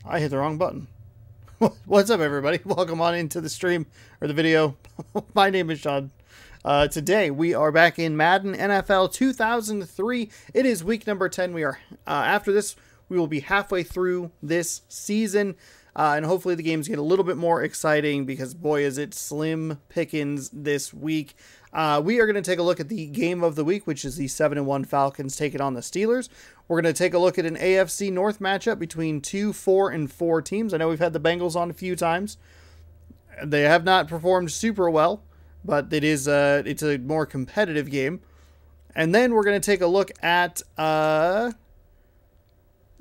I hit the wrong button. What's up, everybody? Welcome on into the stream or the video. My name is Sean. Today we are back in Madden NFL 2003. It is week number 10. We are after this, we will be halfway through this season, and hopefully the games get a little bit more exciting because boy, is it slim pickings this week. We are going to take a look at the game of the week, which is the 7-1 Falcons taking on the Steelers. We're going to take a look at an AFC North matchup between two 4-4 teams. I know we've had the Bengals on a few times. They have not performed super well, but it's a more competitive game. And then we're going to take a look at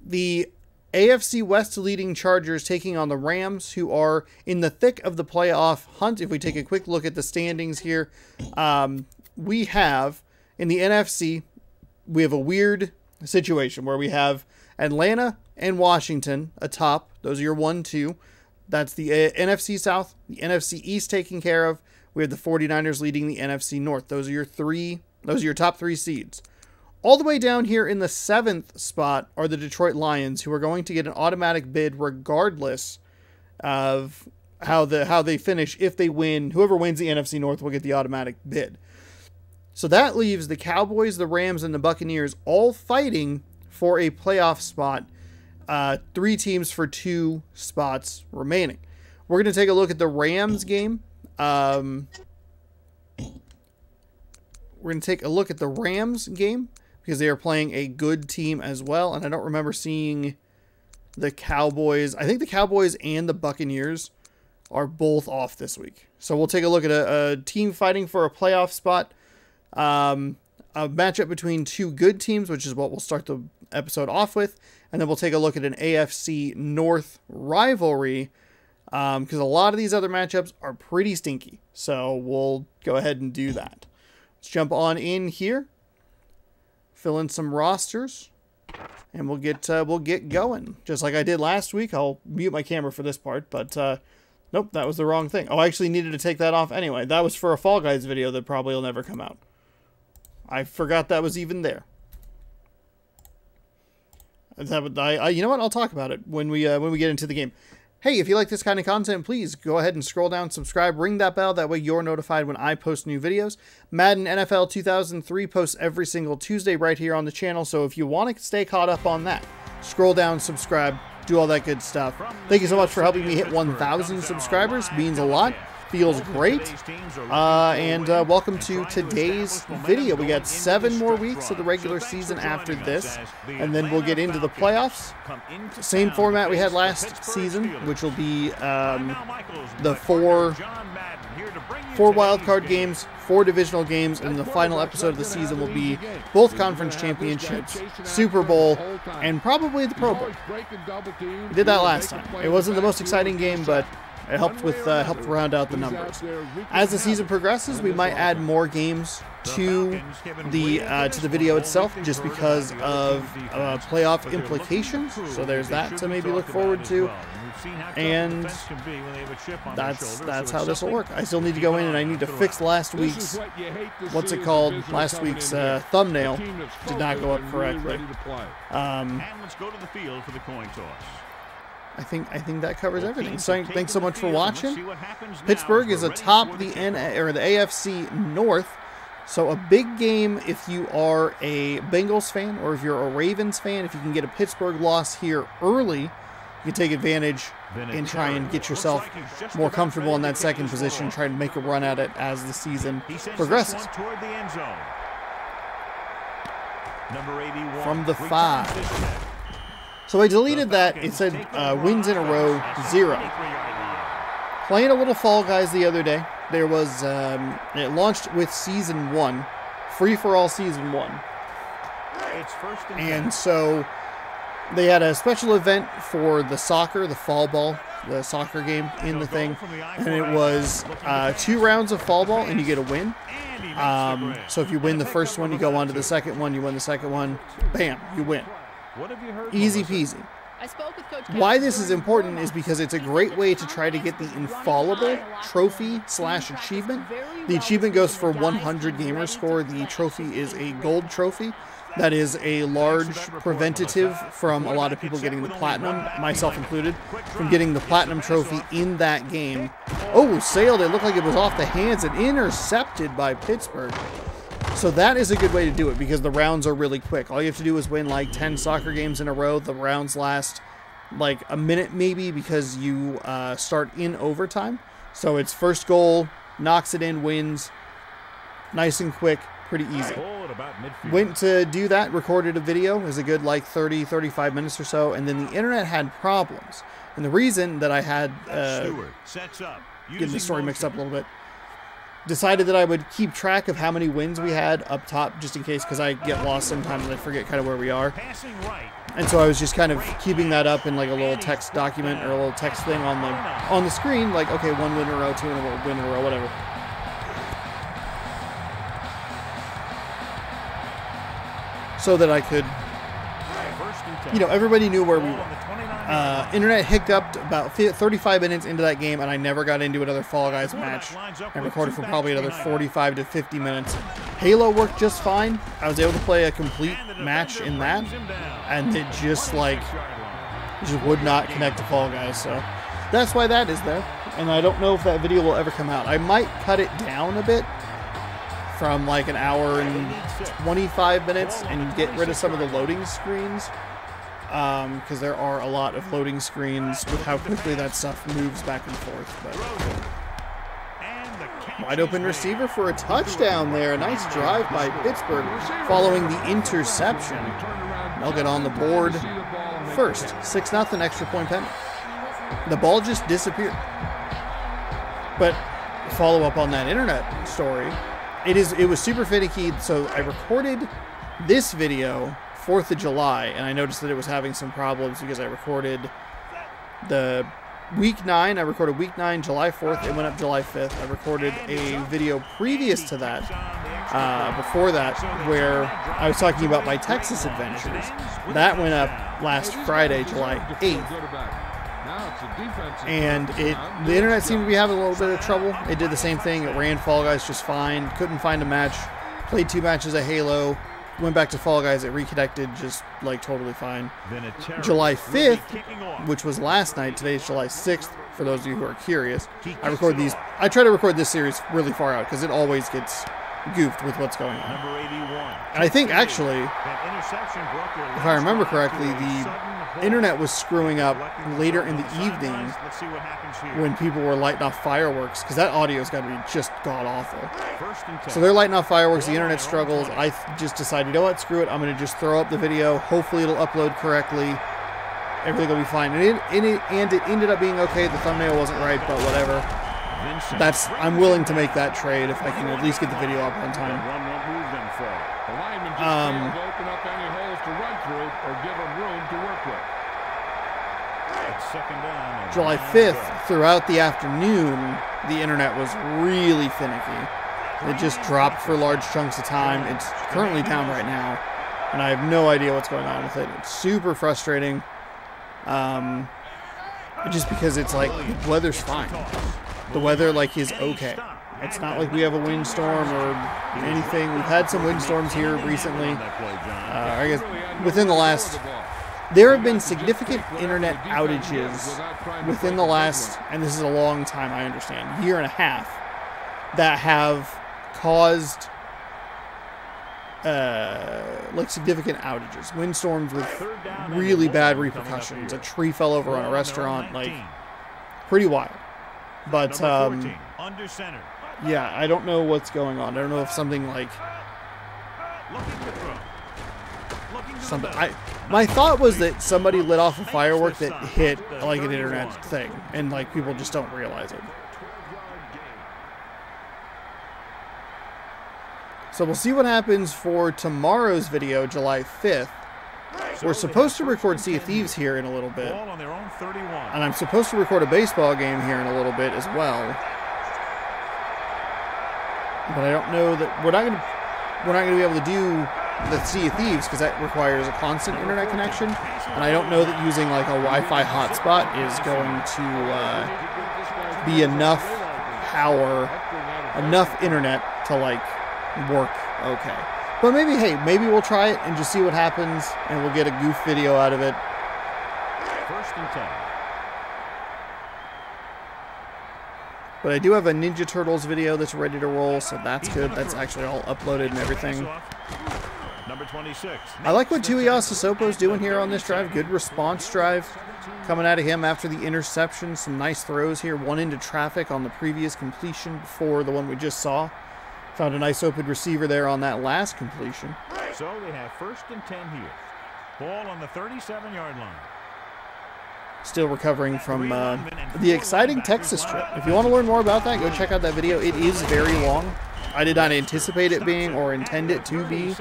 the AFC West leading Chargers taking on the Rams, who are in the thick of the playoff hunt. If we take a quick look at the standings here, we have in the NFC, we have a weird situation where we have Atlanta and Washington atop. Those are your 1-2. That's the NFC South, the NFC East taken care of. We have the 49ers leading the NFC North. Those are your top three seeds. All the way down here in the 7th spot are the Detroit Lions, who are going to get an automatic bid regardless of how they finish. If they win, whoever wins the NFC North will get the automatic bid. So that leaves the Cowboys, the Rams, and the Buccaneers all fighting for a playoff spot. 3 teams for 2 spots remaining. We're going to take a look at the Rams game. We're going to take a look at the Rams game because they are playing a good team as well. And I don't remember seeing the Cowboys. I think the Cowboys and the Buccaneers are both off this week. So we'll take a look at a team fighting for a playoff spot. A matchup between 2 good teams, which is what we'll start the episode off with. And then we'll take a look at an AFC North rivalry because a lot of these other matchups are pretty stinky. So we'll go ahead and do that. Let's jump on in here, fill in some rosters, and we'll get going. Just like I did last week. I'll mute my camera for this part, but nope, that was the wrong thing. Oh, I actually needed to take that off anyway. That was for a Fall Guys video that probably will never come out. I forgot that was even there. You know what? I'll talk about it when we get into the game. Hey, if you like this kind of content, please go ahead and scroll down, subscribe, ring that bell. That way you're notified when I post new videos. Madden NFL 2003 posts every single Tuesday right here on the channel. So if you want to stay caught up on that, scroll down, subscribe, do all that good stuff. Thank you so much for helping me hit 1,000 subscribers. Means a lot. Feels great. And welcome to today's video. We got 7 more weeks of the regular season after this, and then we'll get into the playoffs. Same format we had last season, which will be the 4 wildcard games, 4 divisional games, and the final episode of the season will be both conference championships, Super Bowl, and probably the Pro Bowl. We did that last time. It wasn't the most exciting game, but it helped round out the numbers. As the season progresses, we might add more games to the video itself, just because of playoff implications. So there's that to maybe look forward to, and that's how this will work. I still need to go in and I need to fix last week's last week's thumbnail did not go up correctly. And let's go to the field for the coin toss. I think that covers everything. So thanks so much for watching. Pittsburgh is atop the AFC North, so a big game if you are a Bengals fan or if you're a Ravens fan. If you can get a Pittsburgh loss here early, you can take advantage and try and get yourself more comfortable in that second position, try to make a run at it as the season progresses. From the 5. So I deleted that. It said wins in a row 0. Playing a little Fall Guys the other day. There was it launched with Season 1, free for all Season 1, and so they had a special event for the soccer, the fall ball, the soccer game in the thing, and it was 2 rounds of fall ball, and you get a win. So if you win the first one, you go on to the second one. You win the second one, bam, you win. Easy peasy. Why this is important is because it's a great way to try to get the infallible trophy / achievement. The achievement goes for 100 gamer score. The trophy is a gold trophy. That is a large preventative from a lot of people getting the platinum, myself included, from getting the platinum trophy in that game. Oh, sailed. It looked like it was off the hands and intercepted by Pittsburgh. So that is a good way to do it because the rounds are really quick. All you have to do is win like 10 soccer games in a row. The rounds last like a minute maybe because you start in overtime. So it's first goal, knocks it in, wins. Nice and quick, pretty easy. Went to do that, recorded a video. It was a good like 30, 35 minutes or so. And then the internet had problems. And the reason that I had, getting the story mixed up a little bit, decided that I would keep track of how many wins we had up top, just in case, because I get lost sometimes and I forget kind of where we are. And so I was just kind of keeping that up in like a little text document or a little text thing on the screen, like, okay, 1 win in a row, 2 win in a row, whatever. So that I could, you know, everybody knew where we were. Internet hiccuped about 35 minutes into that game, and I never got into another Fall Guys match. I recorded for probably another 45 to 50 minutes. Halo worked just fine. I was able to play a complete match in that, and it just would not connect to Fall Guys. So that's why that is there. And I don't know if that video will ever come out. I might cut it down a bit from like an hour and 25 minutes and get rid of some of the loading screens. Because there are a lot of loading screens with how quickly that stuff moves back and forth. But wide open receiver for a touchdown there. A nice drive by Pittsburgh following the interception. They'll get on the board first. 6-0 extra point penalty. The ball just disappeared. But follow up on that internet story. It was super finicky. So I recorded this video 4th of July, and I noticed that it was having some problems because I recorded the week 9. I recorded week 9, July 4th. It went up July 5th. I recorded a video previous to that, before that, where I was talking about my Texas adventures. That went up last Friday, July 8th. And the internet seemed to be having a little bit of trouble. It did the same thing. It ran Fall Guys just fine. Couldn't find a match. Played 2 matches of Halo. Went back to Fall Guys, it reconnected just like totally fine. July 5th, which was last night, today's July 6th, for those of you who are curious. I try to record this series really far out because it always gets goofed with what's going on. And I think actually, if I remember correctly, the internet was screwing up later in the evening when people were lighting off fireworks, because that audio's got to be just god-awful. So they're lighting off fireworks, the internet struggles. I just decided, you know what, screw it, I'm going to just throw up the video. Hopefully it'll upload correctly. Everything will be fine. And it ended up being okay. The thumbnail wasn't right, but whatever. I'm willing to make that trade if I can at least get the video up on time. July 5th, throughout the afternoon, the internet was really finicky. It just dropped for large chunks of time. It's currently down right now, and I have no idea what's going on with it. It's super frustrating, just because it's like, the weather's fine. The weather, like, is okay. It's not like we have a windstorm or anything. We've had some windstorms here recently. I guess within the last... There have been significant internet outages within the last, and this is a long time, I understand, year and a half, that have caused like significant outages. Windstorms with really bad repercussions. A tree fell over on a restaurant, like, pretty wild. But yeah, I don't know what's going on. I don't know if something like my thought was that somebody lit off a firework that hit like an internet thing, and like people just don't realize it. So we'll see what happens for tomorrow's video, July 5th. We're supposed to record Sea of Thieves here in a little bit, and I'm supposed to record a baseball game here in a little bit as well. But I don't know that we're not going to be able to do the Sea of Thieves because that requires a constant internet connection, and I don't know that using like a Wi-Fi hotspot is going to be enough power, enough internet to like work okay. But maybe, hey, maybe we'll try it and just see what happens, and we'll get a goof video out of it. 1st and 10. But I do have a Ninja Turtles video that's ready to roll, so that's good. That's actually all uploaded and everything. Number 26. I like what Tuiasa Sopo's doing here on this drive. Good response drive coming out of him after the interception. Some nice throws here. One into traffic on the previous completion before the one we just saw. Found a nice open receiver there on that last completion. So they have 1st and 10 here. Ball on the 37-yard line. Still recovering from the exciting Texas trip. If you want to learn more about that, go check out that video. It is very long. I did not anticipate it being or intend it to be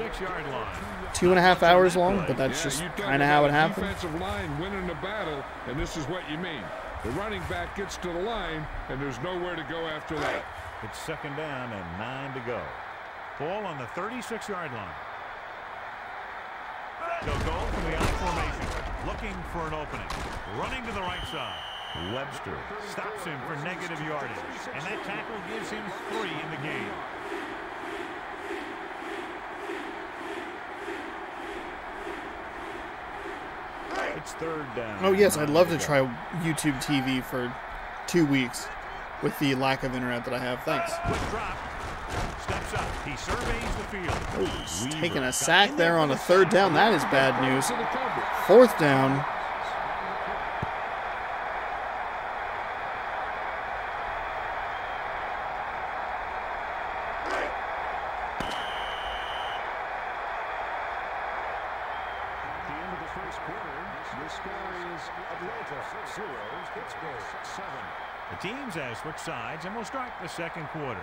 2.5 hours long, but that's just kind of how it happened. Defensive line winning the battle, and this is what you mean. The running back gets to the line, and there's nowhere to go after that. It's 2nd down and 9 to go. Ball on the 36-yard line. They'll go from the I formation, looking for an opening. Running to the right side. Webster stops him for negative yardage, and that tackle gives him 3 in the game. It's 3rd down. Oh yes, I'd love to try YouTube TV for 2 weeks with the lack of internet that I have. Thanks. Quick drop. Steps up. He surveys the field. Oh, he's taking a sack there on a 3rd down. That is bad news. 4th down. The teams have switched sides, and we'll start the 2nd quarter.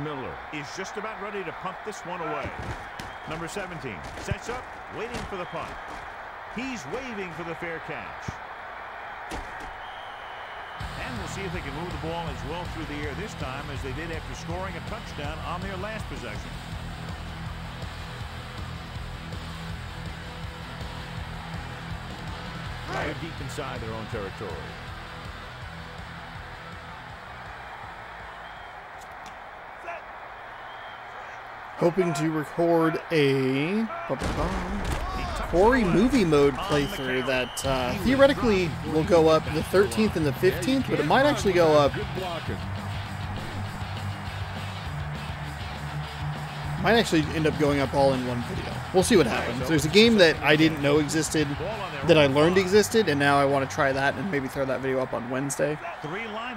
Miller is just about ready to punt this one away. Number 17 sets up, waiting for the punt. He's waving for the fair catch. And we'll see if they can move the ball as well through the air this time as they did after scoring a touchdown on their last possession. They're deep inside their own territory. Hoping to record a Corey movie mode playthrough that theoretically will go up the 13th and the 15th, but it might actually go up. Might actually end up going up all in one video. We'll see what happens. There's a game that I didn't know existed, that I learned existed, and now I want to try that and maybe throw that video up on Wednesday.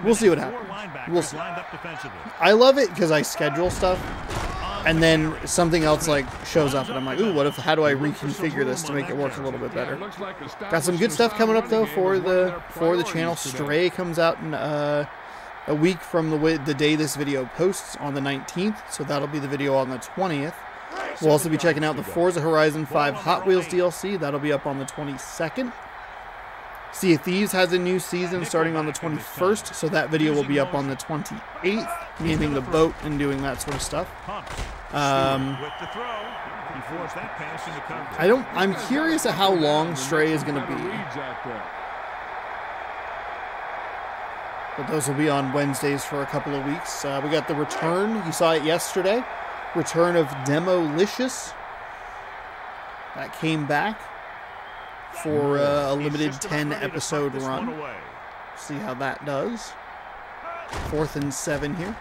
We'll see what happens. We'll see. I love it because I schedule stuff, and then something else like shows up, and I'm like, ooh, how do I reconfigure this to make it work a little bit better? Got some good stuff coming up though for the channel. Stray comes out in a week from the day this video posts on the 19th, so that'll be the video on the 20th. We'll also be checking out the Forza Horizon 5 Hot Wheels DLC. That'll be up on the 22nd. Sea of Thieves has a new season starting on the 21st, so that video will be up on the 28th, naming the boat and doing that sort of stuff. I'm curious at how long Stray is going to be. But those will be on Wednesdays for a couple of weeks. We got the return. You saw it yesterday. Return of Demolicious. That came back for a limited 10-episode run. See how that does. 4th and 7 here.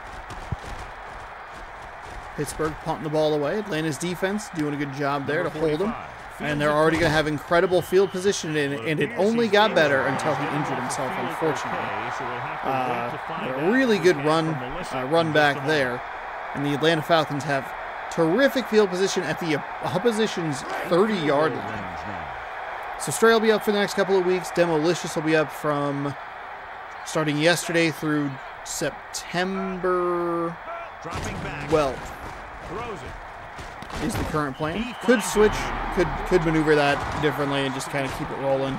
Pittsburgh punting the ball away. Atlanta's defense doing a good job there to hold them. And they're already going to have incredible field position, and it only got better until he injured himself, unfortunately. A really good run back there. And the Atlanta Falcons have terrific field position at the opposition's 30-yard line. So Stray will be up for the next couple of weeks. Demolicious will be up from starting yesterday through September 12th. Is the current plan. Could switch, could maneuver that differently and just kind of keep it rolling.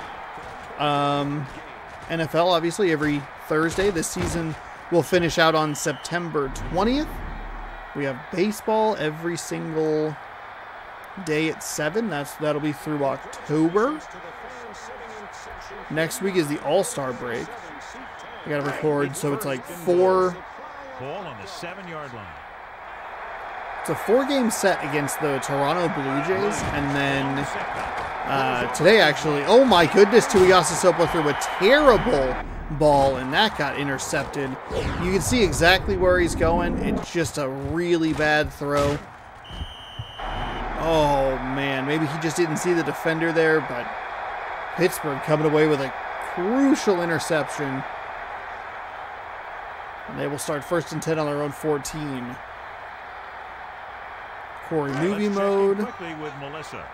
NFL, obviously, every Thursday. This season will finish out on September 20th. We have baseball every single day at 7. That'll be through October. Next week is the All-Star break. We got to record, so it's like 4. Ball on the 7-yard line. It's a 4-game set against the Toronto Blue Jays, and then today, actually, oh my goodness, Tuiasosopo threw a terrible ball, and that got intercepted. You can see exactly where he's going. It's just a really bad throw. Oh man, maybe he just didn't see the defender there, but Pittsburgh coming away with a crucial interception. And they will start 1st and 10 on their own 14. Corey movie mode. With Melissa.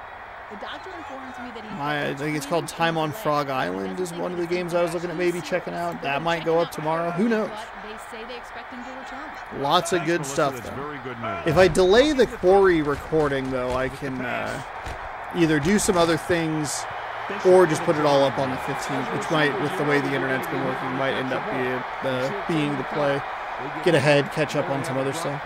The doctor informs me that I think it's called Time on Frog Island is one of the games I was looking at maybe checking out. That might go up tomorrow. Who knows? They say they expect him to return. Lots of good Melissa, stuff, that's though. very good news. If I delay the Quarry recording, though, I can either do some other things or just put it all up on the 15th, which might, with the way the internet's been working, might end up being the play. Get ahead, catch up on some other stuff.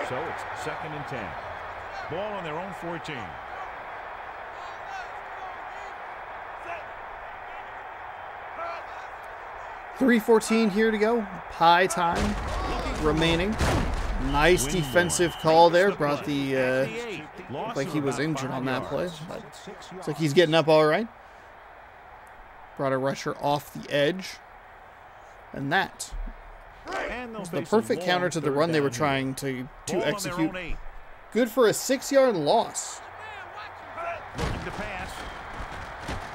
So it's 2nd and 10. Ball on their own 14. .3:14 here to go. Pie time remaining. Nice defensive call there. Brought the looked like he was injured on that play, but looks like he's getting up all right. Brought a rusher off the edge, and that was the perfect counter to the run they were trying to execute. Good for a 6-yard loss. Looking to pass.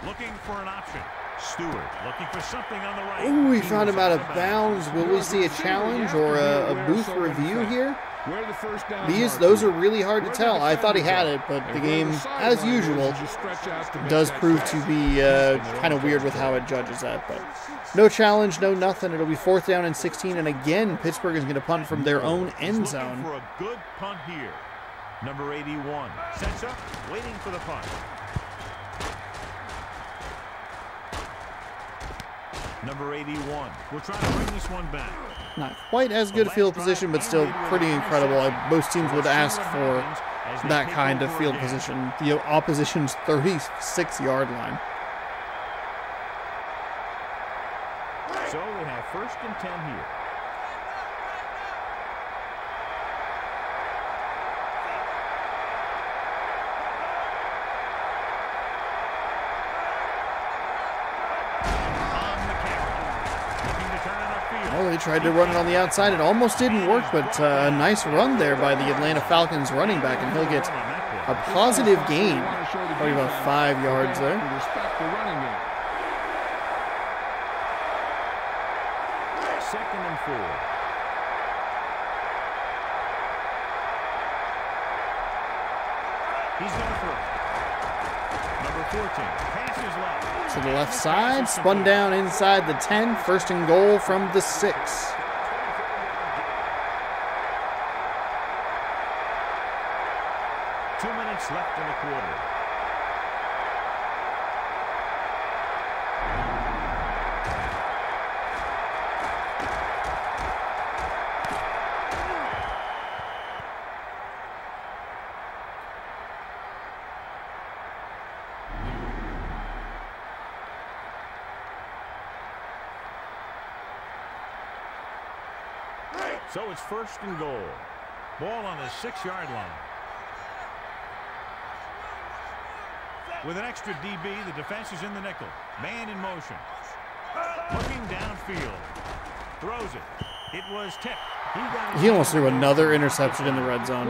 Looking for an option. Stewart looking for something on the right. Ooh, we found him out of bounds. Will we see a challenge or a booth review here? Those are really hard to tell. I thought he had it, but the game, as usual, does prove to be kind of weird with how it judges that. But no challenge, no nothing. It'll be 4th down and 16, and again, Pittsburgh is going to punt from their own end zone. For a good punt here. Number 81 sets up, waiting for the punt. Number 81. We'll try to bring this one back. Not quite as good a field position, but still pretty incredible. Most teams would ask for that kind of field position. The opposition's 36-yard line. So they have 1st and 10 here. Well, they tried to run it on the outside. It almost didn't work, but a nice run there by the Atlanta Falcons running back, and he'll get a positive gain. Probably about 5 yards there. 2nd and 4. He's going to throw. Number 14 passes left. To the left side, spun down inside the 10. 1st and goal from the 6. Two minutes left in the quarter. So it's 1st and goal. Ball on the 6-yard line. With an extra DB, the defense is in the nickel. Man in motion. Looking downfield. Throws it. It was tipped. He almost threw another interception in the red zone.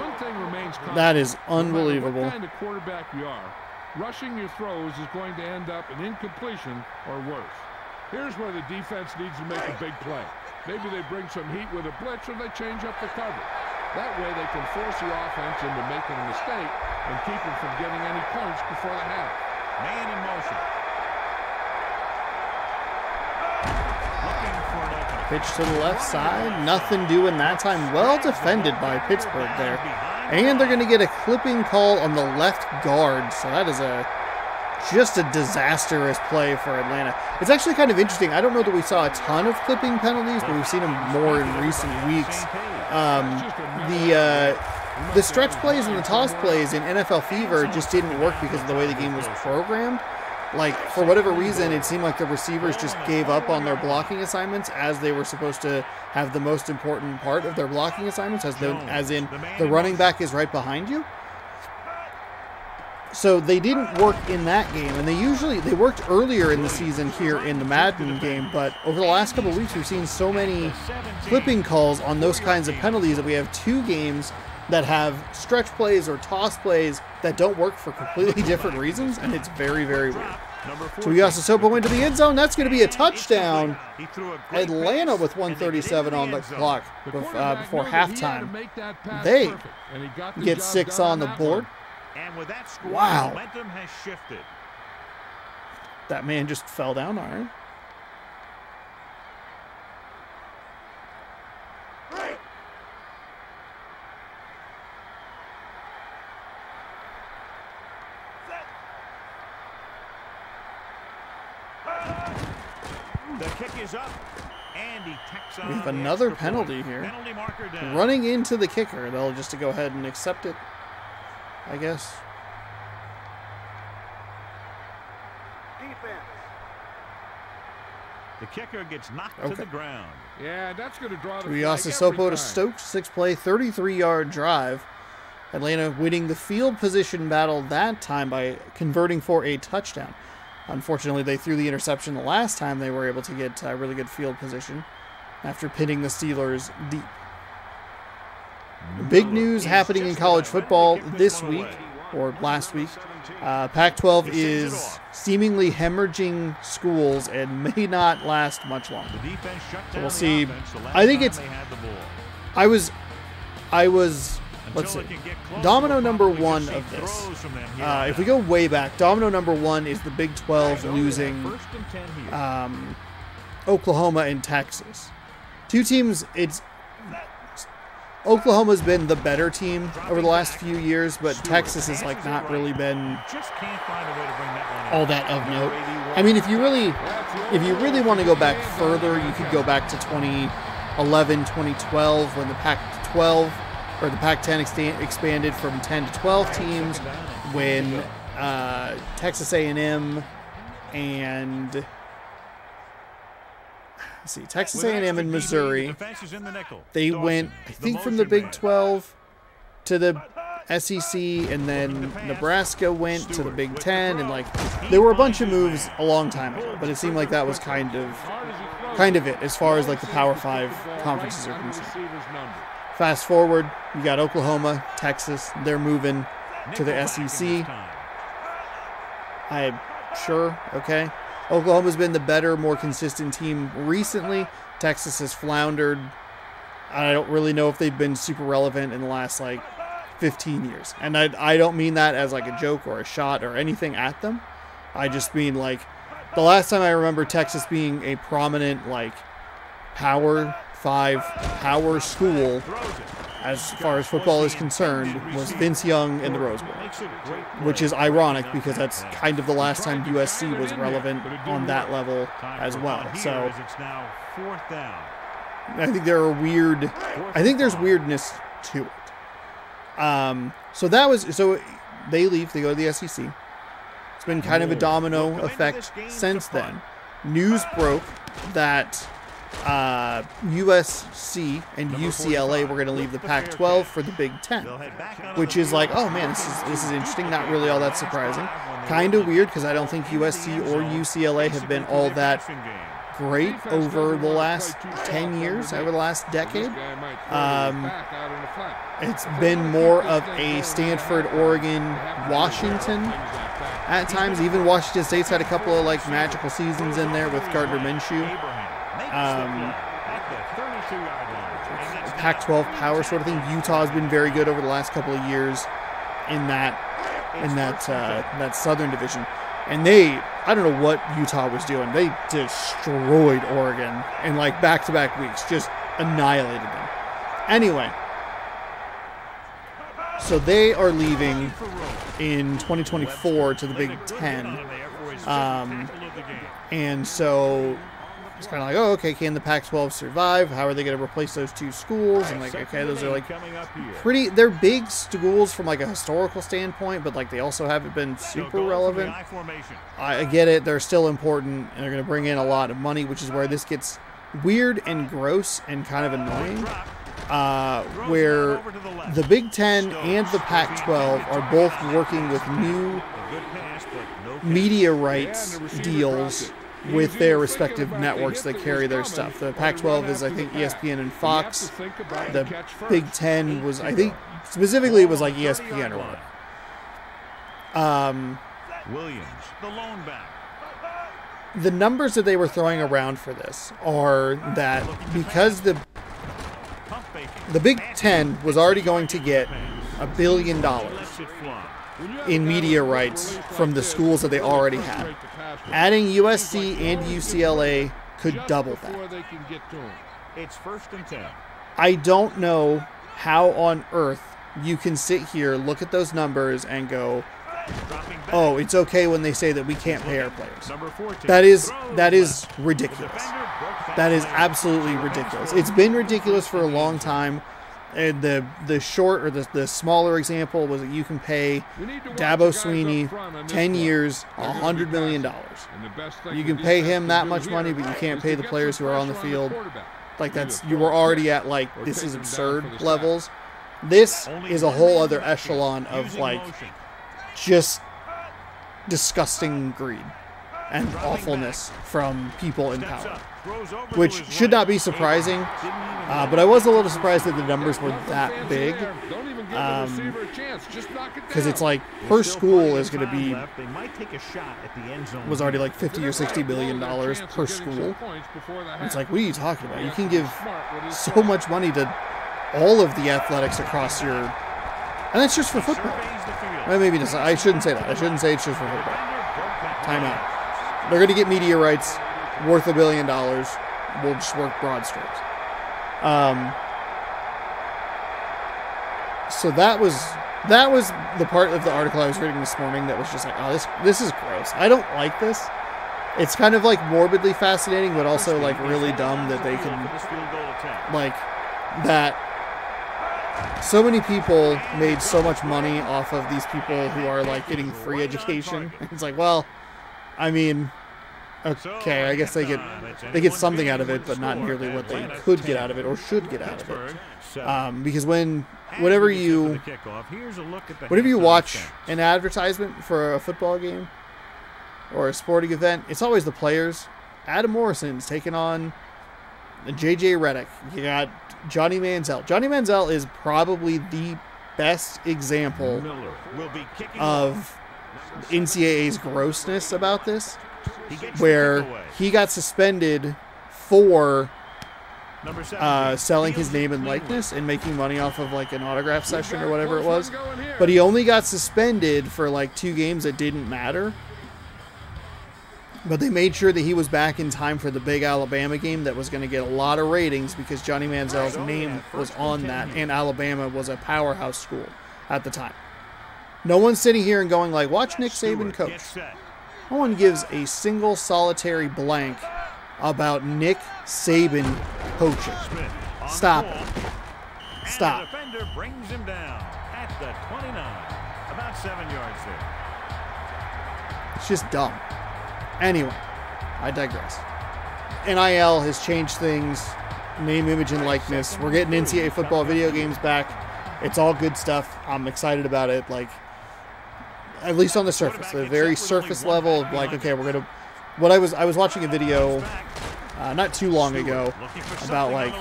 That is unbelievable. What kind of quarterback you are, rushing your throws is going to end up an incompletion or worse. Here's where the defense needs to make a big play. Maybe they bring some heat with a blitz or they change up the cover. That way they can force the offense into making a mistake and keep them from getting any points before the half. Man in motion. Looking for an opening. Pitch to the left side. Nothing doing that time. Well defended by Pittsburgh there. And they're going to get a clipping call on the left guard. So that is just a disastrous play for Atlanta. It's actually kind of interesting. I don't know that we saw a ton of clipping penalties, but we've seen them more in recent weeks. The stretch plays and the toss plays in NFL Fever just didn't work because of the way the game was programmed. Like, for whatever reason, it seemed like the receivers just gave up on their blocking assignments as they were supposed to have the most important part of their blocking assignments, as in the running back is right behind you. So they didn't work in that game, and they worked earlier in the season here in the Madden game, but over the last couple of weeks we've seen so many clipping calls on those kinds of penalties that we have 2 games that have stretch plays or toss plays that don't work for completely different reasons, and it's very, very weird. Tuiasosopo into the end zone. That's going to be a touchdown. Atlanta with 1:37 on the clock before halftime. They get 6 on the board. Wow. That man just fell down, all right. The kick is up, and he tacks on we have another penalty here. Penalty marker down. Running into the kicker. They'll just to go ahead and accept it, I guess. Defense. The kicker gets knocked to the ground. Yeah, that's going to draw the Tuiasosopo to Stokes, 6-play, 33-yard drive. Atlanta winning the field position battle that time by converting for a touchdown. Unfortunately, they threw the interception the last time they were able to get really good field position after pinning the Steelers deep. Big news happening in college football this week, or last week. Pac-12 is seemingly hemorrhaging schools and may not last much longer. So we'll see. I think it's... I was... Let's see. Domino number 1 of this. If we go way back, domino number 1 is the Big 12 losing Oklahoma and Texas. 2 teams, Oklahoma's been the better team over the last few years, but Texas has like not really been all that of note. I mean, if you really want to go back further, you could go back to 2011, 2012 when the Pac-12 or the Pac-10 expanded from 10 to 12 teams, when Texas A&M and let's see, Texas A&M and Missouri, they went, I think, from the Big 12 to the SEC, and then Nebraska went to the Big 10, and like there were a bunch of moves a long time ago, but it seemed like that was kind of it as far as like the Power 5 conferences are concerned. Fast forward, you got Oklahoma, Texas, they're moving to the SEC. I'm sure, okay. Oklahoma's been the better, more consistent team recently. Texas has floundered. I don't really know if they've been super relevant in the last, 15 years. And I don't mean that as, a joke or a shot or anything at them. I just mean, the last time I remember Texas being a prominent, Power 5 power school as far as football is concerned was Vince Young in the Rose Bowl, which is ironic because that's kind of the last time USC was relevant on that level as well. So I think there's weirdness to it. So they leave, they go to the SEC. It's been kind of a domino effect since then. News broke that USC and UCLA were going to leave the Pac-12 for the Big 10, which is oh man, this is interesting. Not really all that surprising. Kind of weird because I don't think USC or UCLA have been all that great over the last 10 years, over the last decade. It's been more of a Stanford, Oregon, Washington at times. Even Washington State's had a couple of magical seasons in there with Gardner Minshew. Pac-12 power sort of thing. Utah's been very good over the last couple of years in that Southern division, and I don't know what Utah was doing. They destroyed Oregon in back-to-back weeks, just annihilated them. Anyway, So they are leaving in 2024 to the Big Ten. And so it's kind of like, oh, okay, can the Pac-12 survive? How are they going to replace those two schools? And like, okay, those are like they're big schools from like a historical standpoint, but like they also haven't been super relevant. I get it. They're still important, and they're going to bring in a lot of money, which is where this gets weird and gross and kind of annoying. Where the Big Ten and the Pac-12 are both working with new media rights deals with their respective networks that carry their stuff. The Pac-12 is, I think, ESPN and Fox. The Big Ten was, I think, specifically it was like ESPN or whatever. Williams, the lone back. The numbers that they were throwing around for this are that because the Big Ten was already going to get $1 billion in media rights from the schools that they already had. Adding USC and UCLA could double that. It's 1st and 10. I don't know how on earth you can sit here, look at those numbers, and go, oh, it's okay when they say that we can't pay our players. That is ridiculous. That is absolutely ridiculous. It's been ridiculous for a long time. And the short or the smaller example was that you can pay Dabo Sweeney 10 years, $100 million. You can pay him that much money, but you can't pay the players who are on the field. Like you were already at like, this is absurd levels. This is a whole other echelon of like just disgusting greed and awfulness from people in power, which should not be surprising, but I was a little surprised that the numbers were that big, because it's like per school is going to be, was already like $50 or $60 million per school. It's like, what are you talking about? You can give so much money to all of the athletics across your, and that's just for football. Well, maybe not. I shouldn't say that. I shouldn't say it's just for football. Timeout. They're going to get media rights worth $1 billion. We'll just work broad strokes. So that was the part of the article I was reading this morning that was just like, oh, this is gross. I don't like this. It's kind of like morbidly fascinating, but also like really dumb that they can, like, that so many people made so much money off of these people who are like getting free education. It's like, well, I mean, okay, I guess they get something out of it, but not nearly what they could get out of it or should get out of it. Because whenever you watch an advertisement for a football game or a sporting event, it's always the players. Adam Morrison's taking on J.J. Redick. You got Johnny Manziel. Johnny Manziel is probably the best example of NCAA's grossness about this, where he got suspended for selling his name and likeness and making money off of like an autograph session or whatever it was, but he only got suspended for like 2 games that didn't matter, but they made sure that he was back in time for the big Alabama game that was going to get a lot of ratings because Johnny Manziel's name was on that, and Alabama was a powerhouse school at the time. No one's sitting here and going like, watch Nick Saban coach. No one gives a single solitary blank about Nick Saban coaching. Stop it. Stop. The defender brings him down at the 29, about 7 yards there. It's just dumb. Anyway, I digress. NIL has changed things. Name, image, and likeness. We're getting NCAA football video games back. It's all good stuff. I'm excited about it. Like, at least on the surface, the very surface level of like, okay, we're gonna. What I was watching a video not too long ago about like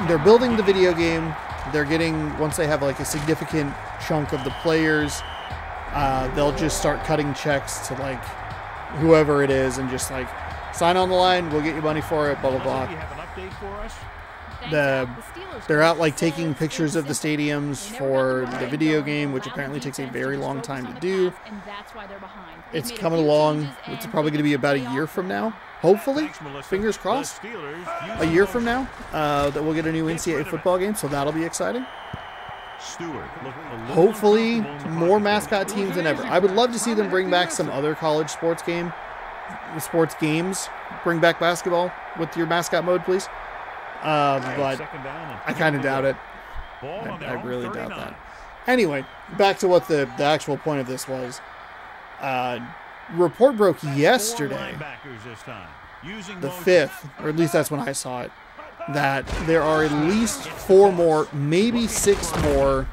they're building the video game. They're getting, once they have like a significant chunk of the players, they'll just start cutting checks to like whoever it is and just like sign on the line. We'll get you money for it. Blah blah blah. they're out like taking pictures of the stadiums for the video game, which apparently takes a very long time to do. It's coming along. It's probably going to be about a year from now. Hopefully, fingers crossed, a year from now that we'll get a new NCAA football game, so that'll be exciting. Hopefully, more mascot teams than ever. I would love to see them bring back some other college sports games. Bring back basketball with your mascot mode, please. But I kind of doubt it. I really doubt that. Anyway, back to what the actual point of this was. Report broke yesterday, the 5th, or at least that's when I saw it, that there are at least 4 more, maybe 6 more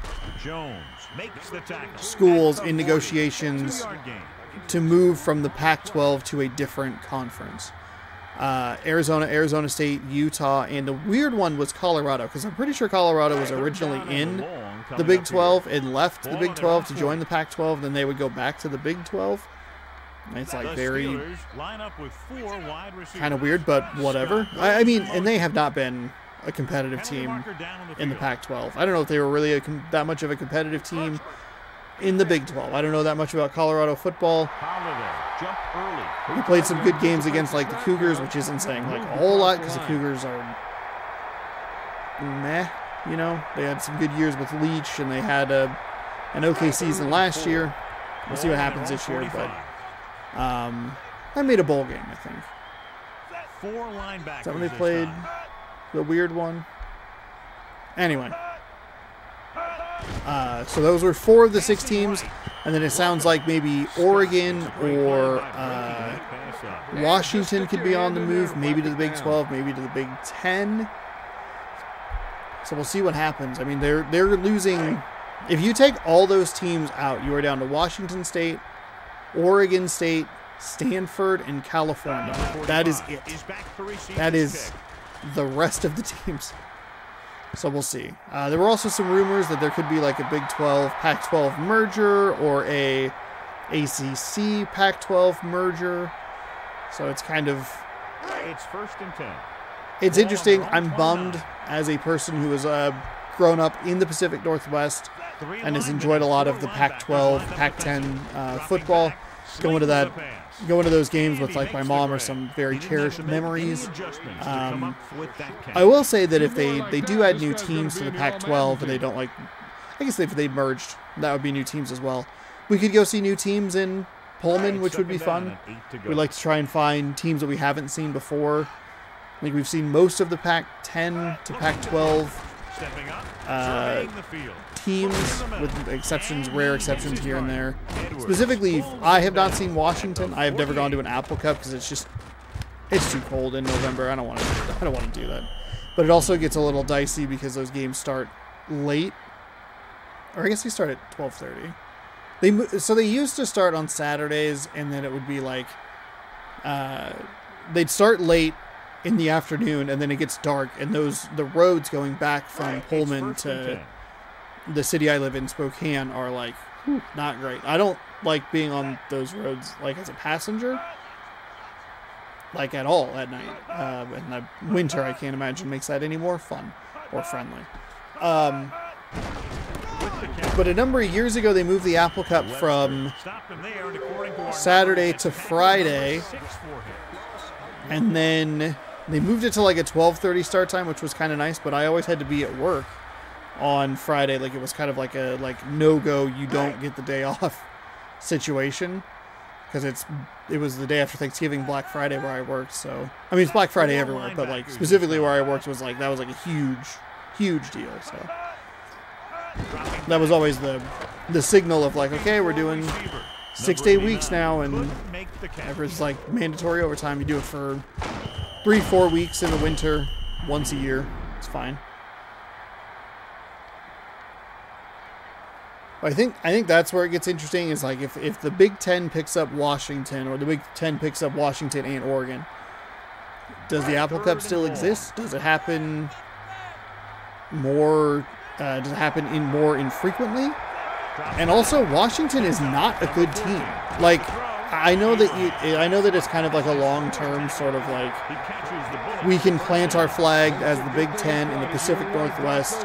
schools in negotiations to move from the Pac-12 to a different conference. Arizona, Arizona State, Utah, and the weird one was Colorado, because I'm pretty sure Colorado was originally in the Big 12 and left the Big 12 to join the Pac-12, then they would go back to the Big 12. It's like very kind of weird, but whatever. I mean, and they have not been a competitive team in the Pac-12. I don't know if they were really that much of a competitive team in the Big 12. I don't know that much about Colorado football. We played some good games against like the Cougars, which isn't saying like a whole lot because the Cougars are meh. You know, they had some good years with Leach, and they had an okay season last year. We'll see what happens this year, but I made a bowl game, I think. Is that when they played the weird one? Anyway. So those were 4 of the 6 teams, and then it sounds like maybe Oregon or Washington could be on the move, maybe to the Big 12, maybe to the Big 10. So we'll see what happens. I mean, they're losing. If you take all those teams out, you are down to Washington State, Oregon State, Stanford, and California. That is it. That is the rest of the teams. So we'll see. There were also some rumors that there could be like a Big 12 Pac-12 merger or a ACC Pac-12 merger. So it's kind of... It's 1st and 10. It's interesting. I'm bummed as a person who has grown up in the Pacific Northwest and has enjoyed a lot of the Pac-12, Pac-10 football. Going to those games with like my mom are some very cherished memories. I will say that if they do add new teams to the Pac-12 and they don't like, I guess if they merged, that would be new teams as well. We could go see new teams in Pullman, which would be fun. We'd like to try and find teams that we haven't seen before. I think we've seen most of the Pac-10 to Pac-12 teams, with exceptions, rare exceptions here and there. Specifically, I have not seen Washington. I have never gone to an Apple Cup because it's too cold in November. I don't want to do that. But it also gets a little dicey because those games start late, or I guess they start at 12:30. So they used to start on Saturdays, and then it would be like they'd start late in the afternoon, and then it gets dark, and the roads going back from Pullman to the city I live in, Spokane, are like not great. I don't like being on those roads like as a passenger, like at all at night. In the winter, I can't imagine makes that any more fun or friendly. But a number of years ago, they moved the Apple Cup from Saturday to Friday, and then they moved it to like a 12:30 start time, which was kind of nice, but I always had to be at work on Friday. Like, it was kind of like a no-go, you don't get the day off situation, because it was the day after Thanksgiving, Black Friday, where I worked. So I mean, it's Black Friday everywhere, but like specifically where I worked was like, that was like a huge deal. So that was always the signal of like, okay, we're doing 6-day weeks now, and it's like mandatory overtime. You do it for 3-4 weeks in the winter, once a year. It's fine. But I think that's where it gets interesting, is like if the Big Ten picks up Washington, or the Big Ten picks up Washington and Oregon, does the Apple Cup still exist? Does it happen more? Does it happen more infrequently? And also, Washington is not a good team. Like, I know that it's kind of like a long-term sort of like He catches the bullet. we can plant our flag as the Big Ten in the Pacific Northwest.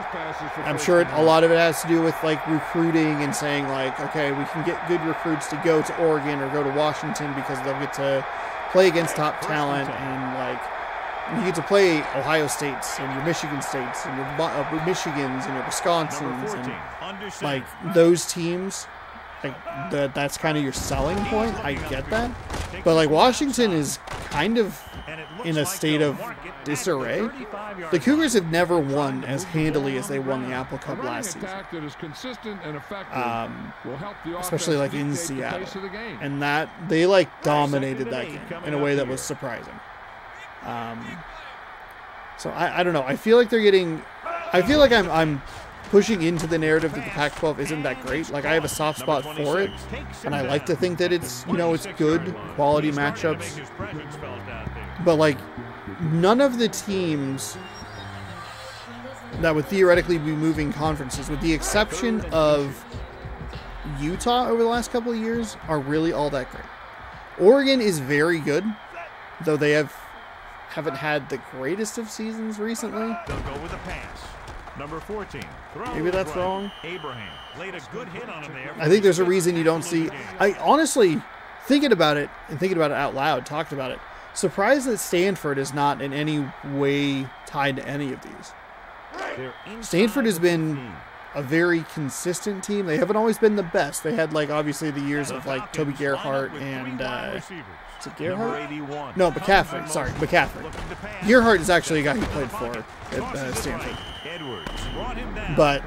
I'm sure a lot of it has to do with like recruiting and saying like, okay, we can get good recruits to go to Oregon or go to Washington because they'll get to play against top talent, and like you get to play Ohio States and your Michigan States and your Michigans and your Wisconsins and like those teams. Like that's kind of your selling point. I get that, but like Washington is kind of in a state of disarray. The Cougars have never won as handily as they won the Apple Cup last season, especially like in Seattle, and that they like dominated that game in a way that was surprising. So I don't know. I feel like I'm pushing into the narrative that the Pac-12 isn't that great. Like I have a soft spot for it, and I like to think that it's it's good quality matchups. But like none of the teams that would theoretically be moving conferences, with the exception of Utah over the last couple of years, are really all that great. Oregon is very good, though they haven't had the greatest of seasons recently. They'll go with a pass. Number 14. Maybe that's wrong. Abraham laid a good hit on him there. I think there's a reason you don't see. I honestly, thinking about it out loud, talked about it. Surprised that Stanford is not in any way tied to any of these. Stanford has been a very consistent team. They haven't always been the best. They had like obviously the years of like Toby Gerhart and is it Gerhart? No, McCaffrey. Sorry, McCaffrey. Gerhart is actually a guy who played for at Stanford. But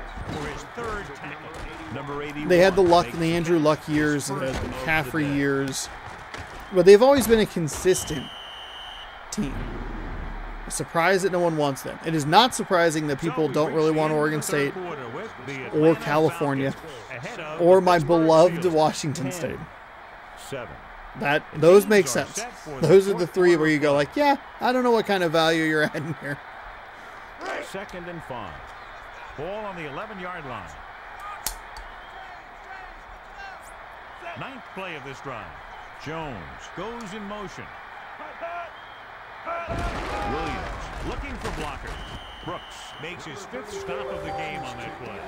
they had the Andrew Luck years, the McCaffrey years, but they've always been a consistent team. I'm surprised that no one wants them. It is not surprising that people don't really want Oregon State or California or my beloved Washington State. Those make sense. Those are the three where you go like, yeah, I don't know what kind of value you're adding here. 2nd and 5. Ball on the 11-yard line. 9th play of this drive. Jones goes in motion. Williams looking for blockers. Brooks makes his 5th stop of the game on that play.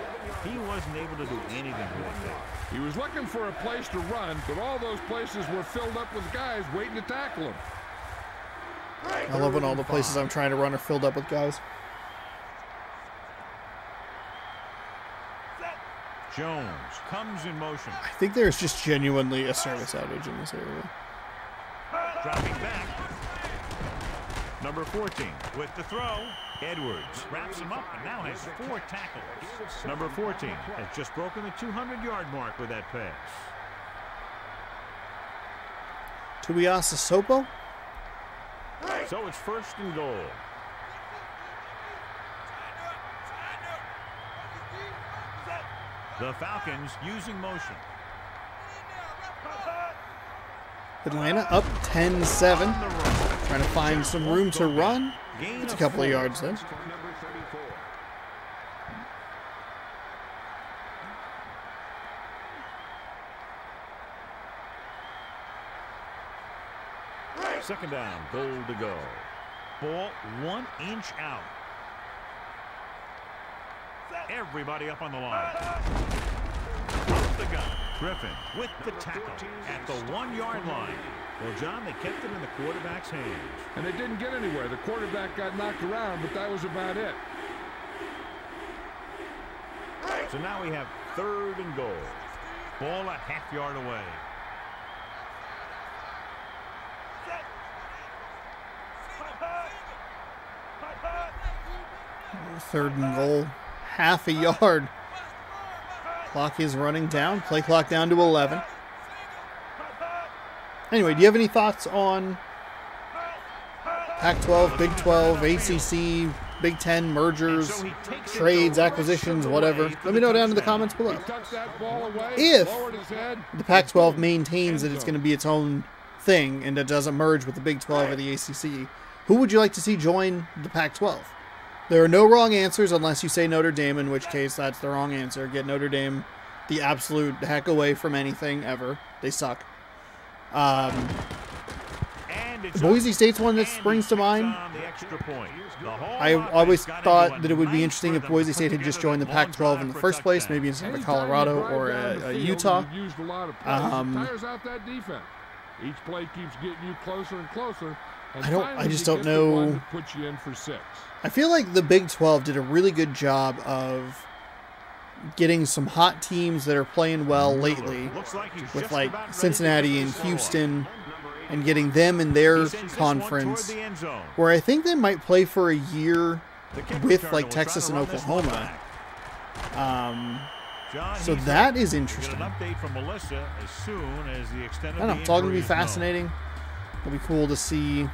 He wasn't able to do anything with it. He was looking for a place to run, but all those places were filled up with guys waiting to tackle him. I love when all the places I'm trying to run are filled up with guys. Jones comes in motion. I think there's just genuinely a service outage in this area. Dropping back. Number 14 with the throw. Edwards wraps him up and now has 4 tackles. Number 14 has just broken the 200-yard mark with that pass. Tuiasa Sopo? So it's 1st and goal. The Falcons using motion. Atlanta up 10-7. Trying to find some room to run. It's a couple of yards then. Second down, goal to go. Ball 1 inch out. Everybody up on the line. Off the gun. Griffin with the tackle at the 1-yard line. Well, John, they kept it in the quarterback's hands. And they didn't get anywhere. The quarterback got knocked around, but that was about it. So now we have 3rd and goal. Ball a half-yard away. Third and goal. Half a yard. Clock is running down. Play clock down to 11. Anyway, do you have any thoughts on Pac-12, Big 12, ACC, Big 10 mergers, trades, acquisitions, whatever? Let me know down in the comments below. If the Pac-12 maintains that it's going to be its own thing and it doesn't merge with the Big 12 or the ACC, who would you like to see join the Pac-12? There are no wrong answers unless you say Notre Dame, in which case that's the wrong answer. Get Notre Dame the absolute heck away from anything ever. They suck. Boise State's one that springs to mind. I always thought that it would be interesting if Boise State had just joined the Pac-12 in the first place, maybe instead of a Colorado or a Utah. Tires out that defense. Each play keeps getting you closer and closer. I just don't know. Put you in for 6. I feel like the Big 12 did a really good job of getting some hot teams that are playing well lately, with like Cincinnati and Houston, and getting them in their conference, where I think they might play for a year with like Texas and Oklahoma. So that is interesting. I don't know, it's all going to be fascinating. It'll be cool to see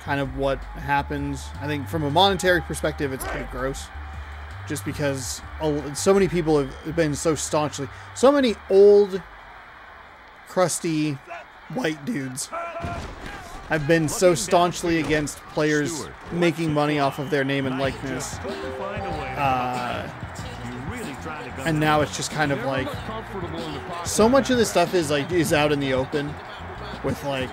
kind of what happens. I think from a monetary perspective, it's pretty gross. Just because so many people have been so staunchly, so many old, crusty, white dudes have been so staunchly against players making money off of their name and likeness. And now it's just kind of like, so much of this stuff is out in the open with like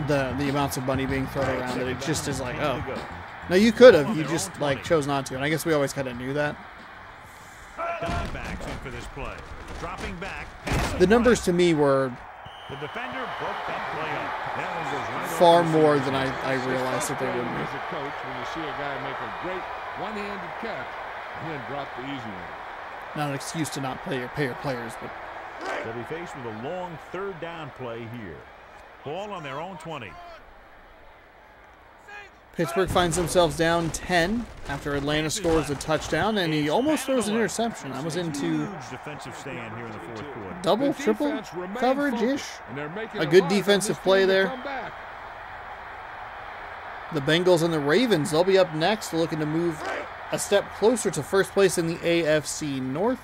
the amounts of money being thrown around that it just is like, oh, no, you could have, you just like chose not to. And I guess we always kind of knew that. The numbers to me were far more than I realized that they would be. As a coach, when you see a guy make a great one-handed catch and then drop the easy one. Not an excuse to not pay your players, but they'll be faced with a long 3rd down play here. Ball on their own 20. Pittsburgh finds themselves down 10 after Atlanta scores a touchdown, and he almost throws an interception. I was into double, triple coverage-ish. A good defensive play there. The Bengals and the Ravens, they'll be up next, looking to move a step closer to first place in the AFC North.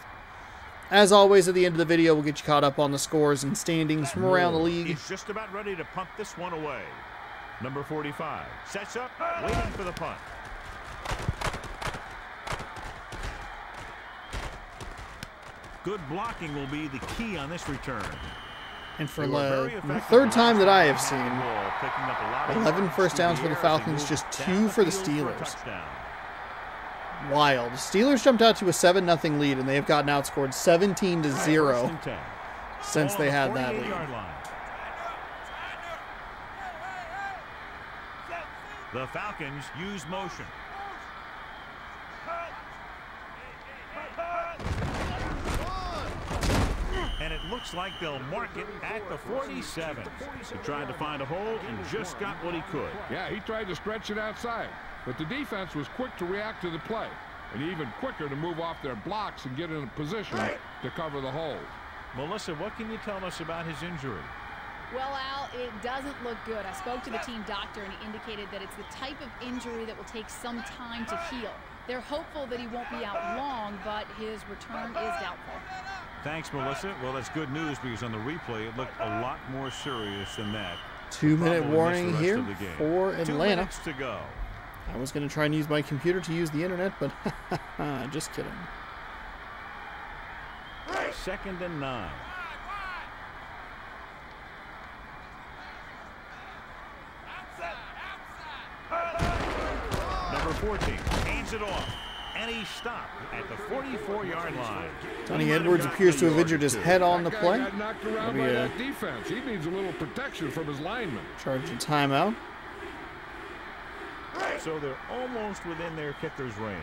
As always, at the end of the video, we'll get you caught up on the scores and standings from around the league. He's just about ready to punt this one away. Number 45 sets up, waiting for the punt. Good blocking will be the key on this return. And for the 3rd time that I have seen, 11 first downs for the Falcons, just 2 for the Steelers. Wild. Steelers jumped out to a 7-0 lead, and they have gotten outscored 17-0 since they had that lead. The Falcons use motion. And it looks like they'll mark it at the 47. He tried to find a hole and just got what he could. Yeah, he tried to stretch it outside, but the defense was quick to react to the play, and even quicker to move off their blocks and get in a position to cover the hole. Melissa, what can you tell us about his injury? Well, Al, it doesn't look good. I spoke to the team doctor, and he indicated that it's the type of injury that will take some time to heal. They're hopeful that he won't be out long, but his return is doubtful. Thanks, Melissa. Well, that's good news because on the replay, it looked a lot more serious than that. 2-minute warning here for Atlanta. 2 minutes to go. I was going to try and use my computer to use the internet, but just kidding. 2nd and 9. Number 14 hands it off, and he stopped at the 44-yard line. Tony Edwards appears to have injured his head on the play. Got knocked around by that defense. He needs a little protection from his lineman. Charge a timeout. So they're almost within their kicker's range.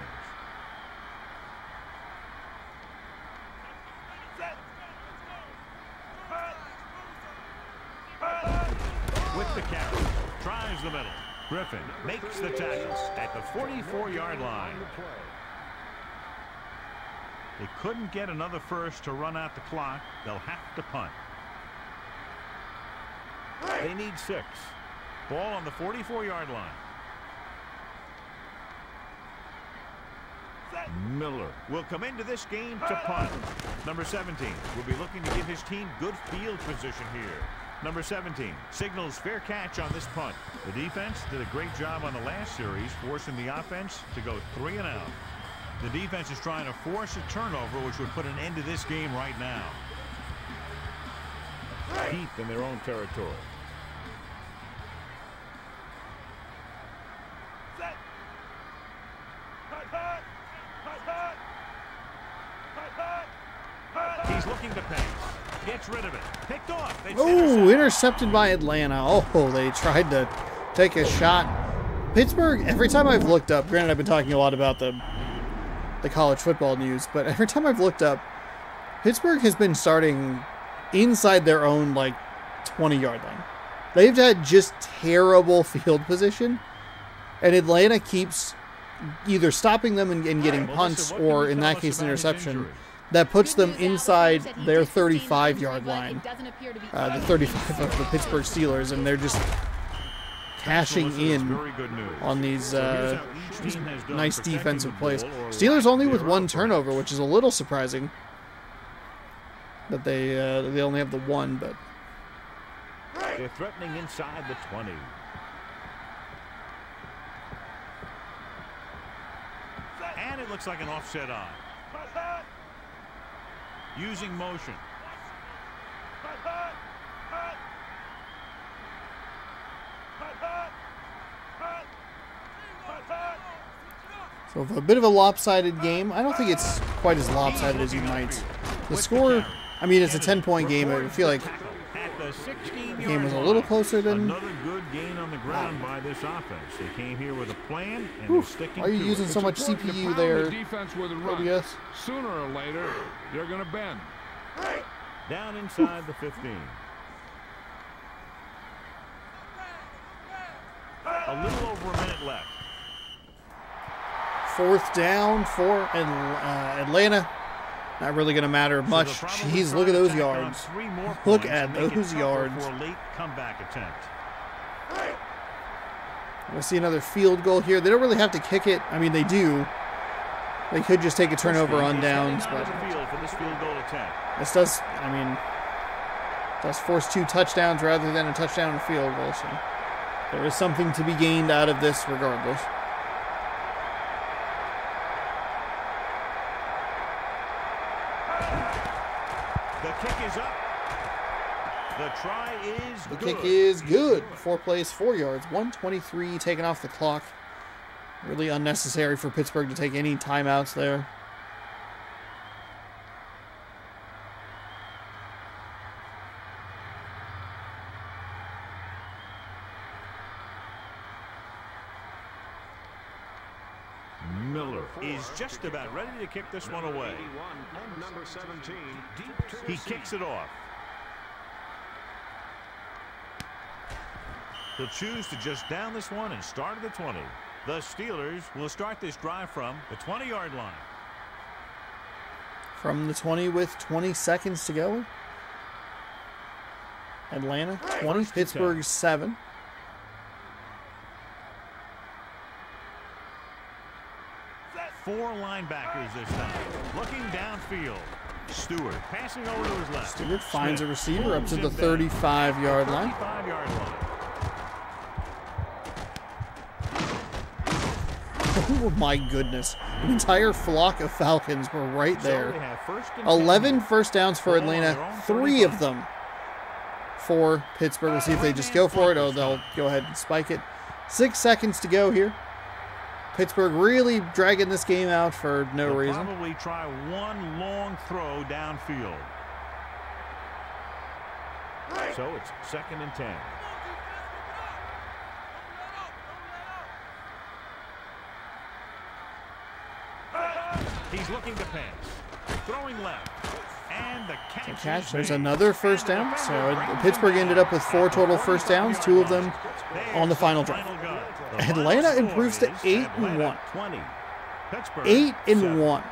With the carry, tries the middle. Griffin makes the tackle at the 44-yard line. They couldn't get another first to run out the clock. They'll have to punt. They need 6. Ball on the 44-yard line. Miller will come into this game to punt. Number 17 will be looking to give his team good field position here. Number 17 signals fair catch on this punt. The defense did a great job on the last series, forcing the offense to go 3 and out. The defense is trying to force a turnover, which would put an end to this game right now. deep in their own territory. He's looking to pass. Gets rid of it. Picked off. Oh, intercepted by Atlanta. Oh, they tried to take a shot. Pittsburgh, every time I've looked up, granted I've been talking a lot about the college football news, but every time I've looked up, Pittsburgh has been starting inside their own, like, 20-yard line. They've had just terrible field position, and Atlanta keeps either stopping them and getting punts, or in that case, an interception. That puts them inside their 35-yard line, the 35 of the Pittsburgh Steelers, and they're just cashing in on these nice defensive plays. Steelers only with one turnover, which is a little surprising that they only have the one, but they're threatening inside the 20. And it looks like an offset on. Using motion. So a bit of a lopsided game. I don't think it's quite as lopsided as you might. The score, I mean, it's a 10-point game. I feel like the game was a little closer than... Another good gain on the ground by this offense. They came here with a plan, and they're sticking Why are you to using it. so much CPU there? OBS? Sooner or later, they're going to bend. Down inside the 15. A little over a minute left. Fourth down for Atlanta. Not really going to matter much. Jeez, look at those yards. Look at those yards. For a late comeback attempt. We'll see another field goal here. They don't really have to kick it. I mean, they do. They could just take a turnover on downs, but this does, I mean, does force 2 touchdowns rather than a touchdown and field goal. So there is something to be gained out of this regardless. The kick is up. The try is good. The kick is good. 4 plays, 4 yards. 1:23 taken off the clock. Really unnecessary for Pittsburgh to take any timeouts there. Miller is just about ready to kick this one away. He kicks it off. He'll choose to just down this one and start at the 20. The Steelers will start this drive from the 20-yard line. From the 20 with 20 seconds to go. Atlanta 20, Pittsburgh 7. Four linebackers this time. Looking downfield. Stewart passing over to his left. Stewart finds a receiver up to the 35-yard line. 35-yard line. Oh my goodness. An entire flock of Falcons were right there. So 11 first downs for Atlanta, 3 of them for Pittsburgh. We'll see if they just go for it. Oh, they'll go ahead and spike it. 6 seconds to go here. Pittsburgh really dragging this game out for no reason. Probably try one long throw downfield. So it's 2nd and 10. He's looking to pass. Throwing left. And the catch. There's another first down. So Pittsburgh ended up with 4 total first downs, 2 of them on the final drive. Atlanta improves to 8-1. 8-1.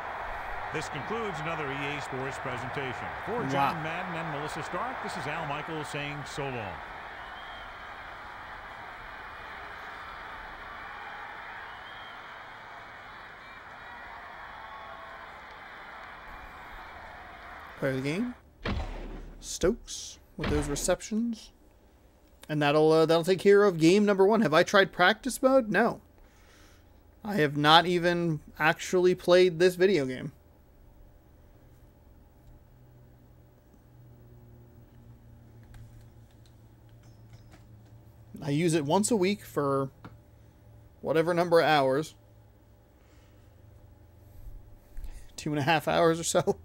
This concludes another EA Sports presentation. For John Madden and Melissa Stark, this is Al Michaels saying so long. Player of the game, Stokes with those receptions, and that'll take care of game number 1. Have I tried practice mode? No, I have not even actually played this video game. I use it once a week for whatever number of hours. 2.5 hours or so.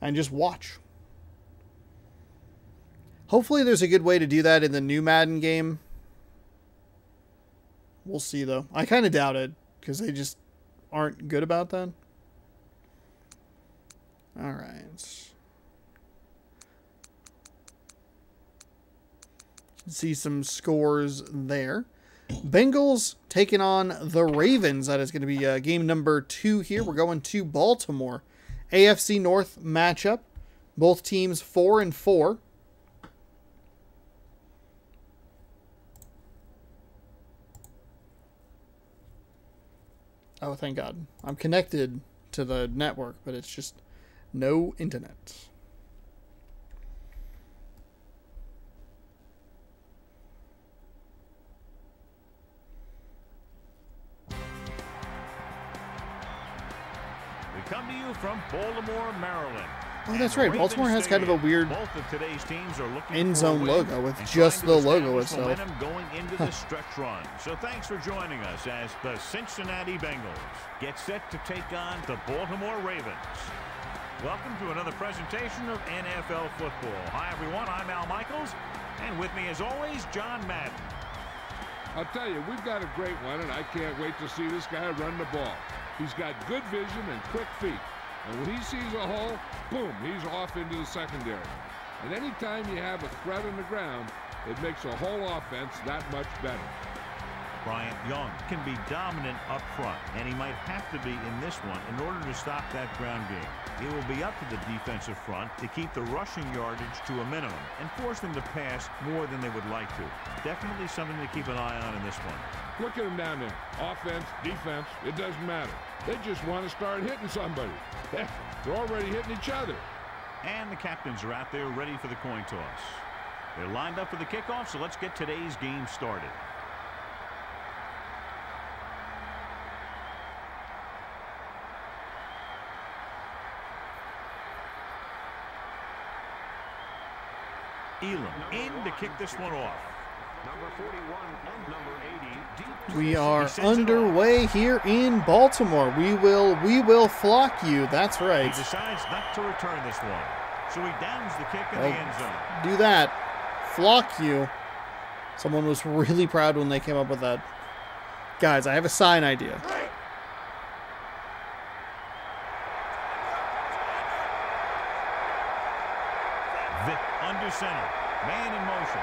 And just watch. Hopefully there's a good way to do that in the new Madden game. We'll see, though. I kind of doubt it, because they just aren't good about that. Alright. See some scores there. Bengals taking on the Ravens. That is going to be game number 2 here. We're going to Baltimore. AFC North matchup. Both teams 4-4. Oh, thank God. I'm connected to the network, but it's just no internet. We come to you from Baltimore, Maryland. Oh, that's right. Baltimore has kind of a weird end zone logo with just the logo itself. Going into the stretch run. So thanks for joining us as the Cincinnati Bengals get set to take on the Baltimore Ravens. Welcome to another presentation of NFL football. Hi, everyone. I'm Al Michaels, and with me, as always, John Madden. I'll tell you, we've got a great one, and I can't wait to see this guy run the ball. He's got good vision and quick feet. And when he sees a hole, boom, he's off into the secondary. And anytime you have a threat on the ground, it makes a whole offense that much better. Bryant Young can be dominant up front, and he might have to be in this one in order to stop that ground game. It will be up to the defensive front to keep the rushing yardage to a minimum and force them to pass more than they would like to. Definitely something to keep an eye on in this one. Look at them down there. Offense, defense, it doesn't matter. They just want to start hitting somebody. They're already hitting each other. And the captains are out there ready for the coin toss. They're lined up for the kickoff, so let's get today's game started. Elam in to kick this one off. Number 41 and number 80. We are underway here in Baltimore. We will flock you. That's right. He decides not to return this one. So he downs the kick in the end zone. Do that. Flock you. Someone was really proud when they came up with that. Guys, I have a sign idea. Vic under center. Man in motion.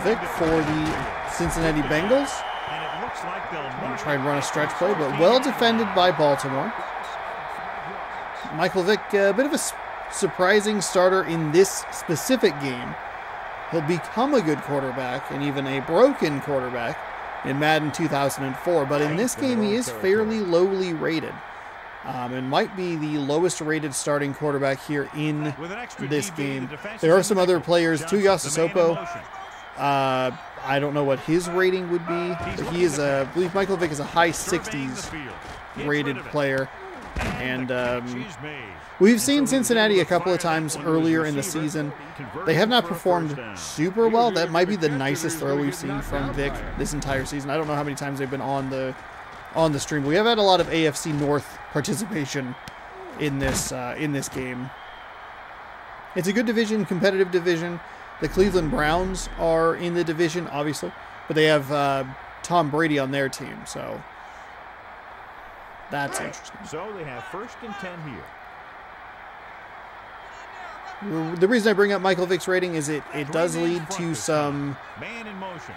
Vic for the Cincinnati Bengals. And it looks like they'll going to try and run a stretch play, but well defended by Baltimore. Michael Vick, a bit of a surprising starter in this specific game. He'll become a good quarterback and even a broken quarterback in Madden 2004, but in this game he is fairly lowly rated. And might be the lowest rated starting quarterback here in this game. There are some other players. Tuiasosopo, I don't know what his rating would be, but he is I believe Michael Vick is a high 60s rated player. And we've seen Cincinnati a couple of times earlier in the season. They have not performed super well. That might be the nicest throw we've seen from Vick this entire season. I don't know how many times they've been on the stream. We have had a lot of AFC North participation in this game. It's a good division, competitive division. The Cleveland Browns are in the division, obviously, but they have Tom Brady on their team, so that's interesting. So they have 1st and 10 here. The reason I bring up Michael Vick's rating is it does lead to some man in motion.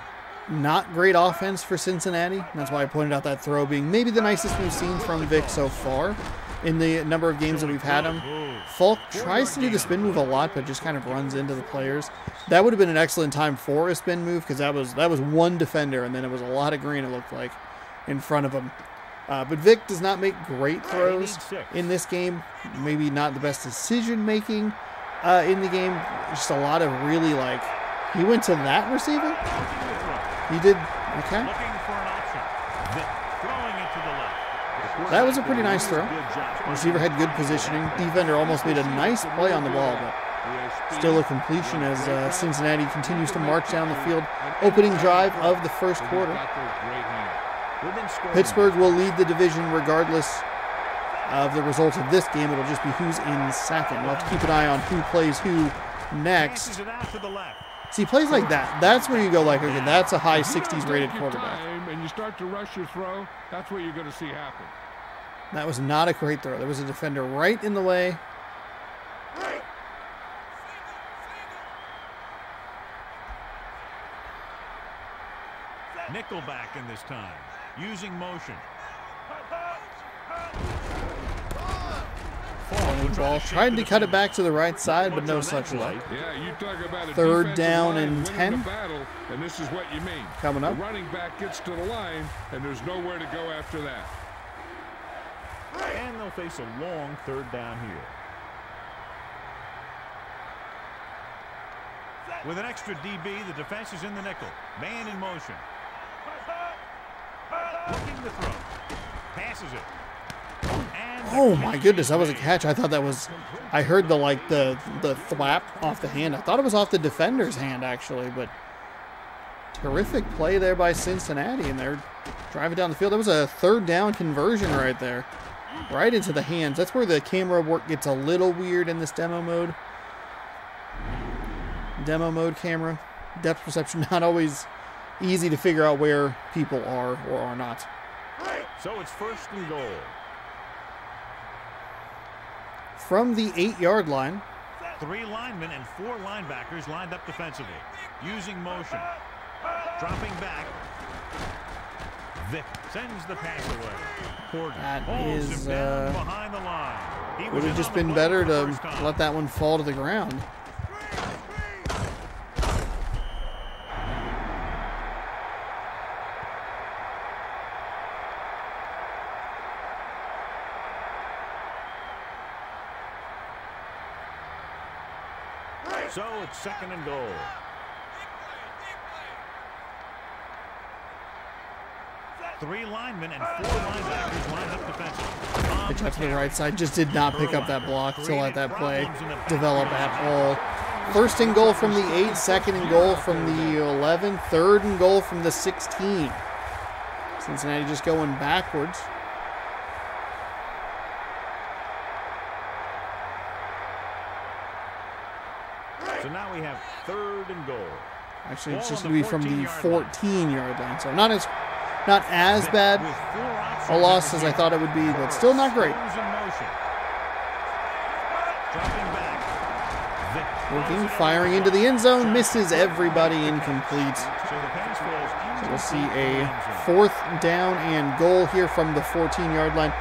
Not great offense for Cincinnati. That's why I pointed out that throw being maybe the nicest we've seen from Vick so far in the number of games that we've had him. Falk tries to do the spin move a lot, but just kind of runs into the players. That would have been an excellent time for a spin move because that was one defender, and then it was a lot of green, it looked like, in front of him. But Vick does not make great throws in this game. Maybe not the best decision making in the game. Just a lot of really like, he went to that receiver? He did, okay. That was a pretty nice throw. The receiver had good positioning. Defender almost made a nice play on the ball, but Still a completion as Cincinnati continues to march down the field. Opening drive of the first quarter. Pittsburgh will lead the division regardless of the result of this game. It'll just be who's in second. We'll have to keep an eye on who plays who next. See, plays like that, that's where you go like, okay, that's a high 60s rated quarterback. And you start to rush your throw, that's what you're going to see happen. That was not a great throw. There was a defender right in the way. Nickelback in this time, using motion. Ball tried to cut it back to the right side, but no such luck. Yeah, you talk about a third down and 10. Battle, and this is what you mean. Coming up. The running back gets to the line, and there's nowhere to go after that. And they'll face a long third down here. With an extra DB, the defense is in the nickel. Man in motion. Looking to throw. Passes it. Oh my goodness, that was a catch. I thought that was, I heard the thwap off the hand. I thought it was off the defender's hand actually, but terrific play there by Cincinnati, and they're driving down the field. That was a third down conversion right there, right into the hands. That's where the camera work gets a little weird in this demo mode. Demo mode camera, depth perception, not always easy to figure out where people are or are not. So it's first and goal. From the 8-yard line. 3 linemen and 4 linebackers lined up defensively. Using motion. Dropping back. Vick sends the pass away. Porter That is, behind the line. Would have just been better to let that one fall to the ground. So it's second and goal. Three linemen and 4 linebackers lined up defensively. Pitch out to the right side, just did not pick up that block to let that play develop at all. First and goal from the 8, second and goal from the 11, third and goal from the 16. Cincinnati just going backwards. So now we have third and goal. Actually, it's just going to be from the 14-yard line. So not as bad a loss as I thought it would be, but still not great. Looking, firing into the end zone, misses everybody, incomplete. So we'll see a 4th down and goal here from the 14-yard line.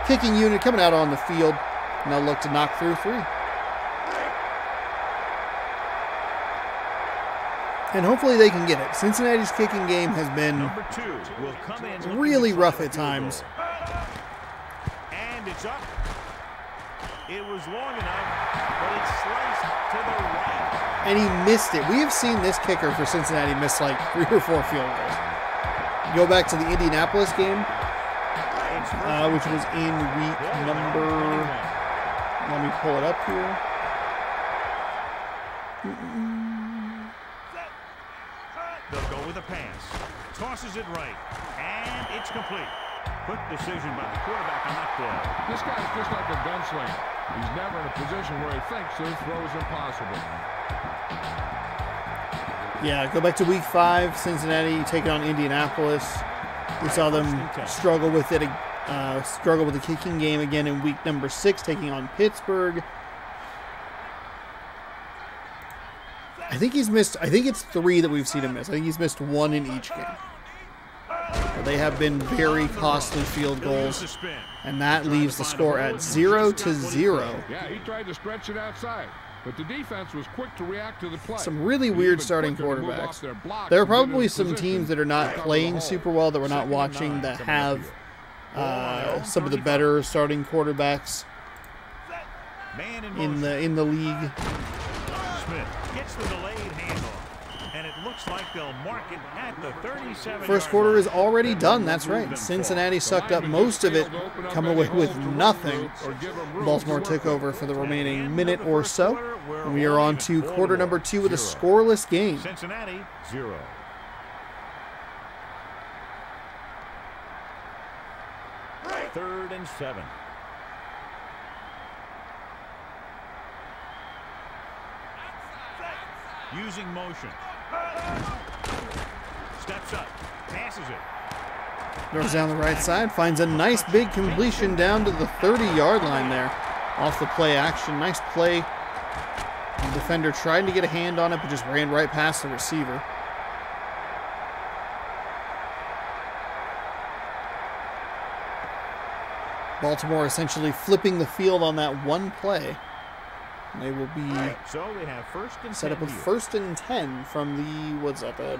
Kicking unit coming out on the field, and they'll look to knock through 3. And hopefully they can get it. Cincinnati's kicking game has been really rough at times. And it's up. It was long enough, but it's sliced to the right. And he missed it. We have seen this kicker for Cincinnati miss like 3 or 4 field goals. Go back to the Indianapolis game, which was in week number, let me pull it up here. They'll go with a pass. Tosses it right. And it's complete. Quick decision by the quarterback on that play. This guy's just like a gunslinger. He's never in a position where he thinks his throw is impossible. Yeah, go back to week 5. Cincinnati taking on Indianapolis. We saw them struggle with it, struggle with the kicking game again in week number 6, taking on Pittsburgh. I think it's 3 that we've seen him miss. I think he's missed 1 in each game. But they have been very costly field goals, and that leaves the score at 0-0. Yeah, he tried to stretch it outside, but the defense was quick to react to the play. Some really weird starting quarterbacks. There are probably some teams that are not playing super well that we're not watching that have some of the better starting quarterbacks in the league. Smith gets the delayed handoff. And it looks like they'll mark it at the 37. First quarter is already done. That's right. Cincinnati sucked up most of it, coming away with nothing. Baltimore took over for the remaining minute or so. And we are on to quarter number 2 with a scoreless game. Cincinnati 0. Third and 7. Using motion. Steps up. Passes it. Throws down the right side. Finds a nice big completion down to the 30-yard line there. Off the play action. Nice play. The defender tried to get a hand on it, but just ran right past the receiver. Baltimore essentially flipping the field on that one play. And they will be so they have first and set up with first and 10 from the, what's that, the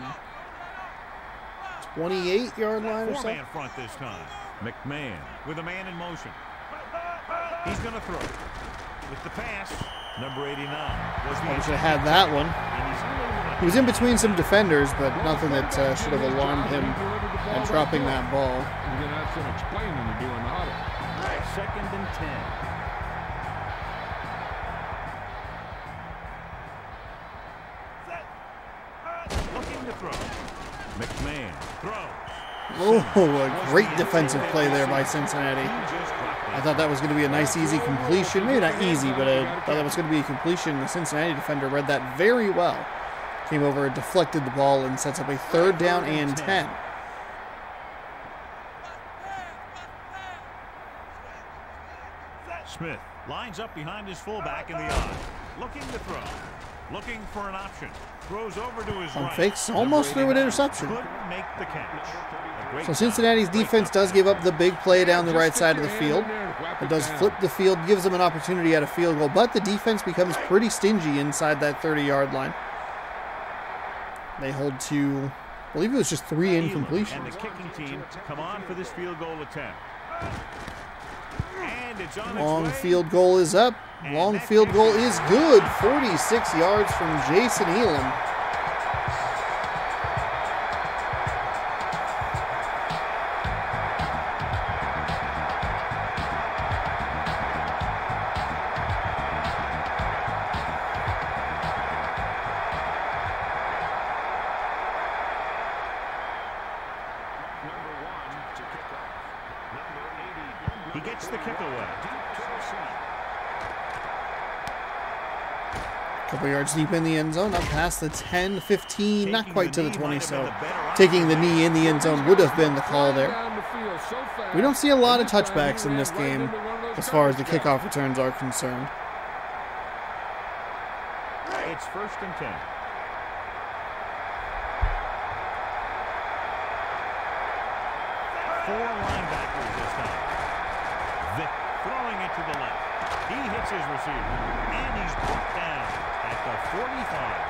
28-yard line or so? Four-man front this time. McMahon with a man in motion. He's going to throw. With the pass, number 89. Probably should have had that one. He was in between some defenders, but nothing that should have alarmed him at dropping that ball. You're going to have some explaining to do in the huddle. Second and 10. Looking to throw. McMahon throws. Oh, a great defensive play there by Cincinnati. I thought that was going to be a nice, easy completion. Maybe not easy, but I thought that was going to be a completion. The Cincinnati defender read that very well. Came over and deflected the ball and sets up a 3rd down and 10. Smith lines up behind his fullback in the eye. Looking to throw. Looking for an option. Throws over to his right. Fakes almost threw an interception. Couldn't make the catch. So Cincinnati's defense does give up the big play down the right side of the field. It does flip the field, gives them an opportunity at a field goal, but the defense becomes pretty stingy inside that 30-yard line. They hold to, I believe it was just 3 incompletions. And the kicking team come on for this field goal attempt. And it's on Long its way. field goal is up. Long field goal is good. 46 yards from Jason Elam. He gets the kick away. Couple yards deep in the end zone, up past the 10, 15, not quite to the 20, so taking the knee in the end zone would have been the call there. We don't see a lot of touchbacks in this game as far as the kickoff returns are concerned. It's first and 10. Four linebackers this time. Vic throwing it to the left. He hits his receiver, and he's brought down at the 45.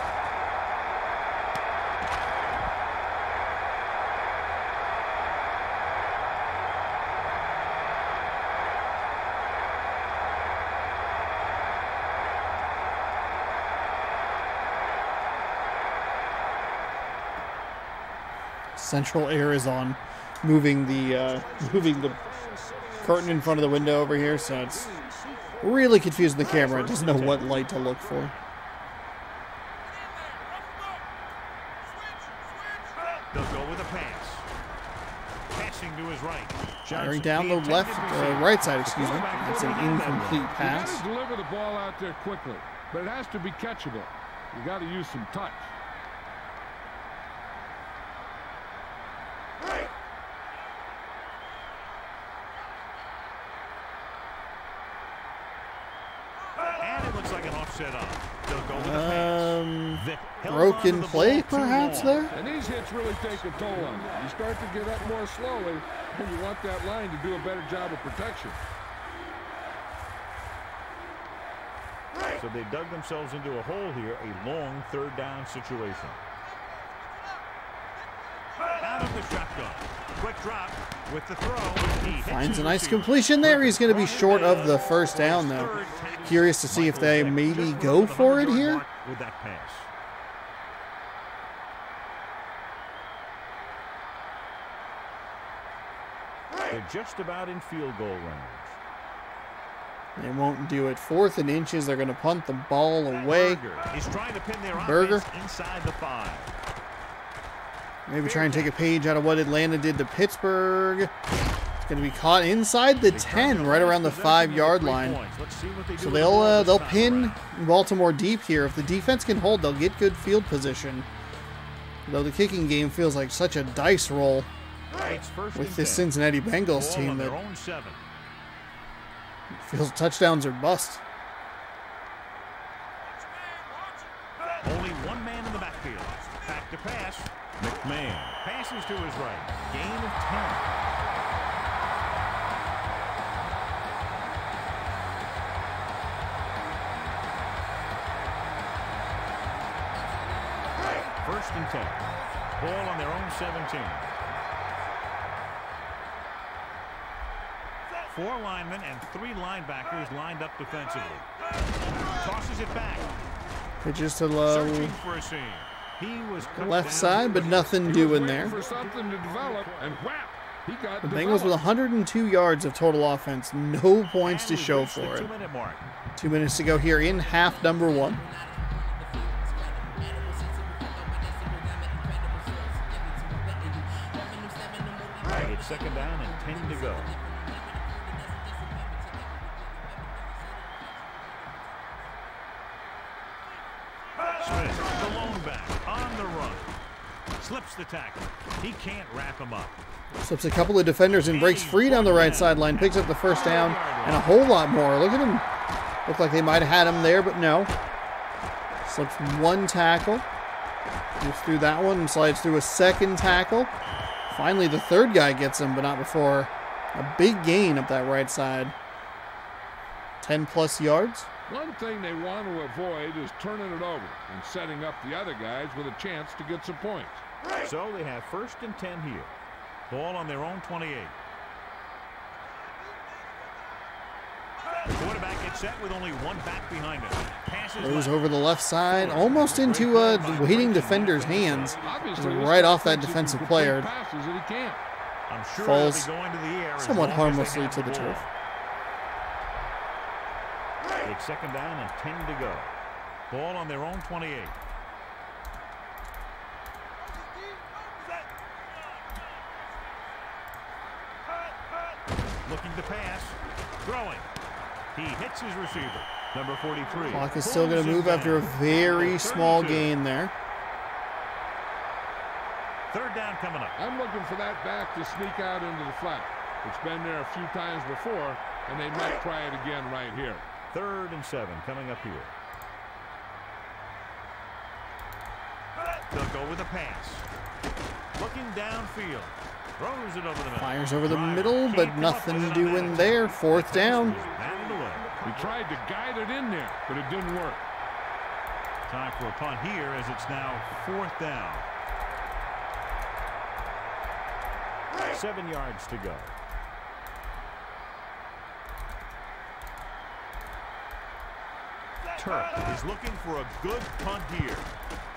Central air is on, moving the curtain in front of the window over here, so it's really confusing the camera. It doesn't know what light to look for. They'll go with a pass. Passing to his right. Firing down the right side, excuse me. That's an incomplete pass. Deliver the ball out there quickly, but it has to be catchable. You got to use some touch. Broken play, perhaps, there? And these hits really take a toll on you. You start to get up more slowly, and you want that line to do a better job of protection. So they dug themselves into a hole here, a long third down situation. Out of the shotgun. Quick drop with the throw. Finds a nice completion there. He's going to be short of the first down, though. Curious to see if they maybe go for it here. With that pass. They're just about in field goal range. They won't do it. 4th and inches. They're going to punt the ball away. Berger is trying to pin their Berger offense inside the 5. Maybe try and take a page out of what Atlanta did to Pittsburgh. It's going to be caught inside the 10, right around the 5-yard line. So they'll pin Baltimore deep here. If the defense can hold, they'll get good field position. Though the kicking game feels like such a dice roll with this Cincinnati Bengals team that feels touchdowns are bust. Only one man in the backfield. Back to pass. McMahon passes to his right. Gain of 10. First and 10. Ball on their own 17. 4 linemen and 3 linebackers lined up defensively. Tosses it back. Pitches to low. Searching for a seam. He was Left side, but nothing doing there. For something to develop, and whap, he got The Bengals with 102 yards of total offense. No points to show for it. 2-minute mark. 2 minutes to go here in half number 1. It's second down and 10 to go. Smith, the lone back, on the run. Slips the tackle. He can't wrap him up. Slips a couple of defenders and breaks free down the right sideline. Picks up the first down and a whole lot more. Look at him. Looked like they might have had him there, but no. Slips 1 tackle. Moves through that one and slides through a 2nd tackle. Finally, the 3rd guy gets him, but not before a big gain up that right side. 10+ yards. One thing they want to avoid is turning it over and setting up the other guys with a chance to get some points. So they have first and 10 here. Ball on their own 28. The quarterback gets set with only 1 back behind him. Passes Goes over the left side, almost into a waiting defender's hands. Right off that defensive player. I'm sure Falls they'll be going to the air somewhat harmlessly to the turf. It's second down and 10 to go. Ball on their own 28. Looking to pass. Throwing. He hits his receiver. Number 43. Clock is still going to move after a very small gain there. Third down coming up. I'm looking for that back to sneak out into the flat. It's been there a few times before, and they might try it again right here. 3rd and 7 coming up here. They'll go with a pass. Looking downfield. Throws it over the middle. Fires over the middle, but nothing doing there. 4th down. He tried to guide it in there, but it didn't work. Time for a punt here as it's now 4th down. 7 yards to go. Turk is looking for a good punt here.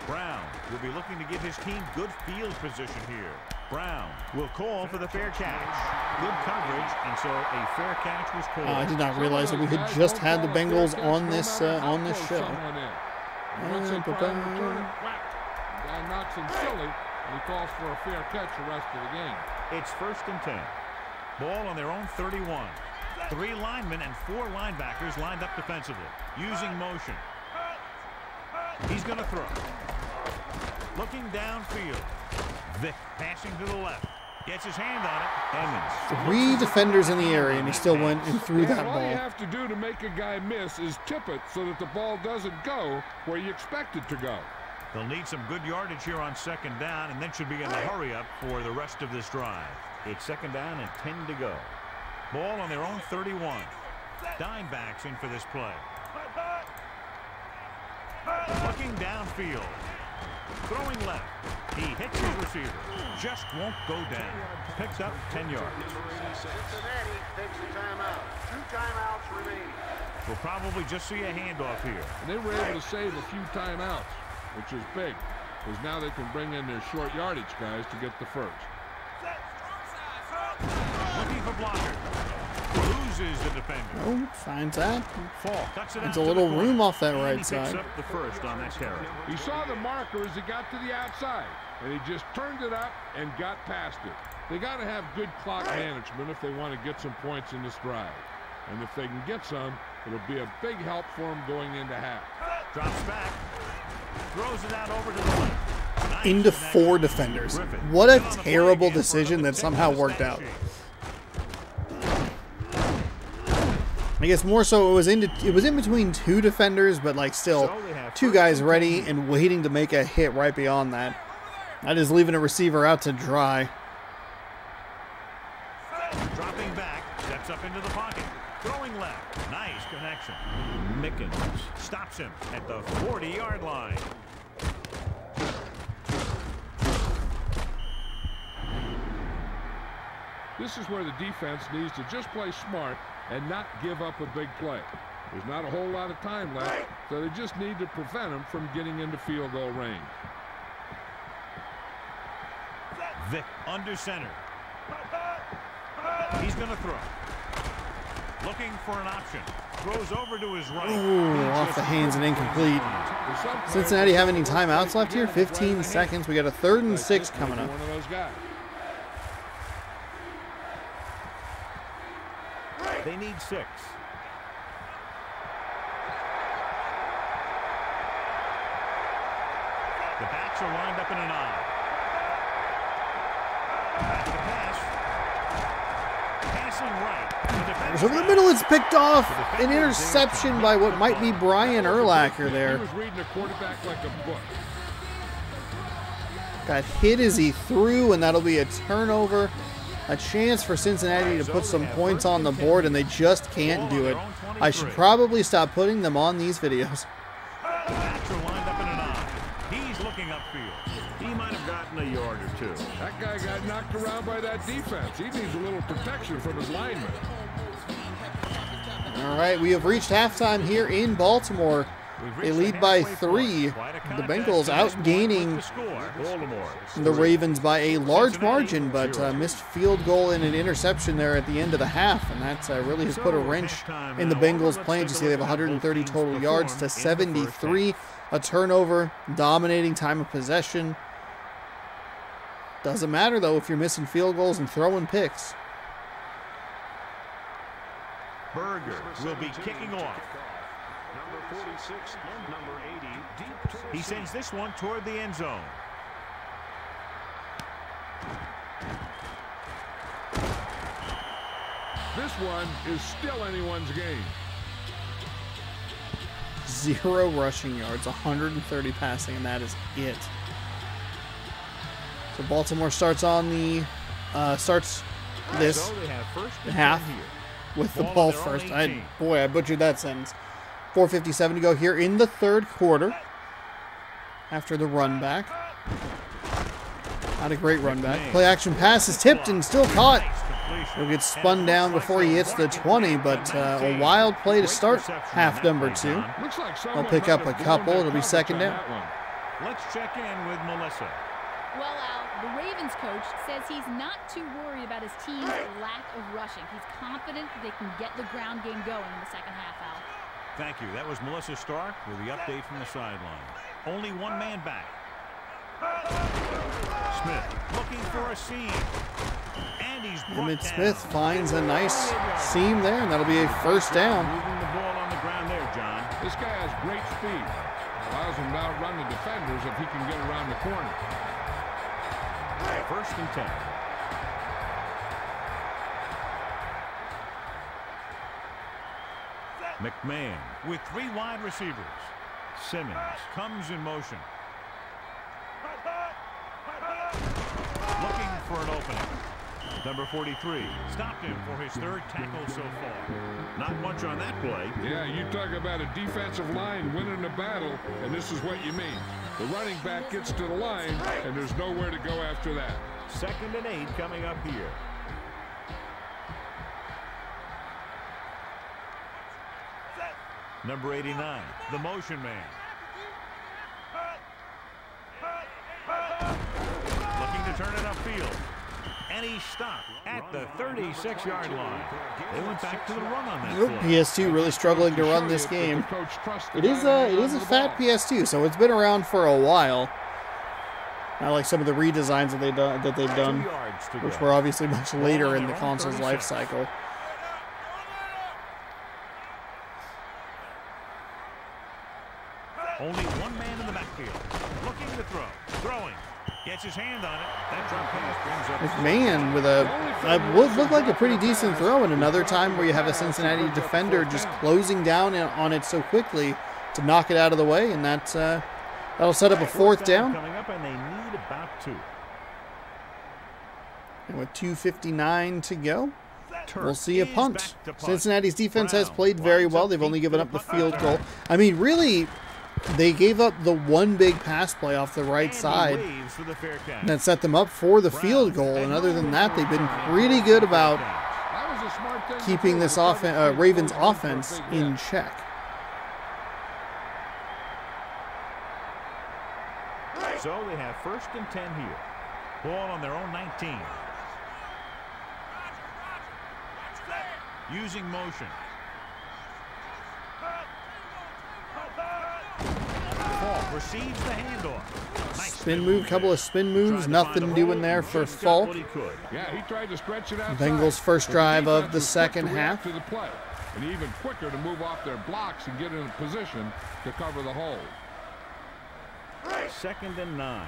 Brown will be looking to give his team good field position here. Brown will call for the fair catch. Good coverage, and so a fair catch was called. I did not realize that we had just had the Bengals on this show. Guy knocks him silly, and he calls for a fair catch the rest of the game. It's first and 10. Ball on their own 31. 3 linemen and 4 linebackers lined up defensively, using motion. He's going to throw. Looking downfield. Vick passing to the left. Gets his hand on it. Emmons. 3 defenders in the area, and he still went and threw that All you ball. have to do to make a guy miss is tip it so that the ball doesn't go where you expect it to go. They'll need some good yardage here on second down, and then should be in the hurry up for the rest of this drive. It's second down and 10 to go. Ball on their own 31. Dime backs in for this play. Looking downfield. Throwing left. He hits his receiver. Just won't go down. Picks up 10 yards. Cincinnati takes a timeout. 2 timeouts remaining. We'll probably just see a handoff here. And they were able to save a few timeouts, which is big, because now they can bring in their short yardage guys to get the first. Looking for blocker. Loses the defender. Oh, finds that. Fall. Cuts it There's out a to little the corner. room off that And right he side. picks up the first on that carry. He saw the marker as he got to the outside, and he just turned it up and got past it. They got to have good clock management if they want to get some points in this drive. And if they can get some, it'll be a big help for them going into half. Drops back. Throws it out over to the left. Nice Into connection. 4 defenders. Griffin. What a Get on the play terrible again for decision another that 10 somehow on the worked stat out. sheet. I guess more so it was in between 2 defenders, but like still So they have 2 first guys and ready 10. and waiting to make a hit right beyond that. That is leaving a receiver out to dry. Dropping back, steps up into the pocket. Throwing left. Nice connection. Mickens stops him at the 40-yard line. This is where the defense needs to just play smart and not give up a big play. There's not a whole lot of time left, so they just need to prevent them from getting into field goal range. Vick under center. He's going to throw. Looking for an option. Throws over to his right. Ooh, off the hands and incomplete. Cincinnati have any timeouts left here? 15 seconds. We got a 3rd and 6 coming up. One of those guys. They need 6. The backs are lined up in an eye. Back to pass. Passing right. The defense Over the middle, it's picked off. An interception by what might be Brian Urlacher He there. was reading a quarterback like a book. Got hit as he threw, and that'll be a turnover. A chance for Cincinnati to put some points on the board, and they just can't do it. I should probably stop putting them on these videos. The backs are lined up in an eye. He's looking upfield. He might have gotten a yard or 2. That guy got knocked around by that defense. He needs a little protection from his linemen. All right, we have reached halftime here in Baltimore. They lead by 3. The Bengals outgaining the Ravens by a large margin, but missed field goal and an interception there at the end of the half, and that really has put a wrench in the Bengals' plans. You see they have 130 total yards to 73, a turnover, dominating time of possession. Doesn't matter, though, if you're missing field goals and throwing picks. Berger will be kicking off. Number 46 and number 80 deep to He sends this one toward the end zone. This one is still anyone's game. 0 rushing yards, 130 passing, and that is it. So Baltimore starts on the this So they have first and half 10 here. with the Ball ball on their own first. 18. I butchered that sentence. 4:57 to go here in the 3rd quarter. After the run back. Not a great run back. Play action pass is tipped and still caught. Nice completion. He'll get spun down before he hits the 20, but a wild play to start half number 2. Looks like They'll pick up a couple. It'll be second down. Let's check in with Melissa. Well, Al, the Ravens coach says he's not too worried about his team's lack of rushing. He's confident they can get the ground game going in the second half, Al. Thank you. That was Melissa Stark with the update from the sideline. Only one man back. Smith looking for a seam. And he's brought Emmitt down. Smith finds a nice seam there, and that'll be a first down. Moving the ball on the ground there, John. This guy has great speed. Allows him to outrun the defenders if he can get around the corner. First and 10. McMahon with 3 wide receivers. Simmons comes in motion. Looking for an opening. Number 43 stopped him for his 3rd tackle so far. Not much on that play. Yeah, you talk about a defensive line winning a battle, and this is what you mean. The running back gets to the line, and there's nowhere to go after that. 2nd and 8 coming up here. Number 89, the motion man. Looking to turn it upfield. And he stopped at the 36-yard line. They went back to the run on that play. PS2 really struggling to run this game. It is a fat PS2, so it's been around for a while. Not like some of the redesigns that they've done, which were obviously much later in the console's life cycle. Only one man in the backfield. Looking to throw. Throwing. Gets his hand on it. That drop pass brings up McMahon with that would look like a pretty decent throw, and another time where you have a Cincinnati defender just closing down on it so quickly to knock it out of the way, and that'll set up a fourth down. Coming up, and they need about 2. And with 2:59 to go, we'll see a punt. Cincinnati's defense has played very well. They've only given up the field goal. I mean, really, they gave up the one big pass play off the right side that set them up for the field goal. And other than that, they've been pretty good about keeping this Ravens offense in check. So they have 1st and 10 here. Ball on their own 19. Using motion. Fall receives the handoff. Nice spin move, couple of spin moves, nothing doing there for Falk. Yeah, he tried to stretch it out. Bengals' first drive of the second half. To the play, and even quicker to move off their blocks and get in a position to cover the hole. 2nd and 9.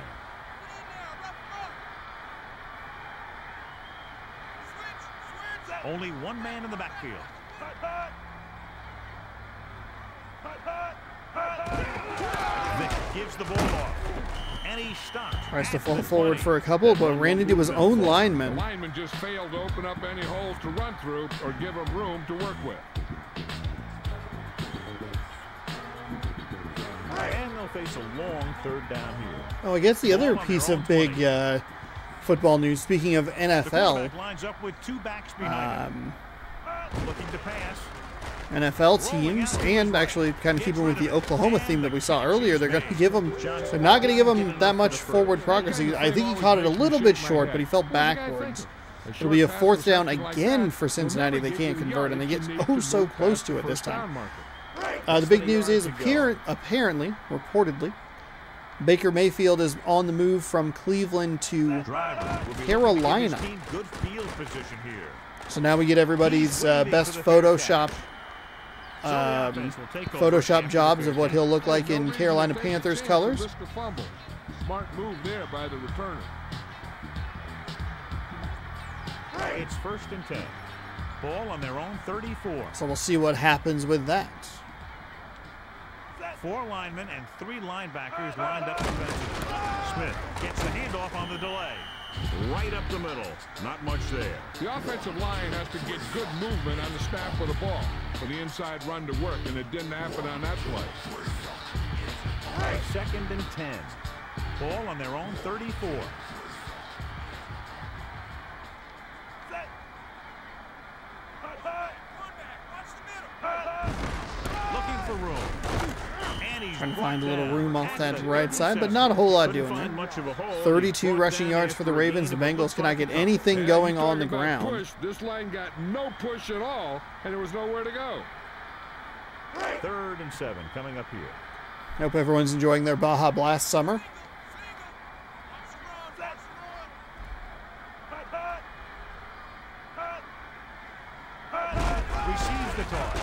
Only one man in the backfield. Vick gives the ball off. And he stopped. Tries to fall forward for a couple, but ran into his own lineman. The lineman just failed to open up any holes to run through or give him room to work with. And they'll face a long 3rd down here. Oh, I guess the other piece of big football news, speaking of NFL, Lines up with 2 backs behind him. Looking to pass. NFL teams, and actually kind of keeping with the Oklahoma theme that we saw earlier, they're not going to give him that much forward progress. I think he caught it a little bit short, but he fell backwards. It'll be a 4th down again for Cincinnati. They can't convert, and they get so close to it this time. The big news is apparently, reportedly, Baker Mayfield is on the move from Cleveland to Carolina. Good field position here. So now we get everybody's best Photoshop jobs of what he'll look like in Carolina Panthers colors. Smart move there by the returner. It's 1st and 10. Ball on their own 34. So we'll see what happens with that. 4 linemen and 3 linebackers lined up defensively. Smith gets the handoff on the delay. Right up the middle. Not much there. The offensive line has to get good movement on the snap of the ball for the inside run to work, and it didn't happen on that play. 2nd and 10. Ball on their own 34. Looking for room. Trying to find a little room off that right side, but not a whole lot doing it. 32 rushing yards for the Ravens. The Bengals cannot get anything going on the ground. This line got no push at all, and there was nowhere to go. 3rd and 7 coming up here. Hope everyone's enjoying their Baja Blast summer. Receives the toss.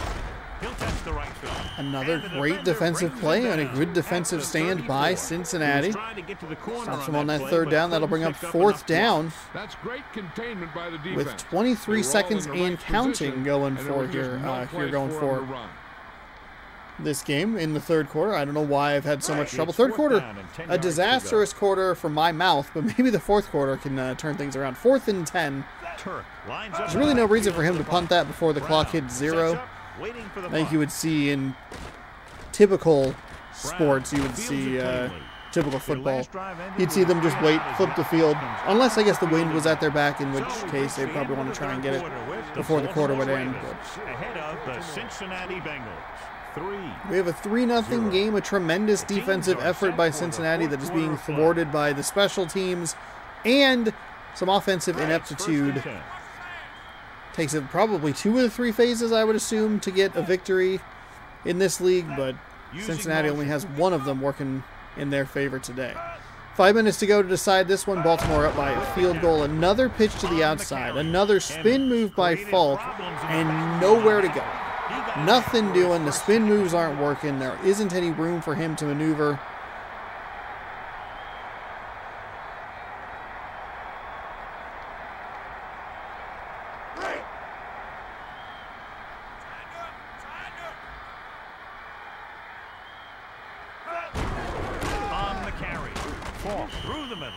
He'll test the right foot. Another great defensive play and a good defensive stand by Cincinnati. Stops him on that 3rd down. That'll bring up 4th down. That's great containment by the defense. With 23 seconds and counting going for this game in the 3rd quarter. I don't know why I've had so much trouble. 3rd quarter, a disastrous quarter from my mouth, but maybe the 4th quarter can turn things around. 4th and 10. There's really no reason for him to punt that before the clock hits 0. I think you would see in typical sports, you would see typical football, you'd see them just wait, flip the field, unless I guess the wind was at their back, in which case they'd probably want to try and get it before the quarter would end. Ahead of the Cincinnati Bengals. We have a 3-0 game, a tremendous defensive effort by Cincinnati that is being thwarted by the special teams and some offensive ineptitude. 1st and 10. Takes it probably 2 of the 3 phases, I would assume, to get a victory in this league, but Cincinnati only has one of them working in their favor today. 5 minutes to go to decide this one. Baltimore up by a field goal. Another pitch to the outside. Another spin move by Falk, and nowhere to go. Nothing doing. The spin moves aren't working. There isn't any room for him to maneuver. Through the middle.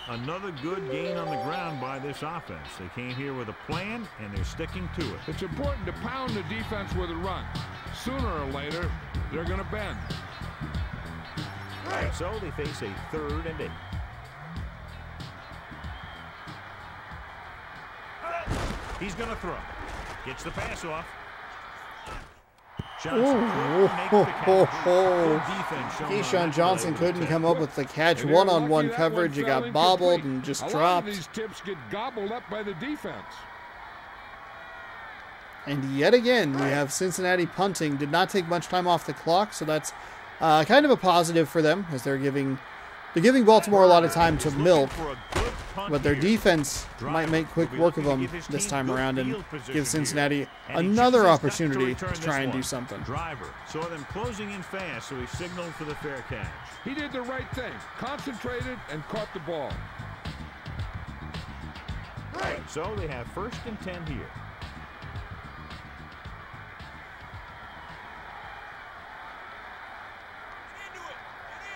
Another good gain on the ground by this offense. They came here with a plan, and they're sticking to it. It's important to pound the defense with a run. Sooner or later, they're going to bend. So they face a 3rd and 8. He's going to throw. Gets the pass off. Keyshawn Johnson couldn't come up with the catch. One-on-one coverage. It got bobbled and just dropped. These tips get gobbled up by the defense. And yet again, we have Cincinnati punting. Did not take much time off the clock, so that's kind of a positive for them, as they're giving Baltimore a lot of time to milk. But their defense might make quick work of them this time around and give Cincinnati another opportunity to try and do something. Driver saw them closing in fast, so he signaled for the fair catch. He did the right thing, concentrated and caught the ball. So they have 1st and 10 here.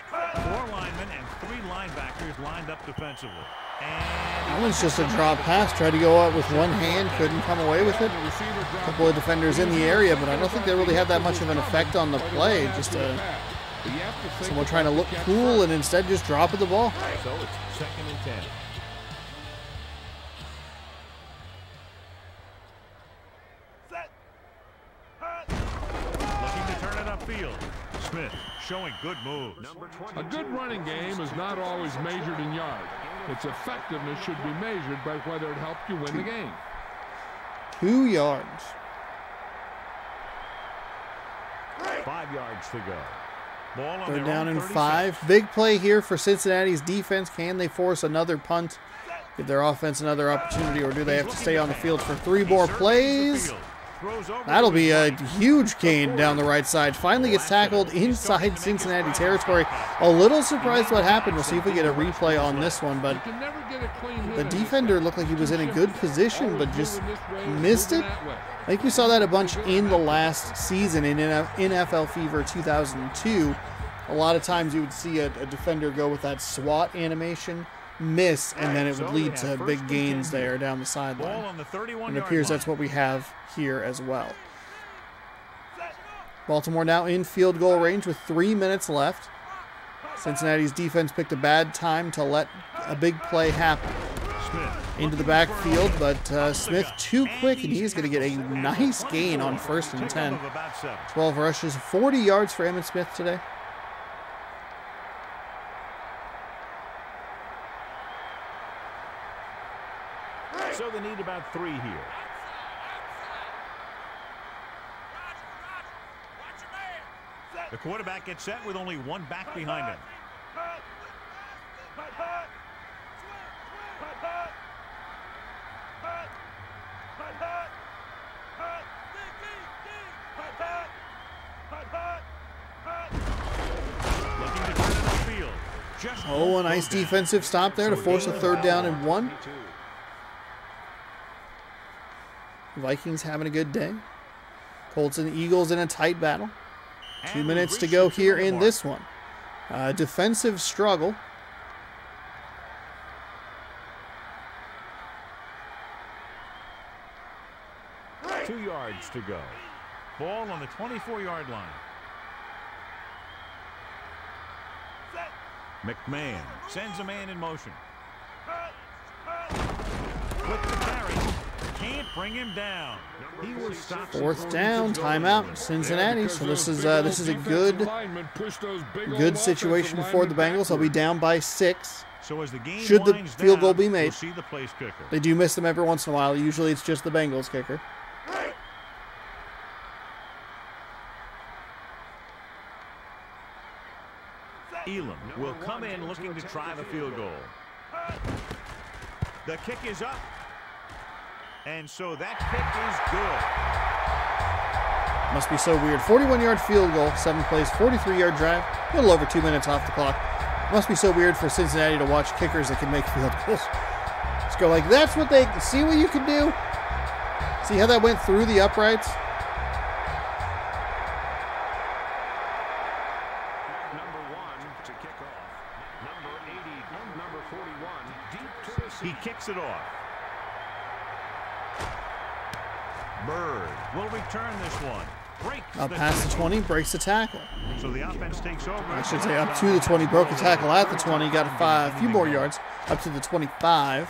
Four linemen and 3 linebackers lined up defensively. That one's just a drop pass. Tried to go out with one hand, couldn't come away with it. A couple of defenders in the area, but I don't think they really had that much of an effect on the play. Just someone trying to look cool and instead just dropping the ball. So it's 2nd and 10. Looking to turn it upfield. Smith showing good moves. A good running game is not always measured in yards. Its effectiveness should be measured by whether it helped you win the game. 2 yards. 5 yards to go. Ball on They're their down own in 36. 5. Big play here for Cincinnati's defense. Can they force another punt? Give their offense another opportunity, or do they have to stay on the field for 3 more plays? That'll be a huge gain down the right side. Finally gets tackled inside Cincinnati territory. A little surprised what happened. We'll see if we get a replay on this one, but the defender looked like he was in a good position, but just missed it. I think we saw that a bunch in the last season in NFL Fever 2002. A lot of times you would see a defender go with that SWAT animation, miss, and then it would lead to big gains there down the sideline. And it appears that's what we have here as well. Baltimore now in field goal range with 3 minutes left. Cincinnati's defense picked a bad time to let a big play happen. Into the backfield, but Smith too quick, and he's going to get a nice gain on 1st and 10. 12 rushes, 40 yards for Emmitt Smith today. So they need about 3 here. The quarterback gets set with only 1 back behind him. Looking to turn it upfield. Oh, a nice defensive stop there to force a 3rd down and 1. Vikings having a good day. Colts and Eagles in a tight battle. 2 minutes to go here in this one. Defensive struggle. Two yards to go. Ball on the 24-yard line. McMahon sends a man in motion. With the carry, Can't bring him down. He was stopped. Fourth down, timeout, Cincinnati. So this is a good situation for the Bengals. They'll be down by 6. So as the game Should the winds field goal down, be made? we'll see the place kicker. They do miss them every once in a while. Usually it's just the Bengals kicker. Elam will come in looking to try the field goal. The kick is up. And so that kick is good. Must be so weird. 41-yard field goal, 7 plays, 43-yard drive, a little over 2 minutes off the clock. Must be so weird for Cincinnati to watch kickers that can make field goals. Just go like, that's what they, see what you can do? See how that went through the uprights? He kicks it off. Bird will return this one. Breaks Up past the 20, breaks the tackle. So the offense takes over. I should say up to the 20, broke the tackle at the 20, got a few more yards, up to the 25.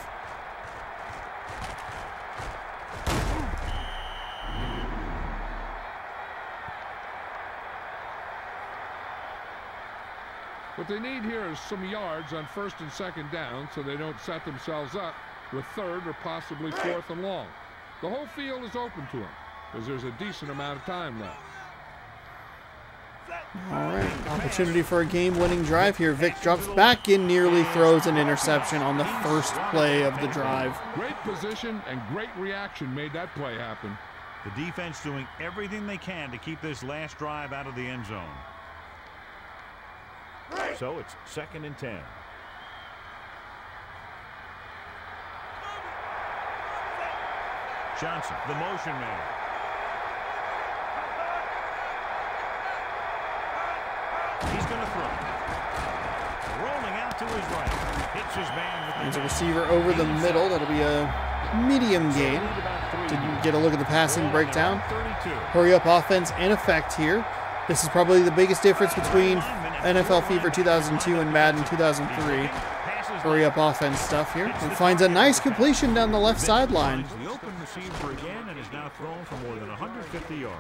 What they need here is some yards on 1st and 2nd down so they don't set themselves up with 3rd or possibly 4th and long. The whole field is open to them because there's a decent amount of time left. All right, opportunity for a game-winning drive here. Vic jumps back in, nearly throws an interception on the first play of the drive. Great position and great reaction made that play happen. The defense doing everything they can to keep this last drive out of the end zone. So it's 2nd and 10. Johnson, the motion man. He's going to throw. Rolling out to his right. Hits his man with There's a receiver over the middle. That'll be a medium gain. To get a look at the passing breakdown. Hurry up offense in effect here. This is probably the biggest difference between NFL Fever 2002 and Madden 2003. Hurry up offense stuff here. And finds a nice completion down the left sideline. The open receiver again and is now thrown for more than 150 yards.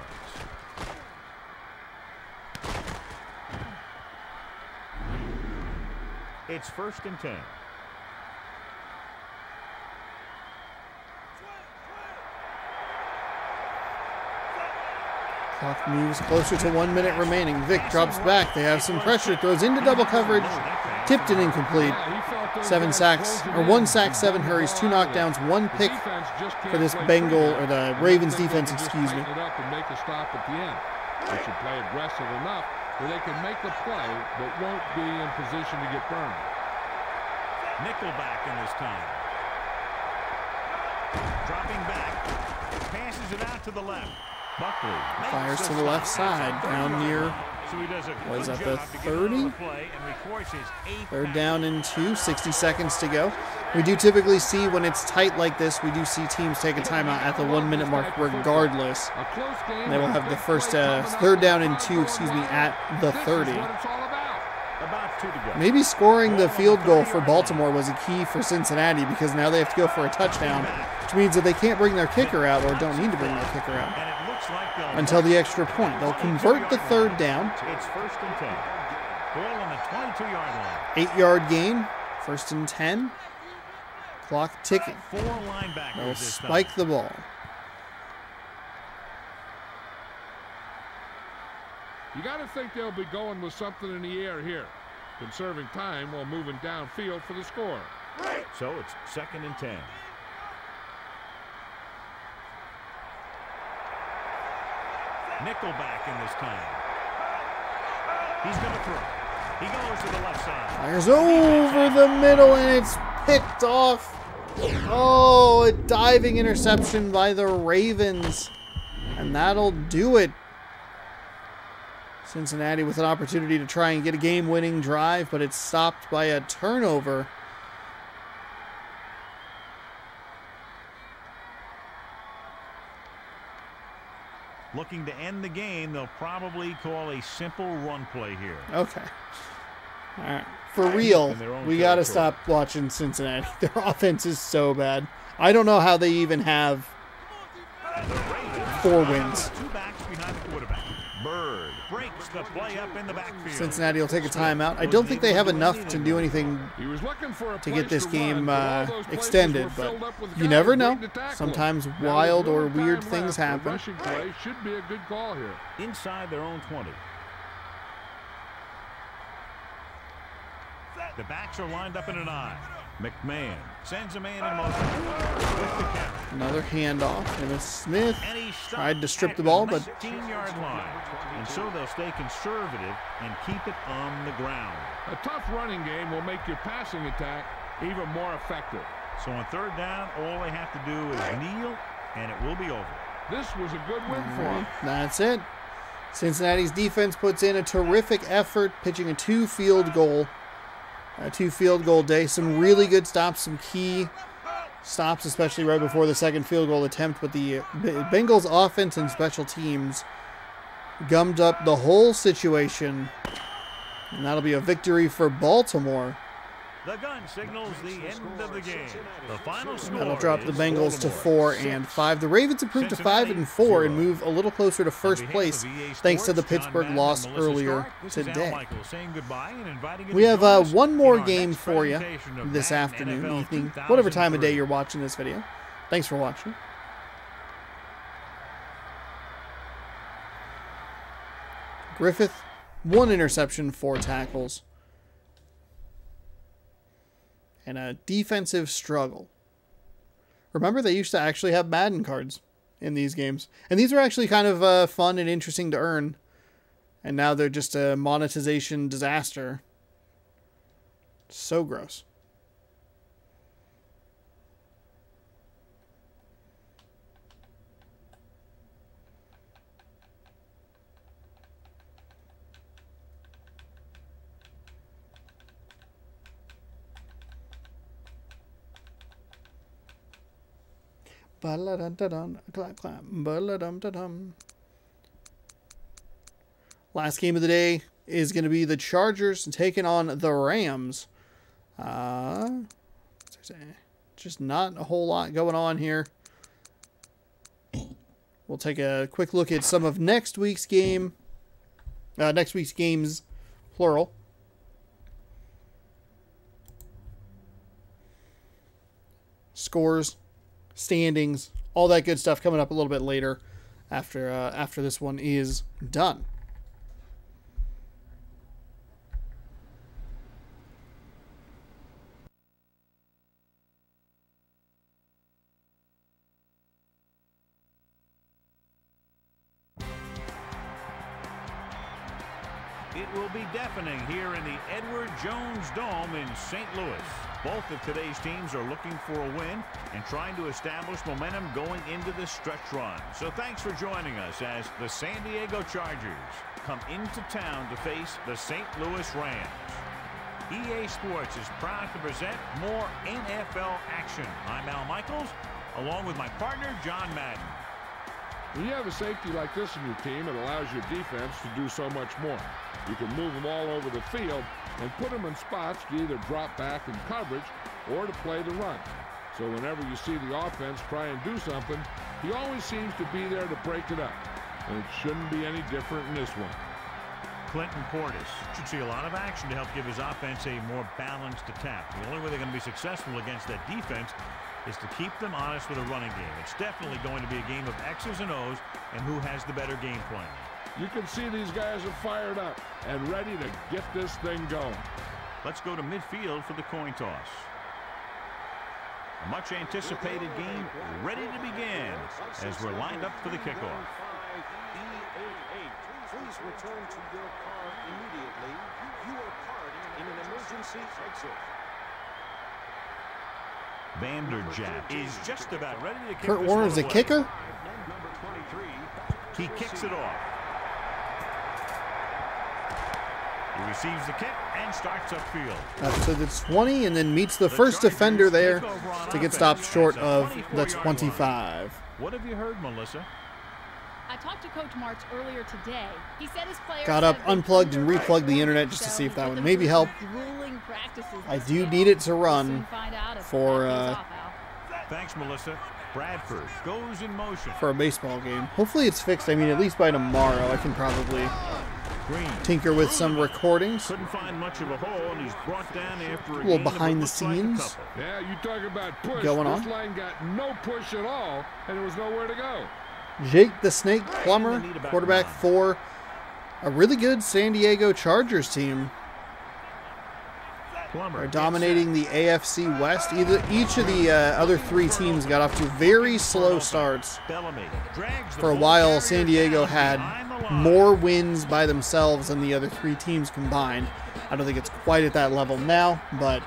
It's 1st and 10. Clock moves closer to 1 minute remaining. Vic drops back. They have some pressure. Throws into double coverage. Tipped and incomplete. 7 sacks, or 1 sack, 7 hurries, 2 knockdowns, 1 pick for this Bengal, or the Ravens defense, excuse me. Make a stop at the end. They should play aggressive enough where they can make a play but won't be in position to get burned. Nickelback in this time. Dropping back. Passes it out to the left. Buckley fires to the left side, down near, what is that, the 30? 3rd down and 2, 60 seconds to go. We do typically see when it's tight like this, we do see teams take a timeout at the 1 minute mark regardless. They will have the first 3rd down and 2, excuse me, at the 30. Maybe scoring the field goal for Baltimore was a key for Cincinnati because now they have to go for a touchdown, which means that they can't bring their kicker out or don't need to bring their kicker out until the extra point. They'll convert the 3rd down. It's 1st and 10. Ball on the 22-yard line. 8-yard gain, 1st and 10. Clock ticking. 4 linebackers. They'll spike the ball. You got to think they'll be going with something in the air here, conserving time while moving downfield for the score. So it's 2nd and 10. Nickelback in this time. He's going to throw. He goes to the left side. Fires over the middle and it's picked off. Oh, a diving interception by the Ravens. And that'll do it. Cincinnati with an opportunity to try and get a game-winning drive, but it's stopped by a turnover. Looking to end the game, they'll probably call a simple run play here. Okay. All right. For real, in their own we got to territory. stop watching Cincinnati. Their offense is so bad. I don't know how they even have 4 wins. 2 backs behind the quarterback. Bird breaks the play up in the backfield. Cincinnati will take a timeout. I don't think they have enough to do anything He was looking for a to place get this to game run, but all those places extended, were but filled up with you guys never know. waiting to tackle him. Sometimes Now, with wild or little weird time things left, a happen. rushing play should be a good call here. Inside their own 20. The backs are lined up in an eye. McMahon sends a man in motion. With the catch. Another handoff. And Smith And he stopped tried to strip at the ball, but 19-yard line. And so they'll stay conservative and keep it on the ground. A tough running game will make your passing attack even more effective. So on 3rd down, all they have to do is kneel, and it will be over. This was a good win for him. that's it. Cincinnati's defense puts in a terrific effort, pitching a 2 field goal day. Some really good stops, some key stops, especially right before the second field goal attempt. But the Bengals offense and special teams gummed up the whole situation. And that'll be a victory for Baltimore. The gun signals the end of the game. The final score That'll drop the is Bengals to Baltimore 4 and 5. The Ravens improved to 5 and 4 and move a little closer to first place thanks to the Pittsburgh loss earlier today. We have one more game for you this afternoon, evening, whatever time of day you're watching this video. Thanks for watching. Griffith, 1 interception, 4 tackles. And a defensive struggle. Remember, they used to actually have Madden cards in these games. And these were actually kind of fun and interesting to earn. And now they're just a monetization disaster. So gross. Last game of the day is going to be the Chargers taking on the Rams. Just not a whole lot going on here. We'll take a quick look at some of next week's games, plural. Scores, standings, all that good stuff coming up a little bit later after this one is done. It will be deafening here in the Edward Jones Dome in St. Louis. Both of today's teams are looking for a win and trying to establish momentum going into this stretch run. So thanks for joining us as the San Diego Chargers come into town to face the St. Louis Rams. EA Sports is proud to present more NFL action. I'm Al Michaels, along with my partner, John Madden. When you have a safety like this in your team, it allows your defense to do so much more. You can move them all over the field and put them in spots to either drop back in coverage or to play the run. So whenever you see the offense try and do something, he always seems to be there to break it up. And it shouldn't be any different in this one. Clinton Portis should see a lot of action to help give his offense a more balanced attack. The only way they're going to be successful against that defense is to keep them honest with a running game. It's definitely going to be a game of X's and O's and who has the better game plan. You can see these guys are fired up and ready to get this thing going. Let's go to midfield for the coin toss. A much anticipated game ready to begin as we're lined up for the kickoff. Please return to your car immediately. You are parked in an emergency exit. Vanderjagt is just about ready to kick. Kurt this Warner's one the away. kicker. He kicks it off. He receives the kick and starts upfield. Up to the 20 and then meets the first defender there to get stopped short of the 25. What have you heard, Melissa? I talked to Coach March earlier today. He said his players Got up, have been unplugged, and under replugged the pressure, internet just to so see if that he would put maybe them help. through some grueling practices I this do week. need it to We'll run soon find out if for that pays off, Al. Thanks, Melissa. Bradford goes in motion. a baseball game. Hopefully it's fixed. I mean, at least by tomorrow I can probably Green tinker with some recordings. couldn't find much of a hole, and he's brought down after a little gain of behind the what looks like a scenes. couple. Yeah, you talk about push. Going on. This line got no push at all, and there was nowhere to go. Jake the Snake Plummer, quarterback for a really good San Diego Chargers team. Plummer They're dominating the AFC West. Each of the other three teams got off to very slow starts. Bellamy drags the For a ball while, carrier San Diego down had behind the line. more wins by themselves than the other three teams combined. I don't think it's quite at that level now, but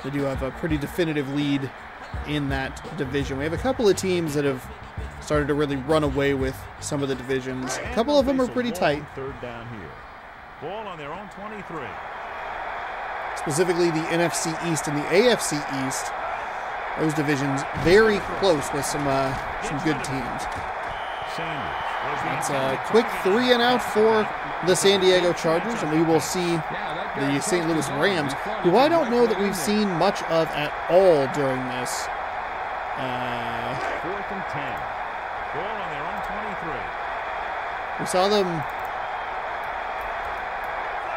they do have a pretty definitive lead in that division. We have a couple of teams that have started to really run away with some of the divisions. A couple of them are pretty tight. Third down here. Ball on their own 23. Specifically the NFC East and the AFC East. Those divisions very close with some good teams. Sanders. It's a quick 3 and out for the San Diego Chargers, and we will see the St. Louis Rams, who I don't know that we've seen much of at all during this. 4th and 10. Ball on their own 23. We saw them.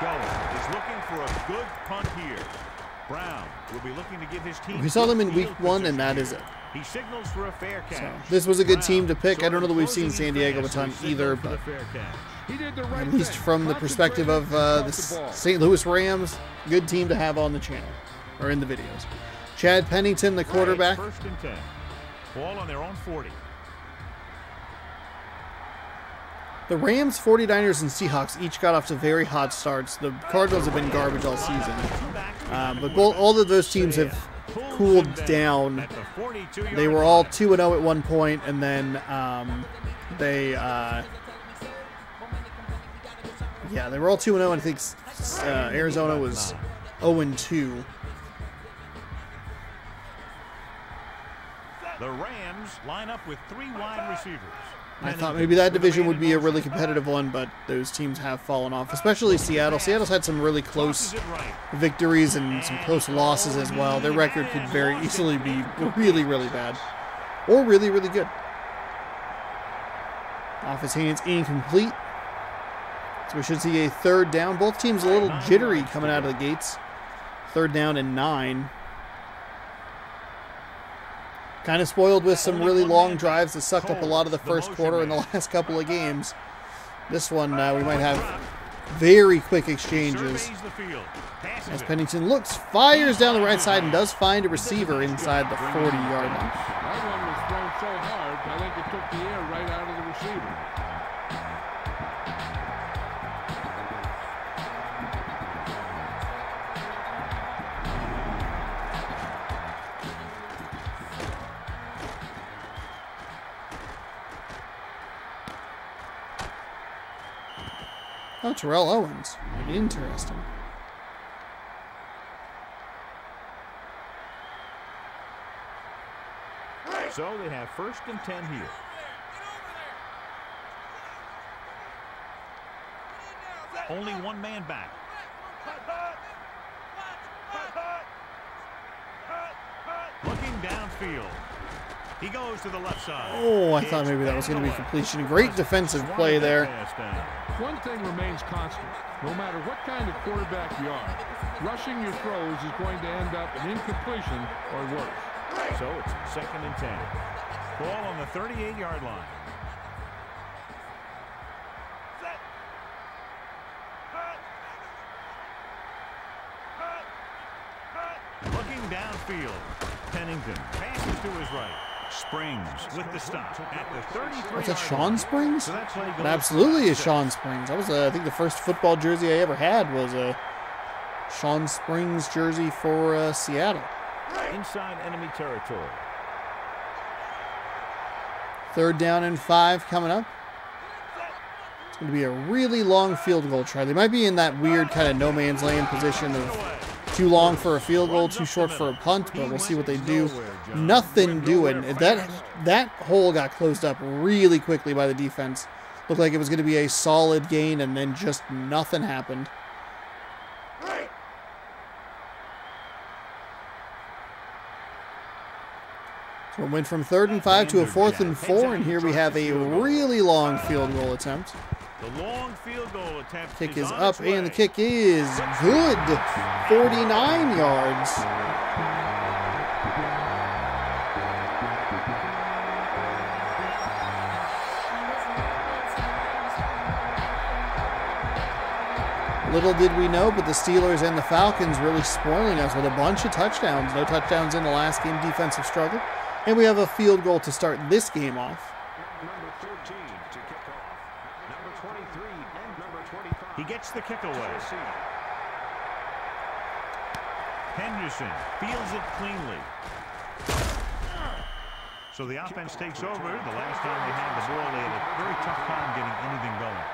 Going is looking for a good punt here. Brown will be looking to give his team. We saw them in good week field 1, and position that here. is it. He signals for a fair catch. So this was a good team to pick. I Brown don't know that we've closing seen San in Diego a fast, ton so he either, signals for but the fair catch. He did the right at least thing. from the perspective of the St. Louis Rams, good team to have on the channel or in the videos. Chad Pennington, the quarterback. 1st and 10. Ball on their own 40. The Rams, 49ers, and Seahawks each got off to very hot starts. The Cardinals have been garbage all season. But all of those teams have cooled down. They were all 2-0 at one point, and then they were all 2-0, and I think Arizona was 0-2. The Rams line up with 3 wide receivers. I thought maybe that division would be a really competitive one, but those teams have fallen off, especially Seattle. Seattle's had some really close victories and some close losses as well. Their record could very easily be really, really bad or really, really good. Off his hands, incomplete. So we should see a 3rd down. Both teams a little jittery coming out of the gates. 3rd down and 9. Kind of spoiled with some really long drives that sucked up a lot of the first quarter in the last couple of games. This one, we might have very quick exchanges. As Pennington looks, fires down the right side, and does find a receiver inside the 40-yard line. That one was thrown so hard, I think it took the air right out of the receiver. Oh, Terrell Owens. Interesting. So they have 1st and 10 here. Only one man back. Looking downfield. He goes to the left side. Oh, I thought maybe that was going to be completion. Great defensive play there. One thing remains constant. No matter what kind of quarterback you are, rushing your throws is going to end up an incompletion or worse. So it's 2nd and 10. Ball on the 38-yard line. Looking downfield. Pennington passes to his right. Springs with the stop at the 33. Was that Sean Springs? So that play It goes absolutely for is Sean Springs. That was, I think, the first football jersey I ever had was a Sean Springs jersey for Seattle. inside enemy territory. 3rd down and 5 coming up. It's going to be a really long field goal try. They might be in that weird kind of no man's land position of too long for a field goal, too short for a punt, but we'll see what they do. Nothing doing. That hole got closed up really quickly by the defense Looked like it was going to be a solid gain, and then just nothing happened. So it went from 3rd and 5 to a 4th and 4, and here we have a really long field goal attempt. The long field goal attempt. Kick is up, and the kick is good. 49 yards. Little did we know, but the Steelers and the Falcons really spoiling us with a bunch of touchdowns. No touchdowns in the last game, defensive struggle. And we have a field goal to start this game off. Number 13 to kick off. Number 23 and number 25. He gets the kick away. Henderson fields it cleanly. So the offense takes over. The last time they had the ball, they had a very tough time getting anything going.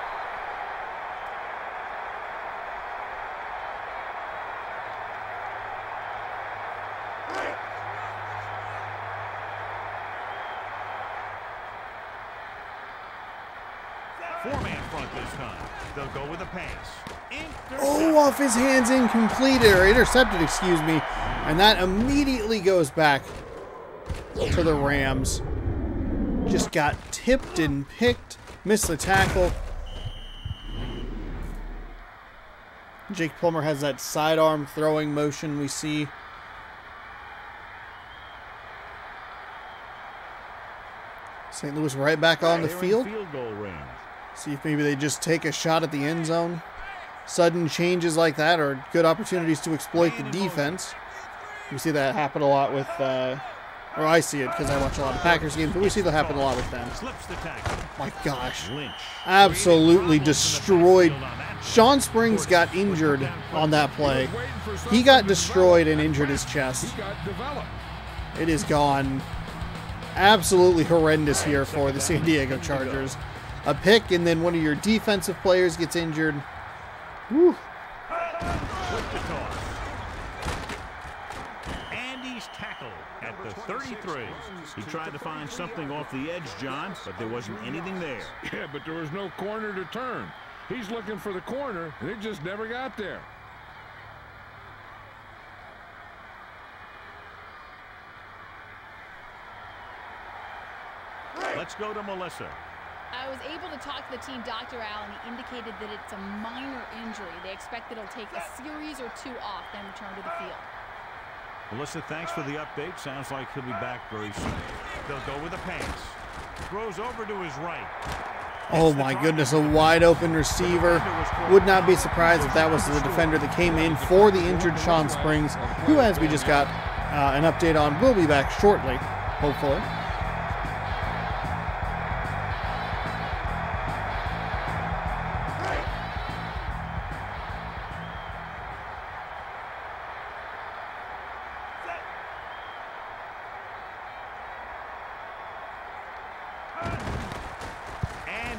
Four-man front this time. They'll go with a pass. Oh, off his hands, incompleted, or intercepted, excuse me. And that immediately goes back to the Rams. Just got tipped and picked. Missed the tackle. Jake Plummer has that sidearm throwing motion we see. St. Louis right back on the field. Field goal range. See if maybe they just take a shot at the end zone. Sudden changes like that are good opportunities to exploit the defense. We see that happen a lot with, or I see it because I watch a lot of Packers games, but we see that happen a lot with them. My gosh. Absolutely destroyed. Sean Springs got injured on that play. He got destroyed and injured his chest. It is gone. Absolutely horrendous here for the San Diego Chargers. A pick, and then one of your defensive players gets injured. Whew. And he's tackled at the 33. He tried to find something off the edge, John, but there wasn't anything there. Yeah, but there was no corner to turn. He's looking for the corner, and it just never got there. Let's go to Melissa. I was able to talk to the team doctor, Al, and he indicated that it's a minor injury. They expect that it'll take a series or two off, then return to the field. Melissa, thanks for the update. Sounds like he'll be back very soon. They'll go with a pass. Throws over to his right. Oh my goodness, a wide open receiver. Would not be surprised if that was the defender that came in for the injured Sean Springs, who, as we just got an update on, will be back shortly, hopefully.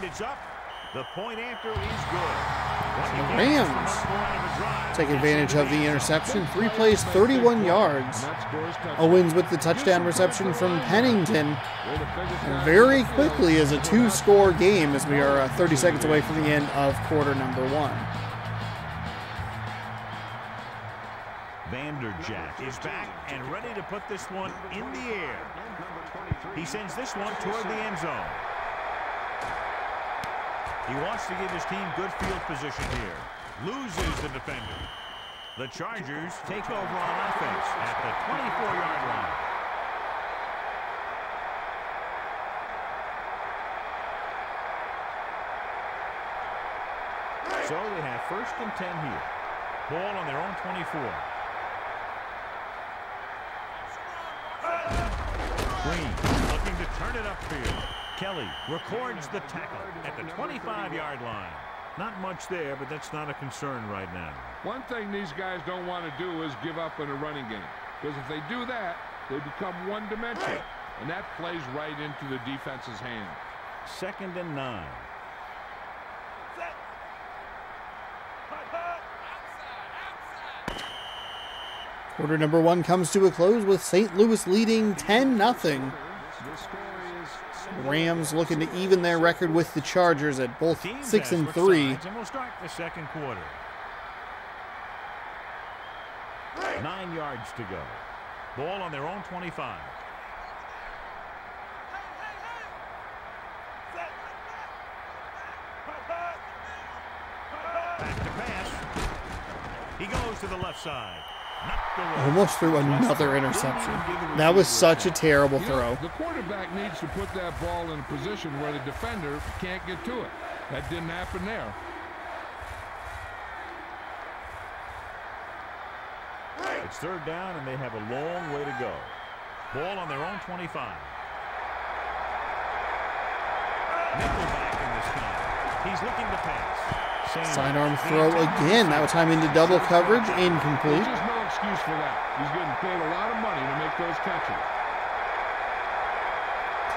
It's up. The point after is good. The Rams take advantage of the interception. 3 plays, 31 yards. Owens with the touchdown reception from Pennington. And very quickly is a 2-score game as we are 30 seconds away from the end of quarter number 1. Vanderjagt is back and ready to put this one in the air. He sends this one toward the end zone. He wants to give his team good field position here. Loses the defender. The Chargers take over on offense at the 24-yard line. So they have 1st and 10 here. Ball on their own 24. Green looking to turn it upfield. Kelly records the tackle at the 25-yard line. Not much there, but that's not a concern right now. One thing these guys don't want to do is give up in a running game. Because if they do that, they become one-dimensional. And that plays right into the defense's hand. 2nd and 9. Quarter number 1 comes to a close with St. Louis leading 10-0. The score is Rams looking to even their record with the Chargers at both 6 and 3. And we'll start the second quarter. 9 yards to go. Ball on their own 25. Back to pass. He goes to the left side. Almost threw another interception. That was such a terrible throw. The quarterback needs to put that ball in a position where the defender can't get to it. That didn't happen there. It's third down, and they have a long way to go. Ball on their own 25. Nickelback in this time. He's looking to pass. Sidearm throw again. That time into double coverage. Incomplete. There's just no excuse for that. He's getting paid a lot of money to make those catches.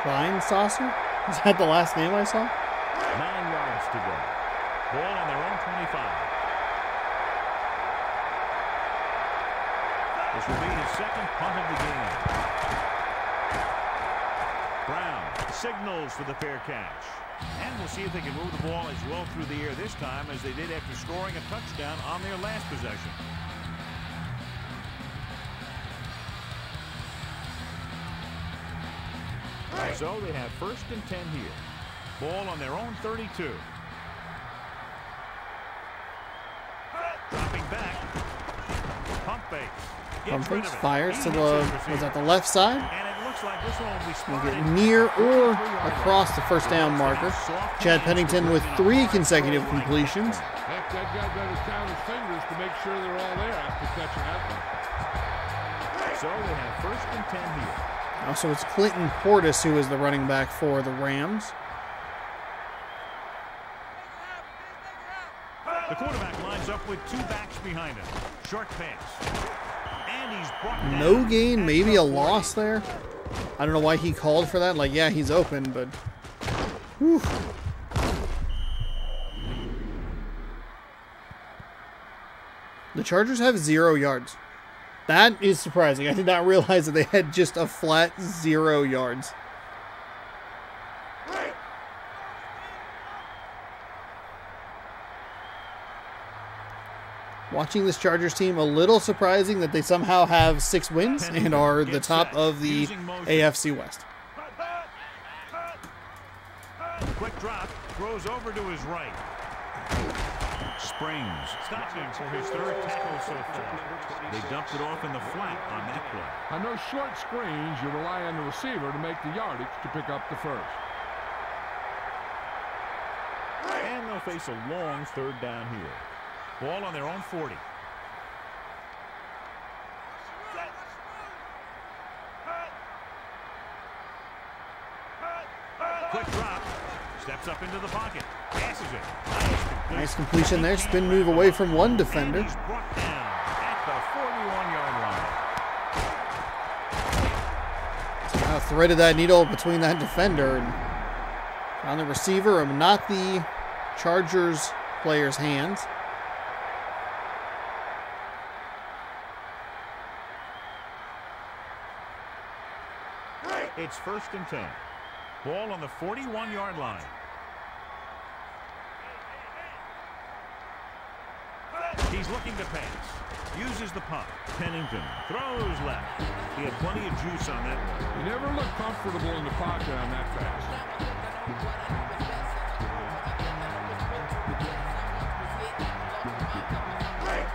Klein Saucer? Is that the last name I saw? 9 yards to go. Ball on their own 25. This will be his second punt of the game. Brown signals for the fair catch. And we'll see if they can move the ball as well through the air this time as they did after scoring a touchdown on their last possession. So they have 1st and 10 here. Ball on their own 32. Dropping back. Pump fakes. Pump fakes fires to the, was that the left side? And it looks like this one will be We'll spotted get near or across the first down marker. Chad Pennington with 3 consecutive completions. Heck, that guy better count his fingers to make sure they're all there after catching that one. So they have 1st and 10 here. Also, it's Clinton Portis who is the running back for the Rams. The quarterback lines up with 2 backs behind him. Short pass. And he's brought down. No gain, maybe a loss there. I don't know why he called for that. Like, yeah, he's open, but... Whew. The Chargers have 0 yards. That is surprising. I did not realize that they had just a flat 0 yards. Watching this Chargers team, a little surprising that they somehow have 6 wins and are the top of the AFC West. Quick drop, throws over to his right. Springs stopping for his 3rd tackle so far. They dumped it off in the flat on that play. On those short screens, you rely on the receiver to make the yardage to pick up the first. And they'll face a long 3rd down here. Ball on their own 40. Quick drop. Steps up into the pocket. Passes it. Nice completion there. Spin move away from one defender. And he's brought down at the 41-yard line. Threaded that needle between that defender and on the receiver, not the Chargers player's hands. It's 1st and 10. Ball on the 41-yard line. He's looking to pass. Uses the pump. Pennington throws left. He had plenty of juice on that one. He never looked comfortable in the pocket on that pass.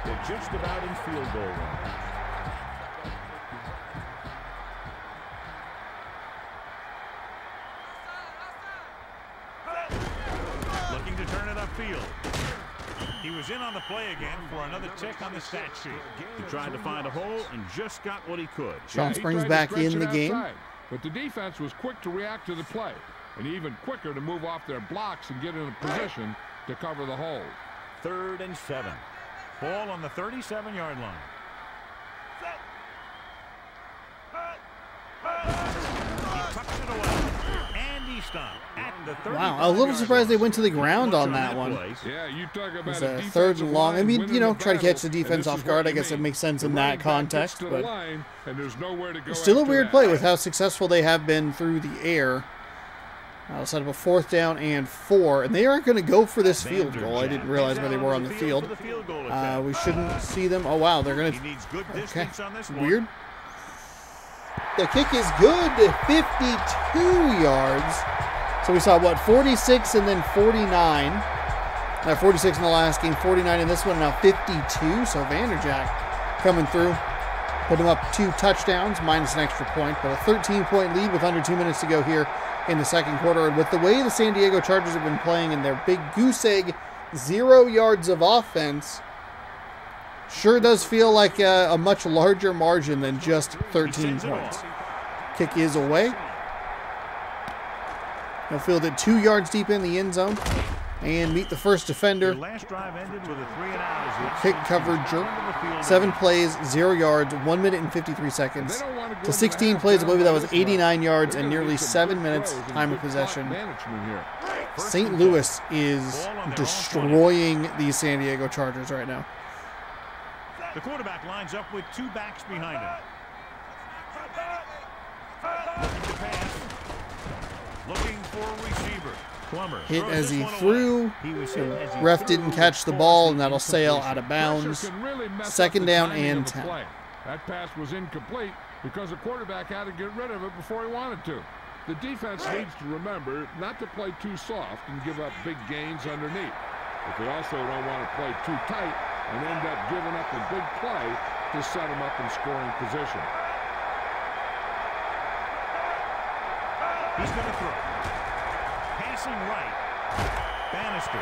They're just about in field goal range. Looking to turn it upfield. He was in on the play again for another tick on the stat sheet. He tried to find a hole and just got what he could. Sean Springs back in the game. But the defense was quick to react to the play and even quicker to move off their blocks and get in a position to cover the hole. 3rd and 7. Ball on the 37-yard line. He tucks it away. And he stopped at the 35. Wow, a little surprised they went to the ground on that one. Yeah, you talk about It was a 3rd and long. I mean, you know, try to catch the defense off guard. I guess it makes sense in that context, but still a weird play with how successful they have been through the air. I'll set up a 4th down and 4, and they aren't going to go for this field goal. I didn't realize where they were on the field. We shouldn't see them. Oh, wow, they're going to... Okay, weird. The kick is good, 52 yards. So we saw, what, 46 and then 49. 46 in the last game, 49 in this one, now 52. So Vanderjack coming through. Put him up 2 touchdowns, minus an extra point, but a 13-point lead with under 2 minutes to go here in the second quarter. And with the way the San Diego Chargers have been playing in their big goose egg 0 yards of offense, sure does feel like a much larger margin than just 13 points. Kick is away. He'll field it 2 yards deep in the end zone and meet the first defender. Last drive ended with a 3-and-out. Kick coverage, 7 plays, 0 yards, 1 minute and 53 seconds. To 16 plays, I believe that was 89 yards and nearly 7 minutes time of possession. St. Louis is destroying these San Diego Chargers right now. The quarterback lines up with 2 backs behind him. Looking to pass. Looking for a receiver. Plummer hit as he threw. The ref didn't catch the ball, and that'll sail out of bounds. Second down and 10. That pass was incomplete because the quarterback had to get rid of it before he wanted to. The defense needs to remember not to play too soft and give up big gains underneath. But they also don't want to play too tight and end up giving up a big play to set them up in scoring position. He's going to throw. Passing right. Bannister.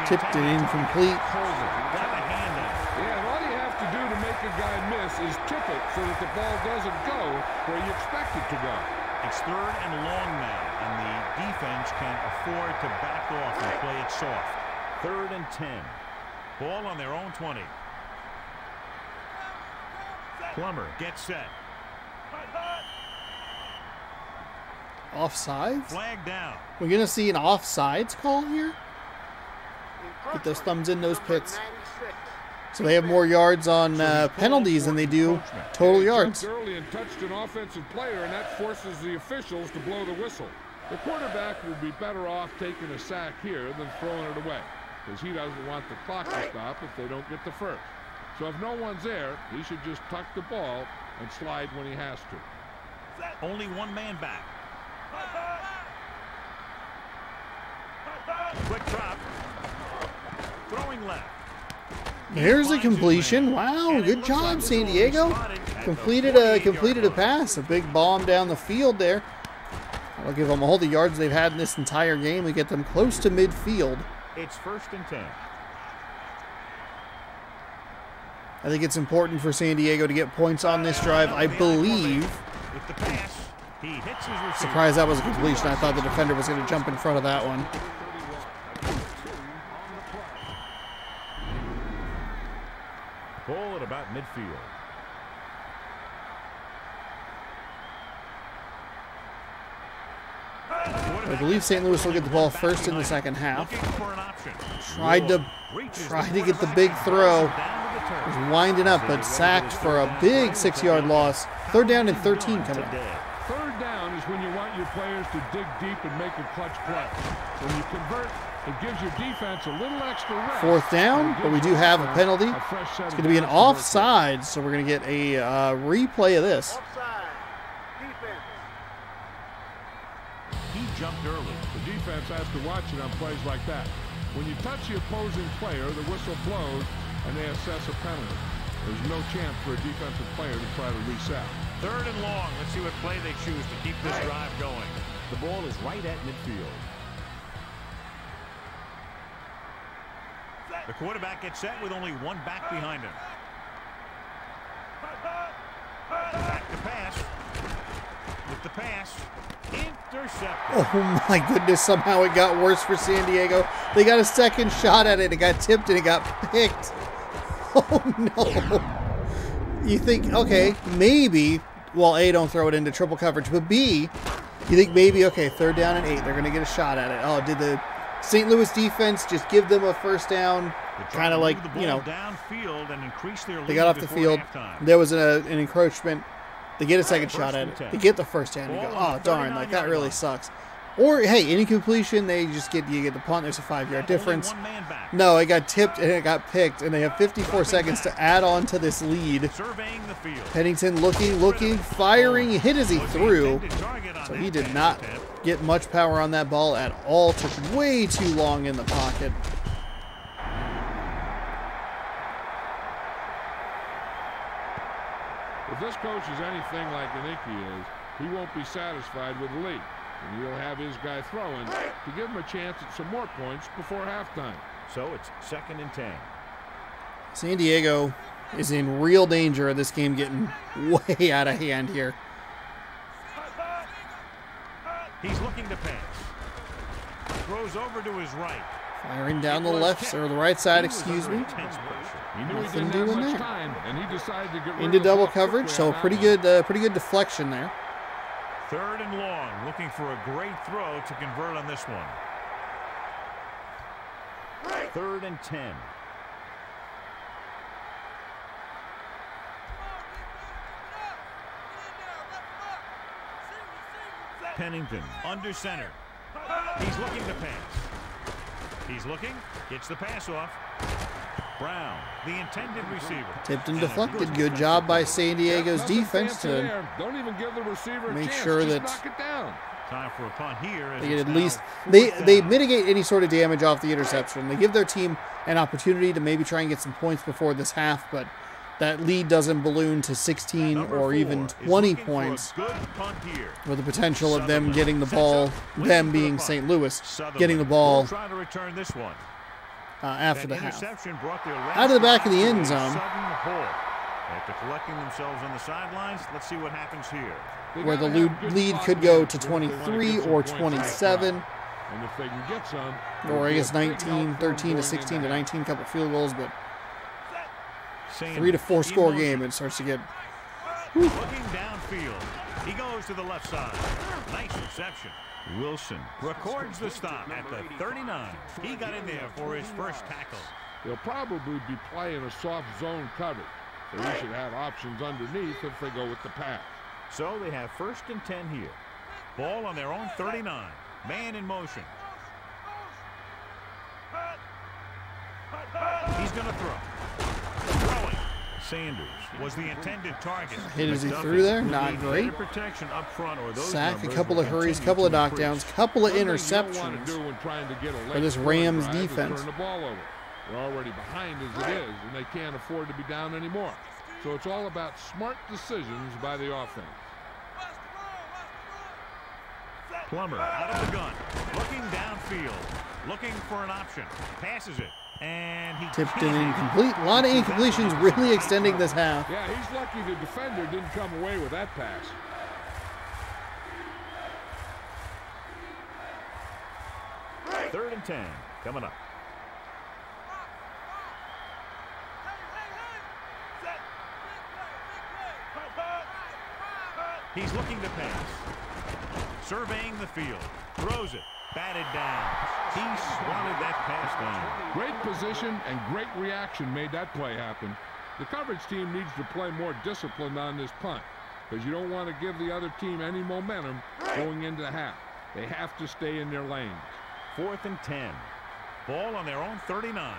Tipped it incomplete. Got a hand on it. Yeah, and all you have to do to make a guy miss is tip it so that the ball doesn't go where you expect it to go. It's 3rd and long now, and the defense can afford to back off and play it soft. 3rd and 10. Ball on their own 20. Plummer gets set. Offsides? Flag down. We're going to see an offsides call here. Get those thumbs in those pits. So they have more yards on penalties than they do total yards. Early and touched an offensive player, and that forces the officials to blow the whistle. The quarterback will be better off taking a sack here than throwing it away, because he doesn't want the clock to stop if they don't get the first. So if no one's there, he should just tuck the ball and slide when he has to. Only 1 man back. Quick drop. Throwing left. Here's a completion. Wow, good job, San Diego. Completed a pass. A big bomb down the field there. I'll give them all the yards they've had in this entire game. We get them close to midfield. It's 1st and 10. I think it's important for San Diego to get points on this drive. I believe. With the pass, he hits his receiver. Surprised that was a completion. I thought the defender was going to jump in front of that one. Ball at about midfield. I believe St. Louis will get the ball first in the second half. Tried to get the big throw. Was winding up, but sacked for a big 6-yard loss. 3rd down and 13 coming up. 3rd down is when you want your players to dig deep and make a clutch play. When you convert, it gives your defense a little extra rest. 4th down, but we do have a penalty. It's going to be an offside, so we're going to get a replay of this. He jumped early. The defense has to watch it on plays like that. When you touch the opposing player, the whistle blows, and they assess a penalty. There's no chance for a defensive player to try to reset. 3rd and long. Let's see what play they choose to keep this drive going. The ball is right at midfield. The quarterback gets set with only 1 back behind him. Back to pass. With the pass. Intercepted. Oh my goodness, somehow it got worse for San Diego. They got a second shot at it. It got tipped and it got picked. Oh no. You think, okay, maybe, well, A, don't throw it into triple coverage, but B, you think maybe, okay, 3rd down and 8, they're going to get a shot at it. Oh, did the St. Louis defense just give them a first down? Kind of like, you know, downfield and increase their they got off the field. There was an encroachment. They get a second shot at it. They get the first down. You go, oh, darn, like that really sucks. Or, hey, any completion, you get the punt. There's a 5-yard difference. Only one man back. No, it got tipped and it got picked, and they have 54 seconds to add on to this lead. Surveying the field. Pennington looking, firing, hit as he threw. So he did not get much power on that ball at all. Took way too long in the pocket. If this coach is anything like Iniki is, he won't be satisfied with the lead. And he'll have his guy throwing to give him a chance at some more points before halftime. So it's 2nd and 10. San Diego is in real danger of this game getting way out of hand here. He's looking to pass. Throws over to his right. Firing down the left or the right side, excuse me. Intense pressure. He knew he Nothing didn't have doing much there. time, and he decided to get rid Into of the double ball coverage, quickly so on that pretty one. good deflection there. 3rd and long, looking for a great throw to convert on this one. 3rd and 10. Pennington under center. He's looking to pass. He's looking, gets the pass off. Brown, the intended receiver. Tipped and deflected. Good job by San Diego's Nothing defense fancy to there. Don't even give the receiver a make chance. sure Just that knock it down. Time for a punt here. As they get it's at now least 4th they down. mitigate any sort of damage off the interception. They give their team an opportunity to maybe try and get some points before this half, but that lead doesn't balloon to 16 Number or 4 even is 20 looking for a points, good punt here. with the potential of them Sutherland getting the sets ball, up, waiting them for the being punt. St. Louis, Sutherland getting the will ball try to return this one. after That the half. interception brought their Out of the back of the last end to a zone. sudden halt. After collecting themselves on the sidelines, let's see what happens here. They Where the gotta have good lead clock could go management to if they wanna 23 get some or points on the 27, clock. And if they can get some, or I guess it'll be a big 19, help for them 13 to going 16 to into 19, couple field goals, but Sanders, 3 to 4 score in motion. game, it starts to get. Looking downfield. He goes to the left side. Nice reception. Wilson records the stop at the 39. He got in there for his first tackle. they'll probably be playing a soft zone coverage. So he should have options underneath if they go with the pass. So they have 1st and 10 here. Ball on their own 39. Man in motion. He's going to throw. Throwing. Sanders was the intended target. Hit as he McDuffie threw there, will not need great. better protection up front, or those Sack, a numbers couple will of hurries, continue couple of to knockdowns, increase. couple of One thing you don't want interceptions. to do when trying to get a late this scoring Rams drive is defense. turn the ball over. They're already behind as it is, and they can't afford to be down anymore. So it's all about smart decisions by the offense. Plummer out of the gun, looking downfield, looking for an option, passes it, and he Tipped can't. and incomplete. A lot of incompletions really extending this half. Yeah, he's lucky the defender didn't come away with that pass. Third and 10 coming up. He's looking to pass. Surveying the field. Throws it. Batted down. He swatted that pass down. Great position and great reaction made that play happen. The coverage team needs to play more disciplined on this punt because you don't want to give the other team any momentum going into the half. They have to stay in their lanes. 4th and 10. Ball on their own 39.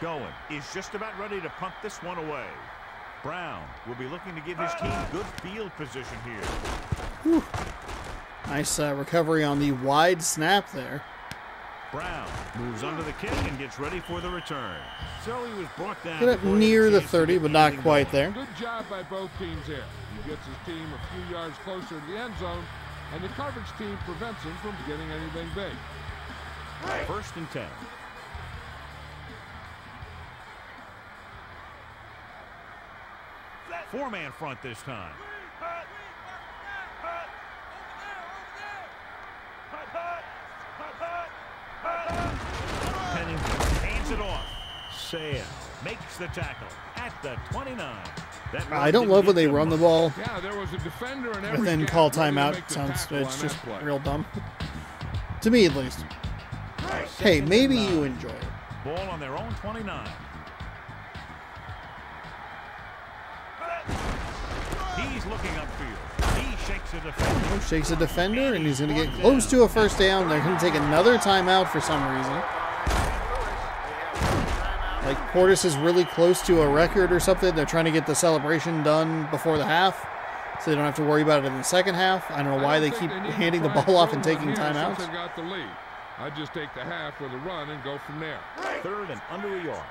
Going. Is just about ready to punt this one away. Brown will be looking to give his team good field position here. Whew. Nice recovery on the wide snap there. Brown moves under the kick and gets ready for the return. So he was brought down. Get up before he had near a the chance to 30, get but not anything quite going. there. Good job by both teams here. He gets his team a few yards closer to the end zone, and the coverage team prevents him from getting anything big. 1st and 10. Four-man front this time. Pennington hands it off. Saya makes the tackle at the 29. That I don't love when they run the ball Yeah, there was a defender in every and then gap call ready to timeout. make the Sounds tackle it's on just that play. real dumb. To me, at least. Hey, maybe you enjoy it. Ball on their own 29. He's looking upfield. He Shakes a defender. Shakes a defender, and he's going to get close to a first down. They're going to take another timeout for some reason. Like Portis is really close to a record or something. They're trying to get the celebration done before the half, so they don't have to worry about it in the second half. I don't know why they keep handing the ball off and taking timeouts. They got the lead. I just take the half with a run and go from there. 3rd and under a yard.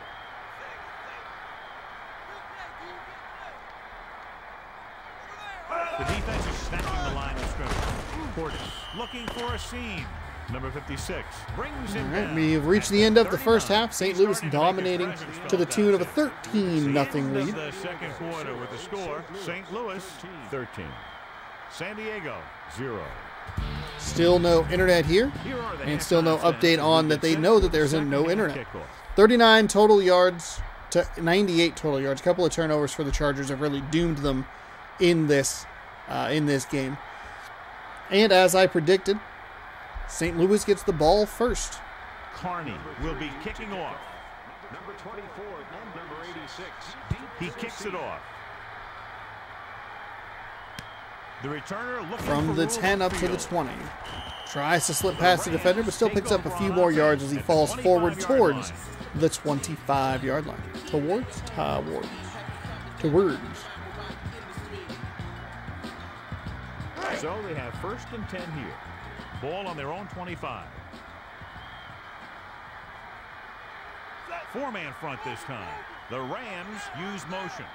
The defense is snacking the line of scrimmage. Portis looking for a seam. Number 56 brings him down. We've reached the end of the first half. St. Louis dominating to the tune of a 13-0 lead. The second quarter with the score: St. Louis 13, San Diego 0. Still no internet here, and still no update on that they know that there's no internet. 39 total yards to 98 total yards. A couple of turnovers for the Chargers have really doomed them in this game. And as I predicted, St. Louis gets the ball first. Carney will be kicking off. Number 24 and number 86. He kicks it off. The returner looking From the 10 up to the 20. Tries to slip past the defender, but still picks up a few more yards as he falls forward towards the 25-yard line. Towards. So they have 1st and 10 here. Ball on their own 25. 4-man front this time. The Rams use motion.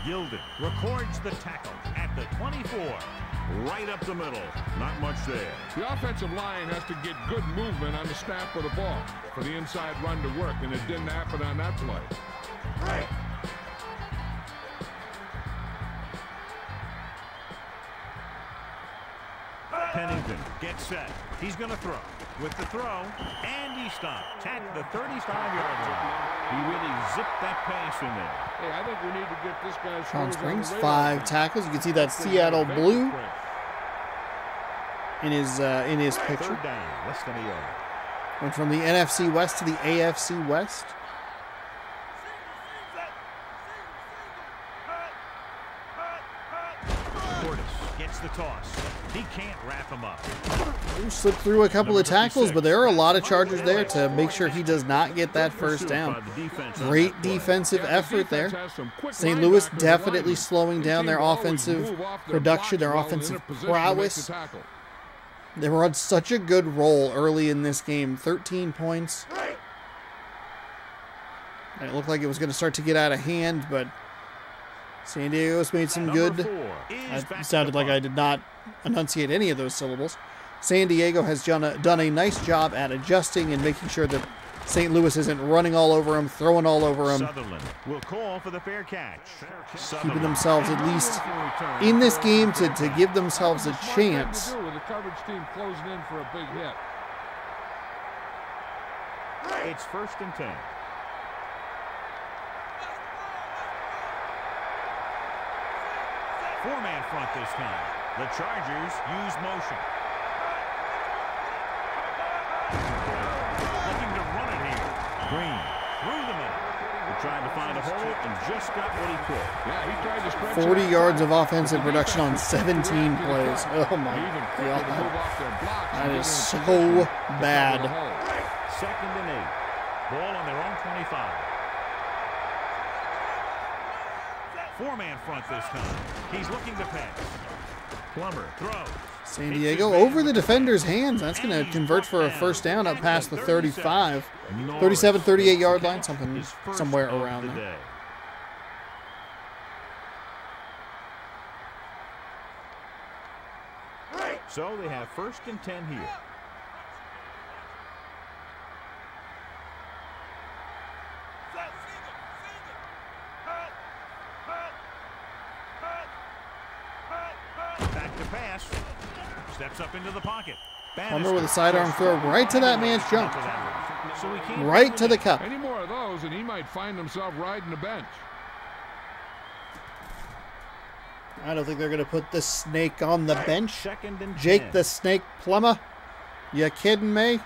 Gilden records the tackle at the 24. Right up the middle. Not much there. The offensive line has to get good movement on the snap of the ball for the inside run to work, and it didn't happen on that play. Pennington gets set. He's going to throw. With the throw, and he stopped. At the 35-yard line. He really zipped that pass in there. Hey, I think we need to get this guy's Sean Springs, 5 tackles. You can see that Seattle blue in his picture. 3rd down, less than a yard. Went from the NFC West to the AFC West. Portis gets the toss. He can't wrap him up. He slipped through a couple of tackles, but there are a lot of Chargers there to make sure he does not get that first down. Great defensive effort there. St. Louis definitely slowing down their offensive production, their offensive prowess. They were on such a good roll early in this game. 13 points. And it looked like it was going to start to get out of hand, but San Diego's made some good. It sounded like I did not enunciate any of those syllables. San Diego has done a nice job at adjusting and making sure that St. Louis isn't running all over him, throwing all over him. Sutherland will call for the fair catch. Keeping themselves at least in this game to give themselves a chance. With the coverage team closing in for a big hit. It's 1st and 10. Four-man front this time. The Chargers use motion. Looking to run it here. Green through the middle. They're trying to find a hole and just got what he could. Yeah, he tried to stretch 40 yards of offensive production on 17 plays. Oh my God. That is so bad. 2nd and 8. Ball on their own 25. Four-man front this time. He's looking to pass. Plummer throws. San Diego over the defender's hands. That's going to convert for a first down up past the 35. 37, 38-yard line, somewhere around there. So they have 1st and 10 here. Back to pass. Steps up into the pocket. Plummer with a sidearm throw right to that man's jump. Right to the cup. Any more of those, and he might find himself riding the bench. I don't think they're going to put the snake on the bench. 2nd and 10. Jake the Snake Plummer. You kidding me?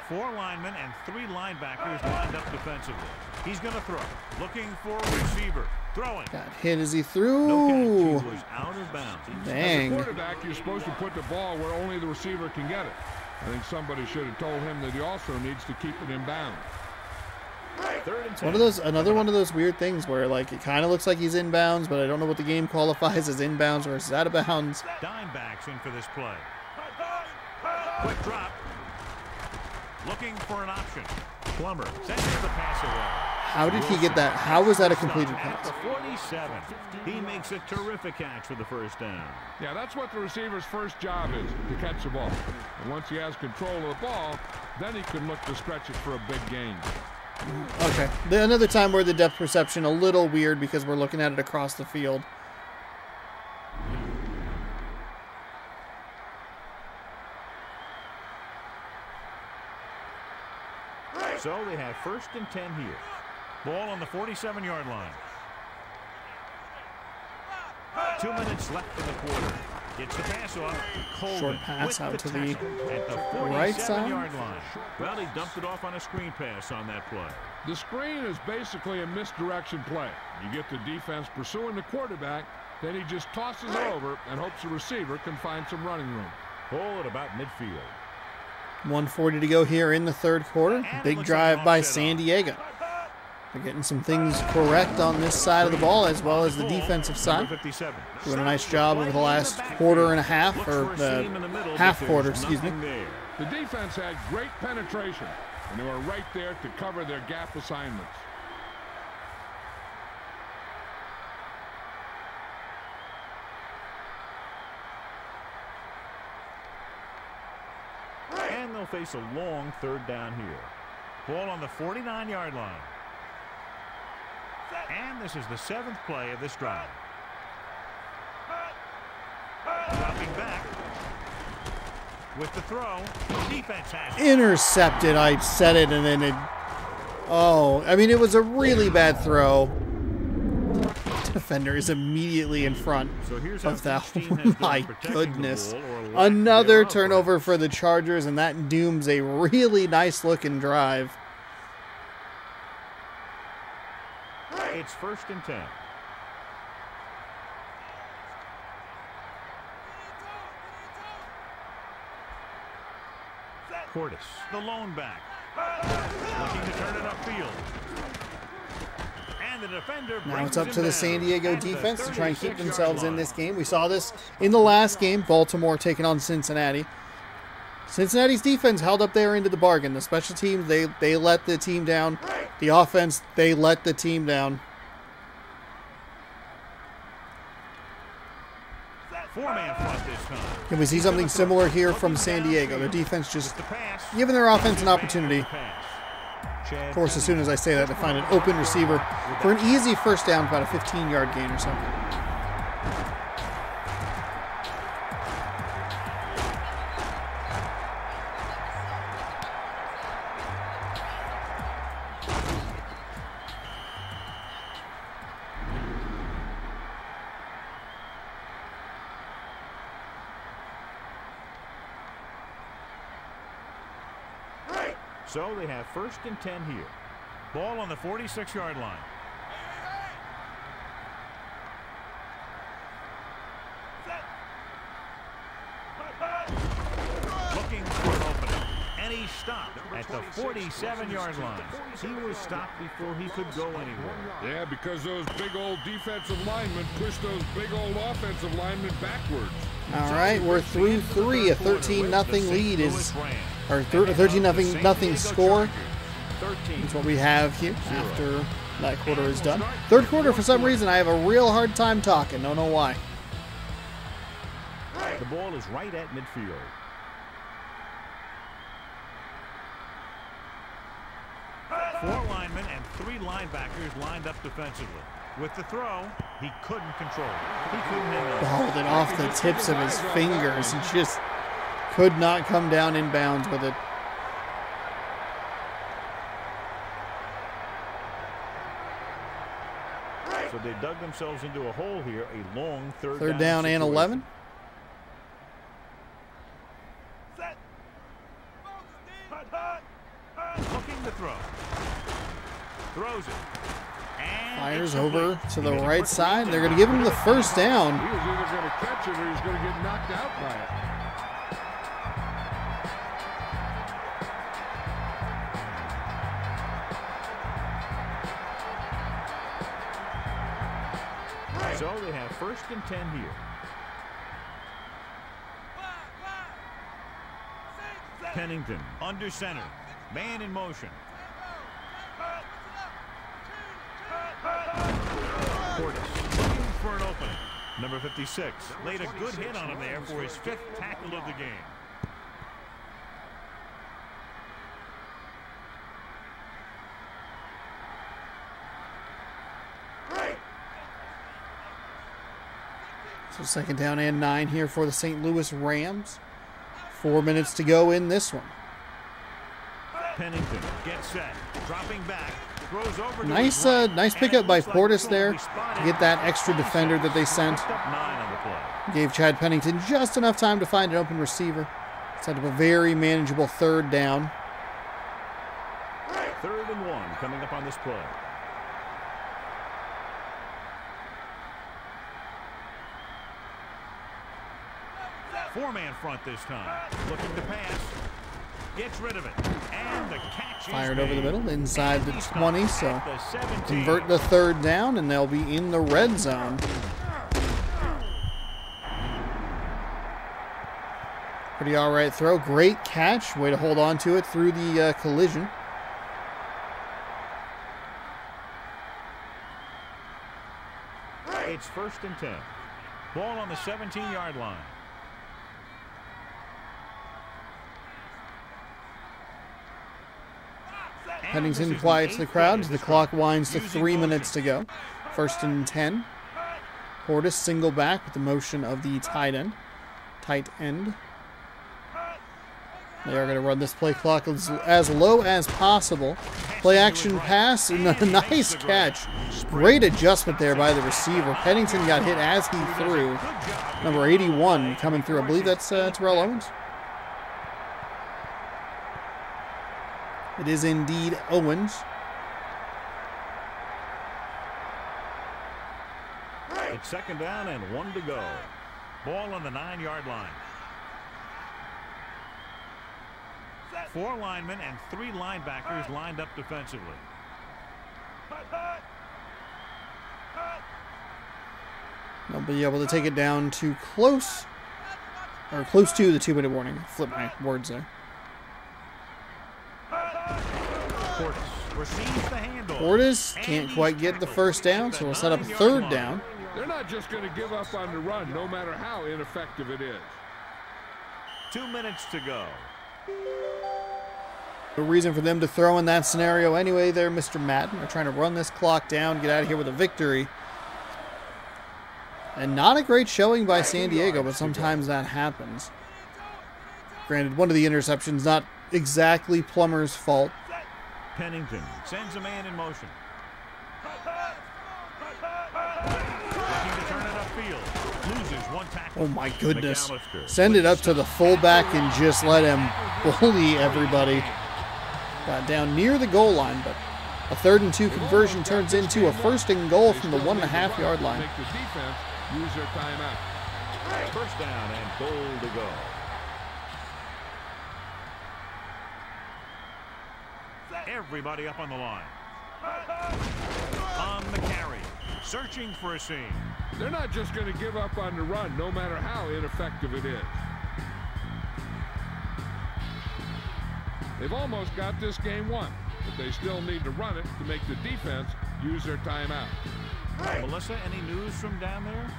4 linemen and 3 linebackers lined up defensively. He's going to throw. Looking for a receiver. Throwing. Got hit as he threw. No catch. He was out of bounds. Dang. As a quarterback, you're supposed to put the ball where only the receiver can get it. I think somebody should have told him that he also needs to keep it in bounds. It's one of those, another one of those weird things where, like, it kind of looks like he's inbounds, but I don't know what the game qualifies as inbounds versus out of bounds. Dime backs in for this play. Quick drop. Looking for an option. Plummer sends the pass away. How did he get that? How was that a completed At pass? the 47, he makes a terrific catch for the first down. Yeah, that's what the receiver's first job is, to catch the ball. And once he has control of the ball, then he can look to stretch it for a big gain. Okay. Another time where the depth perception a little weird because we're looking at it across the field. So they have 1st and 10 here. Ball on the 47-yard line. 2 minutes left in the quarter. Gets the pass off. Coleman Short pass out to the at the right side. 47-yard line. Well, he dumped it off on a screen pass on that play. The screen is basically a misdirection play. You get the defense pursuing the quarterback, then he just tosses it over and hopes the receiver can find some running room. Ball at about midfield. 1:40 to go here in the third quarter. Big drive by San Diego. They're getting some things correct on this side of the ball as well as the defensive side. Doing a nice job over the last quarter and a half, or the half quarter, excuse me. The defense had great penetration, and they were right there to cover their gap assignments. And they'll face a long 3rd down here. Ball on the 49-yard line. And this is the 7th play of this drive. Dropping back with the throw. Defense has it. Intercepted. I said it, and then it... Oh, I mean, it was a really bad throw. Defender is immediately in front of that. Oh my goodness. Another turnover for the Chargers, and that dooms a really nice looking drive. It's 1st and 10. Portis, the lone back. Looking to turn it upfield. And the defender now it's up to the San Diego defense to try and keep themselves in this game. We saw this in the last game, Baltimore taking on Cincinnati. Cincinnati's defense held up their end of the bargain. The special teams, they let the team down. The offense, they let the team down. 4-man front this time. Can we see something similar here from San Diego? Their defense just giving their offense an opportunity. Of course, as soon as I say that, they find an open receiver for an easy first down, about a 15-yard gain or so. So they have 1st and 10 here. Ball on the 46-yard line. Looking for an opening. And he stopped at the 47-yard line. He was stopped before he could go anywhere. Yeah, because those big old defensive linemen pushed those big old offensive linemen backwards. All right, we're through 3. A 13-0 lead is, or 13-0 score is what we have here after that quarter is done. Third quarter, for some reason, I have a real hard time talking. Don't know why. The ball is right at midfield. Four linemen and 3 linebackers lined up defensively. With the throw, he couldn't control it. He couldn't hang on. Balled it off the tips of his fingers and just could not come down in bounds with it. So they dug themselves into a hole here. A long third down and situation. 11. Looking to throw. Throws it. And Fires it's over complete. to the He gets a right quick side. lead They're now. going to give him the first down. He was either going to catch it or he's going to get knocked out by it. So they have 1st and 10 here. Pennington under center. Man in motion. Portis looking for an opening. Number 56 laid a good hit on him there for his 5th tackle of the game. So 2nd down and 9 here for the St. Louis Rams. 4 minutes to go in this one. Pennington gets set, dropping back, throws over to Nice, his right, nice and pickup it by looks like Portis he's there gonna be spotted. to get that extra defender that they sent. Up 9 on the play. Gave Chad Pennington just enough time to find an open receiver. Set up a very manageable 3rd down. 3rd and 1 coming up on this play. Four-man front this time. Looking to pass. Gets rid of it. And the catch is Fired over the made. middle inside the And he's 20, stopped so at the 17. convert the 3rd down and they'll be in the red zone. Pretty all right throw. Great catch. Way to hold on to it through the collision. It's 1st and 10. Ball on the 17-yard line. Pennington quiets the crowd as the clock winds to 3 minutes to go. 1st and 10. Portis single back with the motion of the tight end. They are going to run this play clock as low as possible. Play action pass and a nice catch. Great adjustment there by the receiver. Pennington got hit as he threw. Number 81 coming through. I believe that's Terrell Owens. It is indeed Owens. It's 2nd down and 1 to go. Ball on the 9-yard line. 4 linemen and 3 linebackers lined up defensively. They'll be able to take it down to close to the 2-minute warning. Flip my words there. Portis receives the handoff. Portis can't quite get the first down, so we'll set up a 3rd down. They're not just going to give up on the run, no matter how ineffective it is. 2 minutes to go. No reason for them to throw in that scenario anyway there, Mr. Madden. They're trying to run this clock down, get out of here with a victory. And not a great showing by San Diego, but sometimes that happens. Granted, one of the interceptions, not exactly Plummer's fault. Pennington sends a man in motion. Looking to turn it upfield. Loses 1 tackle. Oh my goodness. McAllister Send with it up to the fullback and just let him bully everybody. Got down near the goal line, but a 3rd and 2 conversion turns into a 1st and goal from the 1.5-yard line. Make the defense use their timeout. 1st down and goal to go. Everybody up on the line. On the carry. Searching for a seam. They're not just going to give up on the run, no matter how ineffective it is. They've almost got this game won, but they still need to run it to make the defense use their timeout. Melissa, any news from down there?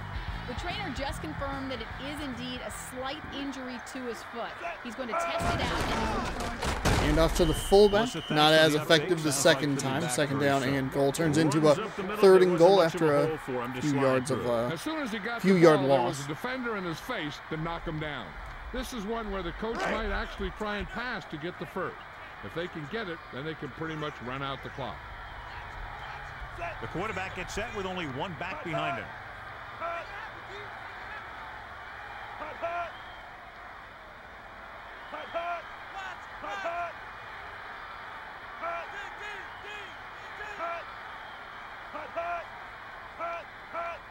The trainer just confirmed that it is indeed a slight injury to his foot. He's going to test it out and return. Hand off to the fullback. Melissa, thanks Not for as the effective update. the Sounds like second coming time. back 2nd very down soon. and goal turns into a Runs up the middle. 3rd There and goal wasn't much of after a a hole for him to few slide yards through. of As soon as he got few the yard ball, there loss. was a defender in his face to knock him down. This is one where the coach might actually try and pass to get the first. If they can get it, then they can pretty much run out the clock. The quarterback gets set with only 1 back behind him.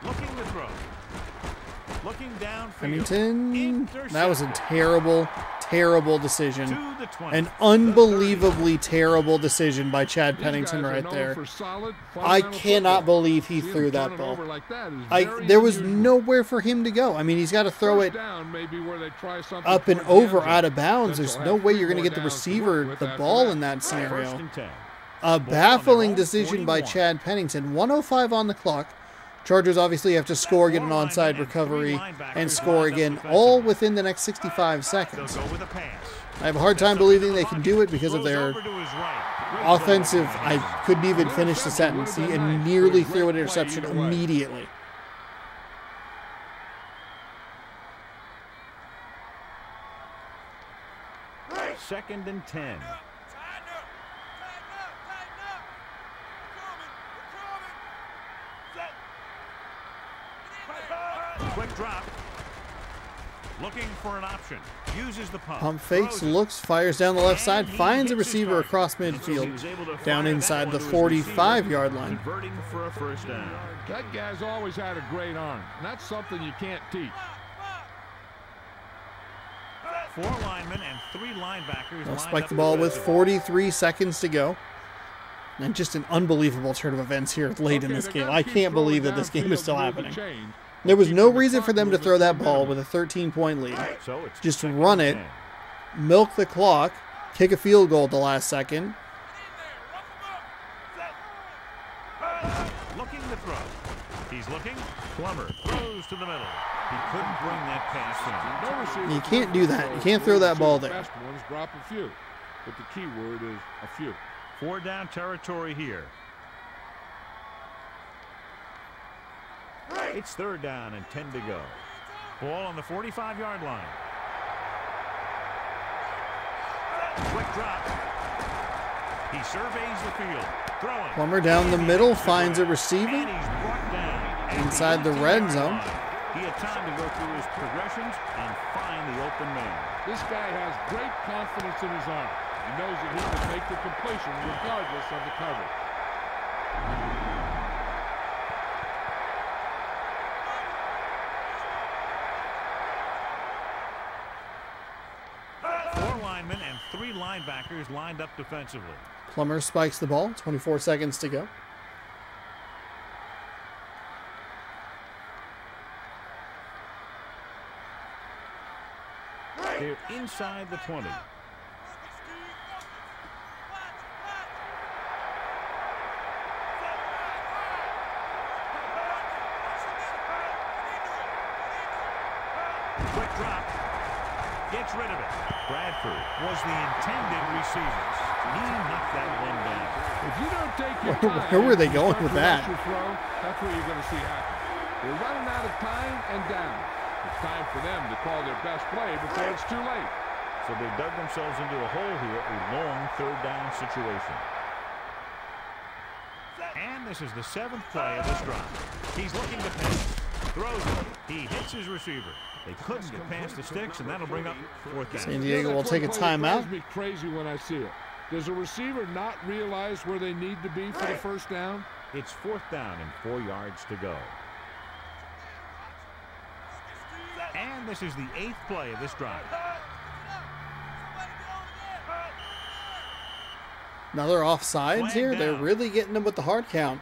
Looking to throw. Looking downfield. Pennington, that was a terrible, terrible decision. To the 20. An unbelievably terrible decision by Chad Pennington right there. I cannot believe he threw that ball. There was nowhere for him to go. I mean, he's got to throw it up and over out of bounds. There's no way you're going to get the receiver the ball in that scenario. A baffling decision by Chad Pennington. 1:05 on the clock. Chargers obviously have to score, get an onside recovery, and score again, all within the next 65 seconds. I have a hard time believing they can do it because of their offensive. I couldn't even finish the sentence. He nearly threw an interception immediately. Second and 10. Quick drop. Looking for an option. Uses the pump. Pump fakes, looks, fires down the left side, finds a receiver across midfield, down inside the 45-yard line. Converting for a first down. That guy's always had a great arm. And that's something you can't teach. 4 linemen and 3 linebackers. They'll spike the ball with 43 seconds to go. And just an unbelievable turn of events here late in this game. I can't believe that this game is still happening. There was no reason for them to throw that ball with a 13-point lead. Just run it, milk the clock, kick a field goal at the last second. Looking to throw. He's looking. Plummer throws to the middle. He couldn't bring that pass in. You can't do that. You can't throw that ball there. Best ones drop a few, but the key word is a few. 4 down territory here. It's 3rd down and 10 to go. Ball on the 45-yard line. Quick drop. He surveys the field. Throwing. Plummer down the middle, finds a receiver And he's brought down inside the red zone. He had time to go through his progressions and find the open man. This guy has great confidence in his arm. He knows that he can make the completion regardless of the coverage. And 3 linebackers lined up defensively. Plummer spikes the ball. 24 seconds to go. They're inside the 20. Quick drop. Gets rid of it. Bradford was the intended receiver. He knocked that one down. If you don't take your time, where were they going with that? That's what you're going to see happen. They're running out of time and down. It's time for them to call their best play before it's too late. So they dug themselves into a hole here, a long 3rd down situation. And this is the 7th play of this drive. He's looking to pass. Throws it. He hits his receiver. They couldn't get past the sticks, and that'll bring up 4th down. San Diego will take a timeout. It drives me crazy when I see it. Does a receiver not realize where they need to be for the first down? It's 4th down and 4 yards to go. And this is the 8th play of this drive. Another offsides here. They're really getting them with the hard count.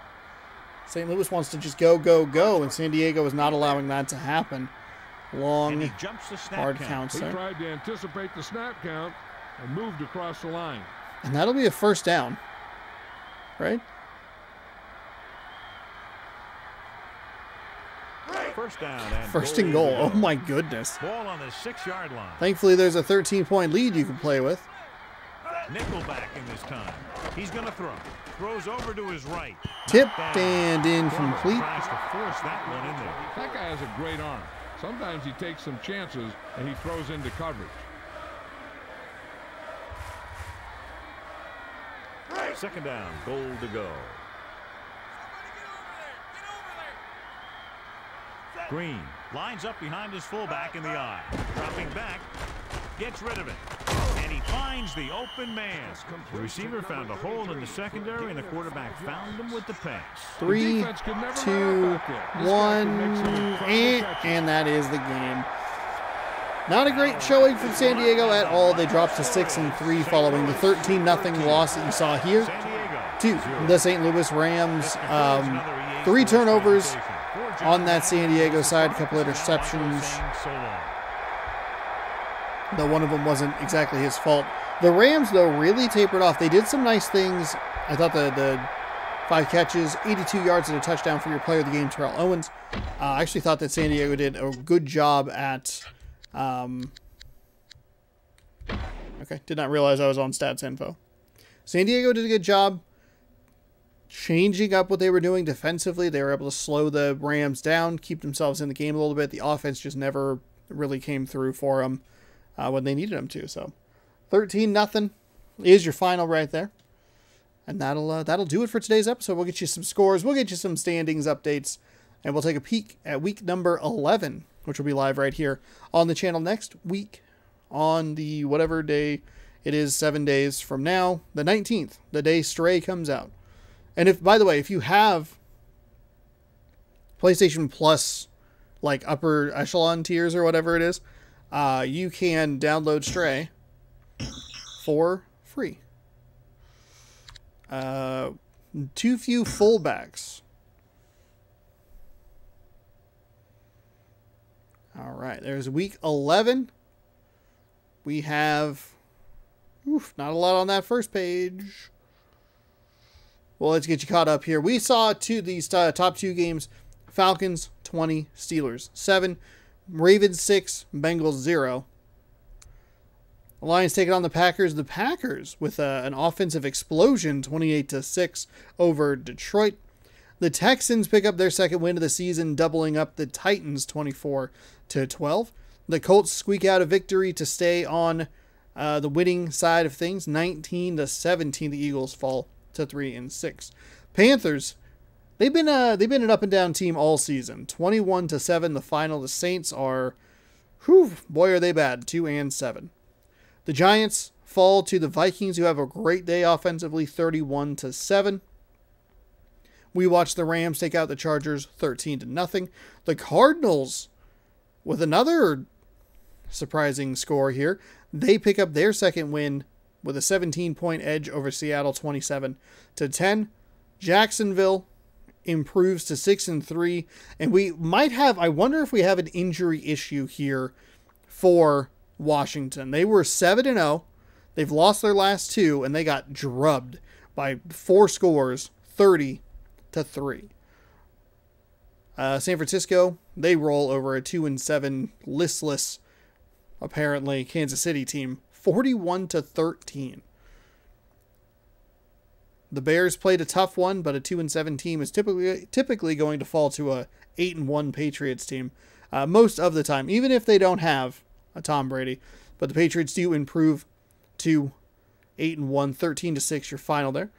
St. Louis wants to just go, go, go, and San Diego is not allowing that to happen. Long, hard counts He there. tried to anticipate the snap count and moved across the line. And that'll be a first down, right? First down and First and goal. Oh, my goodness. Ball on the 6-yard line. Thankfully, there's a 13-point lead you can play with. Nickelback in this time. He's going to throw. Throws over to his right. Tipped and incomplete. Tries to force that one in there. That guy has a great arm. Sometimes he takes some chances and he throws into coverage. 2nd down, goal to go. Green lines up behind his fullback in the eye. Dropping back, gets rid of it. And he finds the open man. The receiver found a hole in the secondary, and the quarterback found him with the pass. 3, 2, 1, and that is the game. Not a great showing from San Diego at all. They dropped to 6-3 following the 13-0 loss that you saw here to the St. Louis Rams. 3 turnovers on that San Diego side, a couple interceptions. Though one of them wasn't exactly his fault. The Rams, though, really tapered off. They did some nice things. I thought the 5 catches, 82 yards and a touchdown for your player of the game, Terrell Owens. I actually thought that San Diego did a good job at... okay, did not realize I was on Stats Info. San Diego did a good job changing up what they were doing defensively. They were able to slow the Rams down, keep themselves in the game a little bit. The offense just never really came through for them when they needed them to. So 13-0 is your final right there. And that'll do it for today's episode. We'll get you some scores. We'll get you some standings updates. And we'll take a peek at week number 11, which will be live right here on the channel next week on the whatever day it is, 7 days from now, the 19th, the day Stray comes out. And if, by the way, if you have PlayStation Plus, like upper echelon tiers or whatever it is, you can download Stray for free. Too few fullbacks. All right, there's week 11. We have not a lot on that first page. Well, let's get you caught up here. We saw these top 2 games. Falcons 20, Steelers 7, Ravens 6, Bengals 0. The Lions taking on the Packers. The Packers with an offensive explosion, 28-6 over Detroit. The Texans pick up their second win of the season, doubling up the Titans 24-12. The Colts squeak out a victory to stay on the winning side of things, 19-17. The Eagles fall to 3-6. Panthers, they've been an up and down team all season, 21-7. The final. The Saints are, boy are they bad, 2-7. The Giants fall to the Vikings, who have a great day offensively, 31-7. We watched the Rams take out the Chargers 13-0. The Cardinals, with another surprising score here, they pick up their second win with a 17-point edge over Seattle, 27-10. Jacksonville improves to 6-3, and we might have, I wonder if we have an injury issue here for Washington. They were 7-0. They've lost their last 2, and they got drubbed by 4 scores, 30-3. San Francisco, they roll over a 2-7 listless, apparently, Kansas City team, 41-13. The Bears played a tough one, but a 2-7 team is typically going to fall to a 8-1 Patriots team most of the time, even if they don't have a Tom Brady. But the Patriots do improve to 8-1, 13-6, your final there.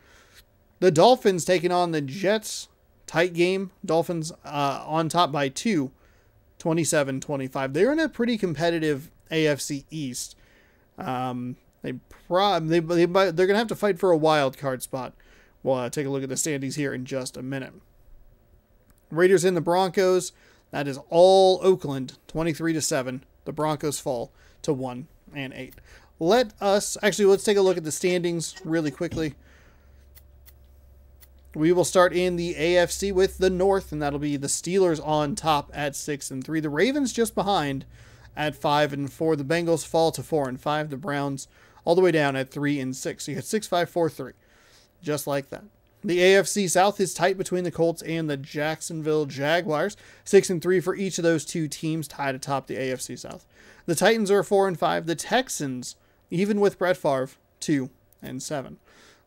The Dolphins taking on the Jets. Tight game. Dolphins on top by 2, 27-25. They're in a pretty competitive AFC East. They're going to have to fight for a wild card spot. We'll take a look at the standings here in just a minute. Raiders in the Broncos. That is all Oakland, 23-7. The Broncos fall to 1-8. Let's take a look at the standings really quickly. We will start in the AFC with the North, and that'll be the Steelers on top at 6-3. The Ravens just behind at 5-4. The Bengals fall to 4-5. The Browns all the way down at 3-6. So you got 6-5-4-3, just like that. The AFC South is tight between the Colts and the Jacksonville Jaguars. 6-3 for each of those 2 teams, tied atop the AFC South. The Titans are 4-5. The Texans, even with Brett Favre, 2-7.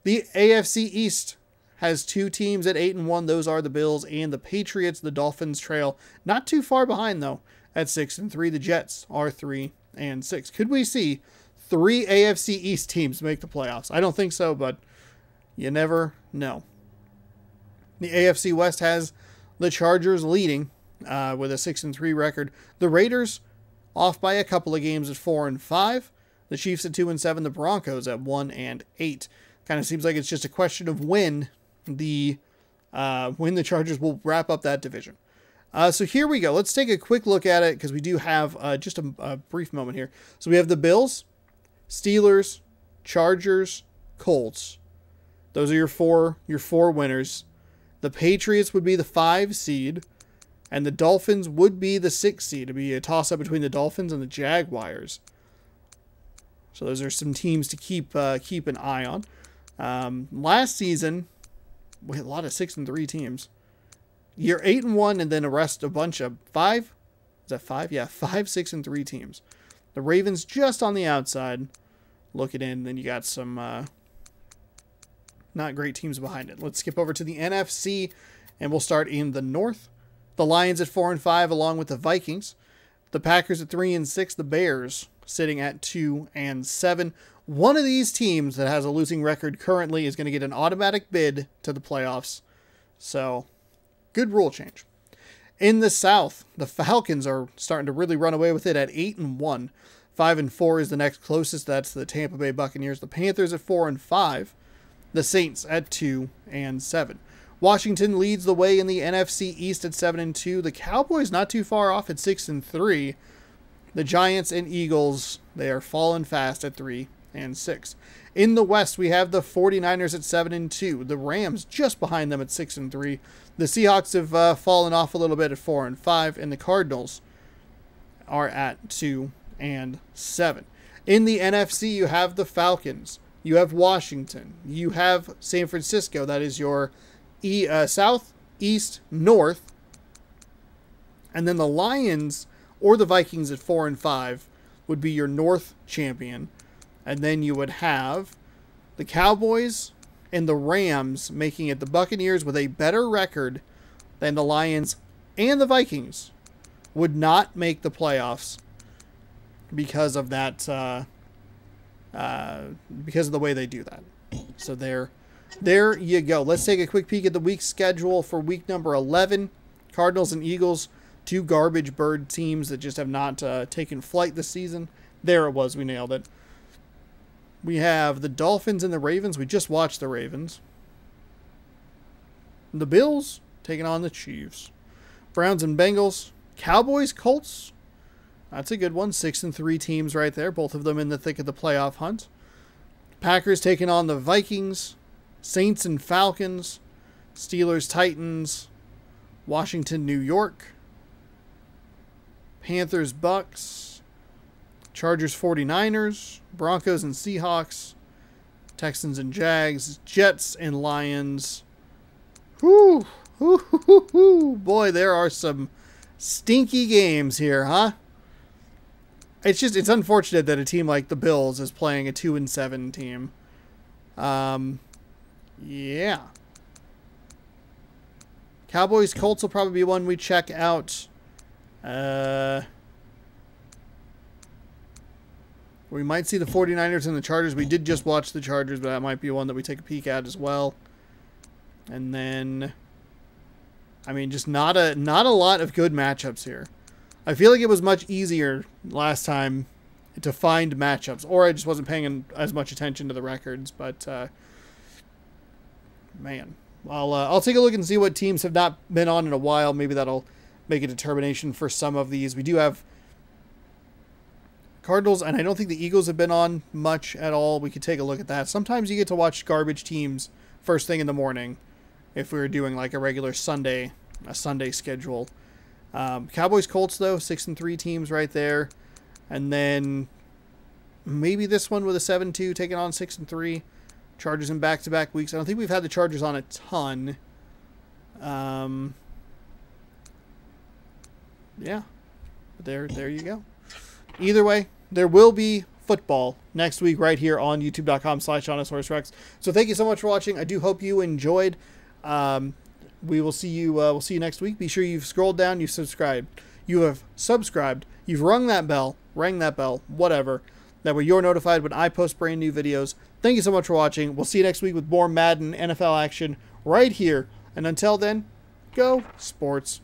The AFC East has 2 teams at 8-1. Those are the Bills and the Patriots. The Dolphins trail not too far behind, though, at 6-3. The Jets are 3-6. Could we see 3 AFC East teams make the playoffs? I don't think so, but you never know. The AFC West has the Chargers leading with a 6-3 record. The Raiders off by a couple of games at 4-5. The Chiefs at 2-7. The Broncos at 1-8. Kind of seems like it's just a question of when the Chargers will wrap up that division. So here we go. Let's take a quick look at it because we do have just a brief moment here. So we have the Bills, Steelers, Chargers, Colts. Those are your four winners. The Patriots would be the 5 seed, and the Dolphins would be the 6 seed. It'd be a toss-up between the Dolphins and the Jaguars. So those are some teams to keep an eye on. Last season, we had a lot of 6-3 teams. You're 8-1, and then a bunch of 5. Is that 5? Yeah, 5, 6-3 teams. The Ravens just on the outside, looking in. Then you got some not great teams behind it. Let's skip over to the NFC, and we'll start in the North. The Lions at 4-5, along with the Vikings. The Packers at 3-6. The Bears sitting at 2-7. One of these teams that has a losing record currently is going to get an automatic bid to the playoffs. So, good rule change. In the South, the Falcons are starting to really run away with it at 8-1. 5-4 is the next closest. That's the Tampa Bay Buccaneers. The Panthers at 4-5. The Saints at 2-7. Washington leads the way in the NFC East at 7-2. The Cowboys not too far off at 6-3. The Giants and Eagles, they are falling fast at 3-6. In the West, we have the 49ers at 7-2. The Rams just behind them at 6-3. The Seahawks have fallen off a little bit at 4-5, and the Cardinals are at 2-7. In the NFC, you have the Falcons. You have Washington. You have San Francisco. That is your South, East, North. And then the Lions or the Vikings at 4-5 would be your North champion. And then you would have the Cowboys and the Rams making it the Buccaneers with a better record than the Lions and the Vikings would not make the playoffs because of that, because of the way they do that. So there you go. Let's take a quick peek at the week schedule for week number 11. Cardinals and Eagles, 2 garbage bird teams that just have not taken flight this season. There it was. We nailed it. We have the Dolphins and the Ravens. We just watched the Ravens. The Bills taking on the Chiefs. Browns and Bengals. Cowboys, Colts. That's a good one. 6-3 teams right there. Both of them in the thick of the playoff hunt. Packers taking on the Vikings. Saints and Falcons. Steelers, Titans. Washington, New York. Panthers, Bucks. Chargers, 49ers. Broncos and Seahawks. Texans and Jags. Jets and Lions. Whew. Boy, there are some stinky games here, huh? It's unfortunate that a team like the Bills is playing a 2-7 team. Yeah. Cowboys, Colts will probably be one we check out. We might see the 49ers and the Chargers. We did just watch the Chargers, but that might be one that we take a peek at as well. And then, I mean, just not a lot of good matchups here. I feel like it was much easier last time to find matchups, or I just wasn't paying as much attention to the records. But man, I'll take a look and see what teams have not been on in a while. Maybe that'll make a determination for some of these. We do have Cardinals, and I don't think the Eagles have been on much at all. We could take a look at that. Sometimes you get to watch garbage teams first thing in the morning if we were doing like a regular Sunday schedule. Cowboys, Colts, though, 6-3 teams right there. And then maybe this one with a 7-2 taking on 6-3. Chargers in back-to-back weeks. I don't think we've had the Chargers on a ton. Yeah. But there you go. Either way, there will be football next week right here on youtube.com/HonestHorseRex. So thank you so much for watching. I do hope you enjoyed. We will see you. We'll see you next week. Be sure you've scrolled down, you've subscribed. You have subscribed. You've rang that bell, whatever. That way you're notified when I post brand new videos. Thank you so much for watching. We'll see you next week with more Madden NFL action right here. And until then, go Sports.